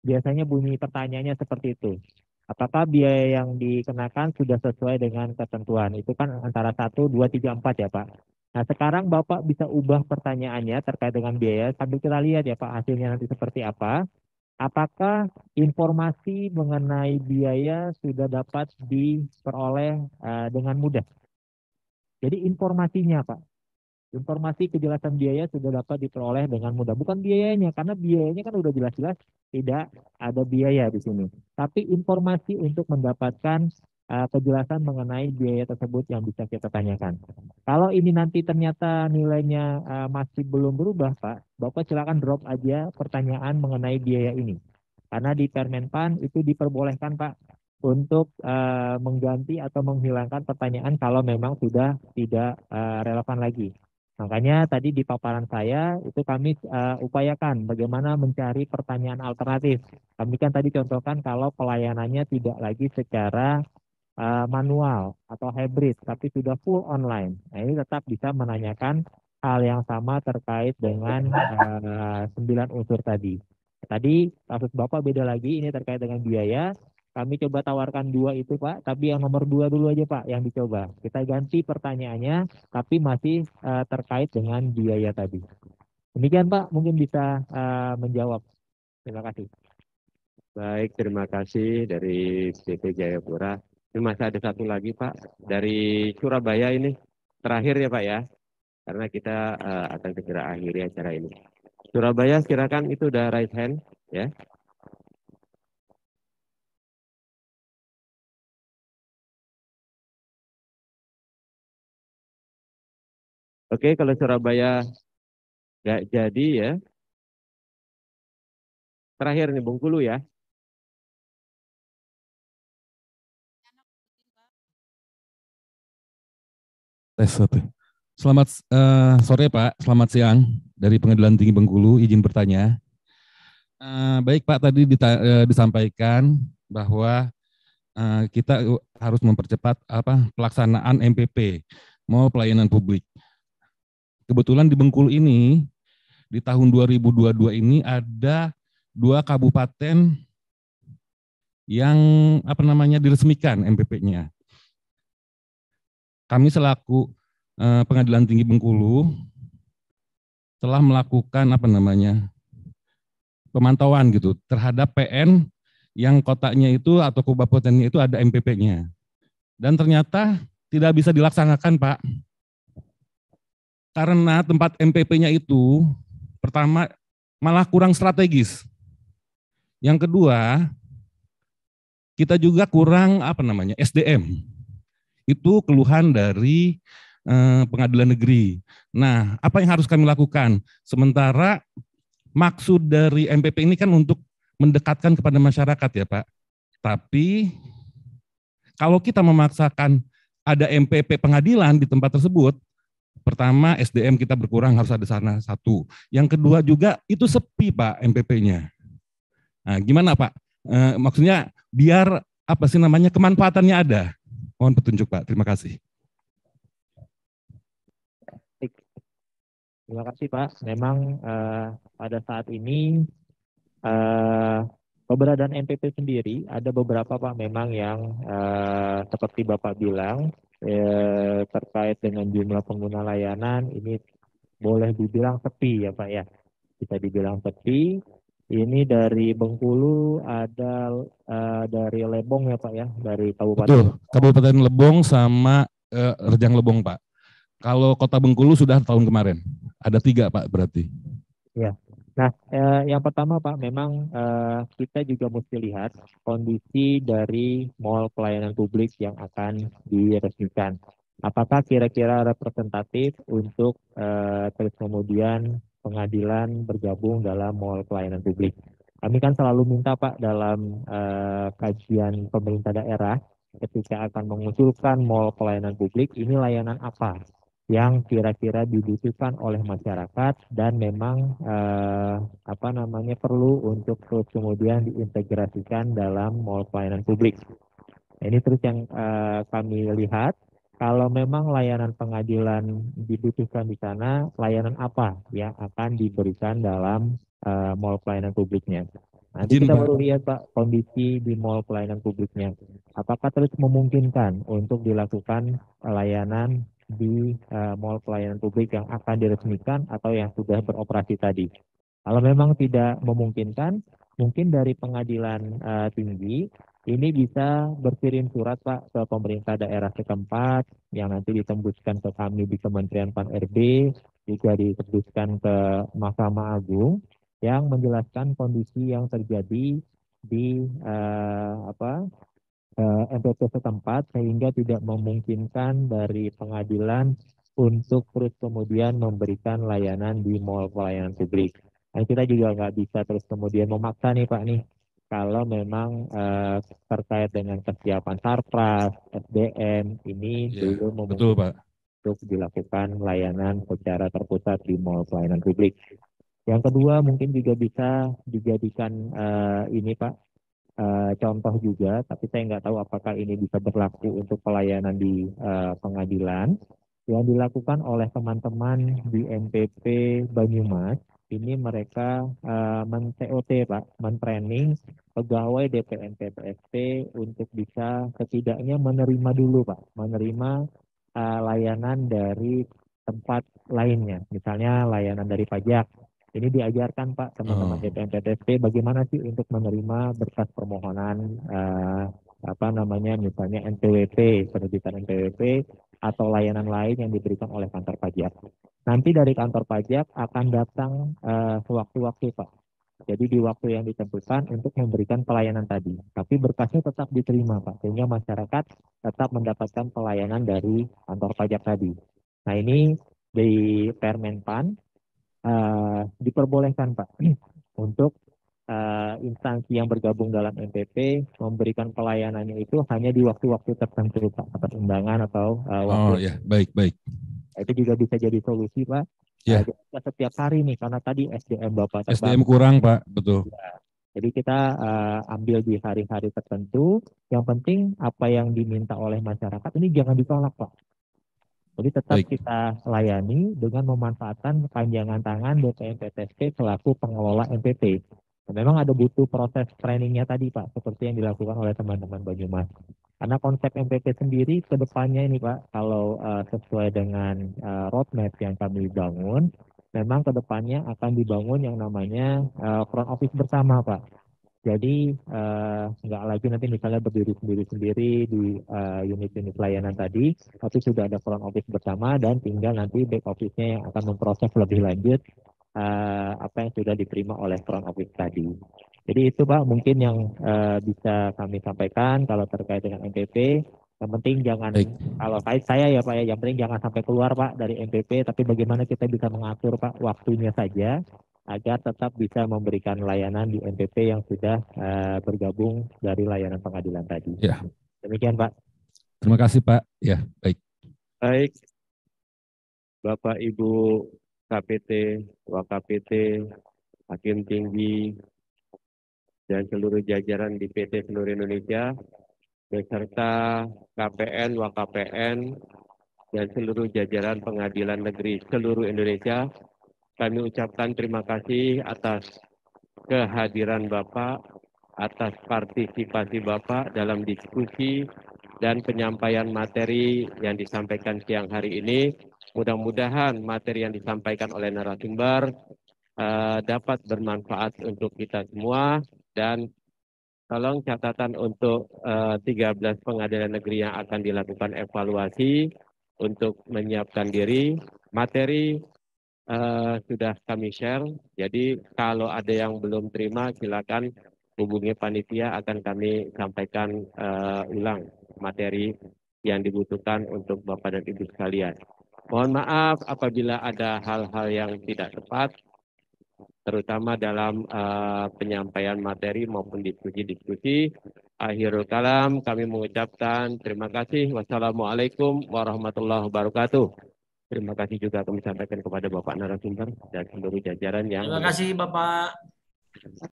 Biasanya bunyi pertanyaannya seperti itu. Apakah biaya yang dikenakan sudah sesuai dengan ketentuan? Itu kan antara 1, 2, 3, 4 ya Pak. Nah, sekarang Bapak bisa ubah pertanyaannya terkait dengan biaya sambil kita lihat ya Pak hasilnya nanti seperti apa. Apakah informasi mengenai biaya sudah dapat diperoleh dengan mudah? Jadi informasinya Pak, informasi kejelasan biaya sudah dapat diperoleh dengan mudah. Bukan biayanya, karena biayanya kan udah jelas-jelas tidak ada biaya di sini. Tapi informasi untuk mendapatkan kejelasan mengenai biaya tersebut yang bisa kita tanyakan. Kalau ini nanti ternyata nilainya masih belum berubah, Pak, Bapak silakan drop aja pertanyaan mengenai biaya ini. Karena di Permenpan itu diperbolehkan, Pak, untuk mengganti atau menghilangkan pertanyaan kalau memang sudah tidak relevan lagi. Makanya tadi di paparan saya itu kami upayakan bagaimana mencari pertanyaan alternatif. Kami kan tadi contohkan kalau pelayanannya tidak lagi secara manual atau hybrid, tapi sudah full online. Nah, ini tetap bisa menanyakan hal yang sama terkait dengan 9 unsur tadi. Tadi kasus Bapak beda lagi, ini terkait dengan biaya. Kami coba tawarkan 2 itu Pak, tapi yang nomor 2 dulu aja Pak yang dicoba. Kita ganti pertanyaannya, tapi masih terkait dengan biaya tadi. Demikian Pak, mungkin bisa menjawab. Terima kasih. Baik, terima kasih dari BP Jayapura. Ini masih ada satu lagi Pak, dari Surabaya ini. Terakhir ya Pak ya, karena kita akan segera akhiri acara ini. Surabaya silakan, itu udah raise hand ya. Oke, kalau Surabaya nggak jadi ya. Terakhir nih Bengkulu ya. Tes satu. Selamat sore Pak, selamat siang dari Pengadilan Tinggi Bengkulu, izin bertanya. Baik Pak, tadi disampaikan bahwa kita harus mempercepat pelaksanaan MPP, mau pelayanan publik. Kebetulan di Bengkulu ini di tahun 2022 ini ada 2 kabupaten yang diresmikan MPP-nya. Kami selaku Pengadilan Tinggi Bengkulu telah melakukan pemantauan gitu terhadap PN yang kotanya itu atau kabupatennya itu ada MPP-nya. Dan ternyata tidak bisa dilaksanakan, Pak. Karena tempat MPP-nya itu pertama malah kurang strategis. Yang kedua, kita juga kurang SDM. Itu keluhan dari pengadilan negeri. Nah, apa yang harus kami lakukan? Sementara maksud dari MPP ini kan untuk mendekatkan kepada masyarakat ya Pak. Tapi kalau kita memaksakan ada MPP pengadilan di tempat tersebut, pertama SDM kita berkurang, harus ada sana satu. Yang kedua juga itu sepi Pak MPP-nya. Nah, gimana Pak? Maksudnya biar kemanfaatannya ada. Mohon petunjuk Pak, terima kasih. Terima kasih Pak. Memang pada saat ini keberadaan MPP sendiri ada beberapa Pak memang yang seperti Bapak bilang terkait dengan jumlah pengguna layanan ini boleh dibilang sepi ya Pak ya. Bisa dibilang sepi. Ini dari Bengkulu, ada dari Lebong ya Pak ya, dari Kabupaten. Betul, Kabupaten Lebong sama Rejang Lebong Pak. Kalau Kota Bengkulu sudah tahun kemarin, ada 3 Pak berarti. Ya, nah yang pertama Pak, memang kita juga mesti lihat kondisi dari mall pelayanan publik yang akan diresmikan. Apakah kira-kira representatif untuk terus kemudian pengadilan bergabung dalam mall pelayanan publik. Kami kan selalu minta Pak dalam kajian pemerintah daerah ketika akan mengusulkan mall pelayanan publik, ini layanan apa yang kira-kira dibutuhkan oleh masyarakat dan memang perlu untuk terus kemudian diintegrasikan dalam mall pelayanan publik. Ini terus yang kami lihat, kalau memang layanan pengadilan dibutuhkan di sana, layanan apa yang akan diberikan dalam mall pelayanan publiknya. Nanti Izin, kita Pak. baru lihat Pak kondisi di mall pelayanan publiknya. Apakah terus memungkinkan untuk dilakukan layanan di mall pelayanan publik yang akan diresmikan atau yang sudah beroperasi tadi. Kalau memang tidak memungkinkan, mungkin dari pengadilan tinggi ini bisa berkirim surat Pak ke pemerintah daerah setempat yang nanti ditembuskan ke kami di Kementerian Pan-RB, juga ditembuskan ke Mahkamah Agung yang menjelaskan kondisi yang terjadi di MPP setempat sehingga tidak memungkinkan dari pengadilan untuk terus kemudian memberikan layanan di mall pelayanan publik. Dan kita juga nggak bisa terus kemudian memaksa nih Pak nih, kalau memang terkait dengan kesiapan sarpras, SDM ini Ya, belum betul memungkinkan Pak. untuk dilakukan layanan secara terpusat di mall pelayanan publik. Yang kedua mungkin juga bisa dijadikan ini Pak, contoh juga, tapi saya nggak tahu apakah ini bisa berlaku untuk pelayanan di pengadilan yang dilakukan oleh teman-teman di MPP Banyumas. Ini mereka men-TOT Pak, men-training pegawai DPN PPSP untuk bisa setidaknya menerima dulu Pak, menerima layanan dari tempat lainnya, misalnya layanan dari pajak. Ini diajarkan Pak teman-teman DPN PPSP bagaimana sih untuk menerima berkas permohonan misalnya NPWP, penerbitan NPWP atau layanan lain yang diberikan oleh kantor pajak. Nanti dari kantor pajak akan datang sewaktu-waktu Pak. Jadi di waktu yang ditentukan untuk memberikan pelayanan tadi. Tapi berkasnya tetap diterima Pak, sehingga masyarakat tetap mendapatkan pelayanan dari kantor pajak tadi. Nah ini di Permenpan diperbolehkan Pak untuk instansi yang bergabung dalam MPP memberikan pelayanannya itu hanya di waktu-waktu tertentu Pak, atas undangan atau waktu. Oh ya, baik. Itu juga bisa jadi solusi Pak. Ya. Jadi setiap hari nih, karena tadi SDM Bapak terbatas. SDM kurang Pak, betul. Ya. Jadi kita ambil di hari-hari tertentu. Yang penting apa yang diminta oleh masyarakat ini jangan ditolak Pak. Jadi tetap kita layani dengan memanfaatkan kepanjangan tangan DPN PTSP selaku pengelola MPP. Nah, memang ada butuh proses trainingnya tadi Pak, seperti yang dilakukan oleh teman-teman Banyumas. Karena konsep MPP sendiri ke depannya ini Pak, kalau sesuai dengan roadmap yang kami bangun, memang ke depannya akan dibangun yang namanya front office bersama Pak. Jadi nggak lagi nanti misalnya berdiri sendiri-sendiri di unit-unit layanan tadi, tapi sudah ada front office bersama dan tinggal nanti back office-nya yang akan memproses lebih lanjut apa yang sudah diterima oleh front office tadi. Jadi itu Pak mungkin yang bisa kami sampaikan kalau terkait dengan MPP. Yang penting jangan, kalau saya ya Pak ya, yang penting jangan sampai keluar Pak dari MPP, tapi bagaimana kita bisa mengatur Pak waktunya saja, agar tetap bisa memberikan layanan di MPP yang sudah bergabung dari layanan pengadilan tadi. Ya. Demikian Pak. Terima kasih Pak. Ya, baik. Baik, Bapak Ibu KPT, WKPT, Hakim Tinggi, dan seluruh jajaran di PT seluruh Indonesia, beserta KPN, WKPN, dan seluruh jajaran pengadilan negeri seluruh Indonesia, kami ucapkan terima kasih atas kehadiran Bapak, atas partisipasi Bapak dalam diskusi dan penyampaian materi yang disampaikan siang hari ini. Mudah-mudahan materi yang disampaikan oleh narasumber dapat bermanfaat untuk kita semua, dan tolong catatan untuk 13 pengadilan negeri yang akan dilakukan evaluasi untuk menyiapkan diri. Materi sudah kami share, jadi kalau ada yang belum terima silakan hubungi panitia, akan kami sampaikan ulang materi yang dibutuhkan untuk Bapak dan Ibu sekalian. Mohon maaf apabila ada hal-hal yang tidak tepat, terutama dalam penyampaian materi maupun diskusi-diskusi. Akhirul kalam, kami mengucapkan terima kasih. Wassalamualaikum warahmatullahi wabarakatuh. Terima kasih juga kami sampaikan kepada Bapak narasumber dan seluruh jajaran yang Terima kasih Bapak.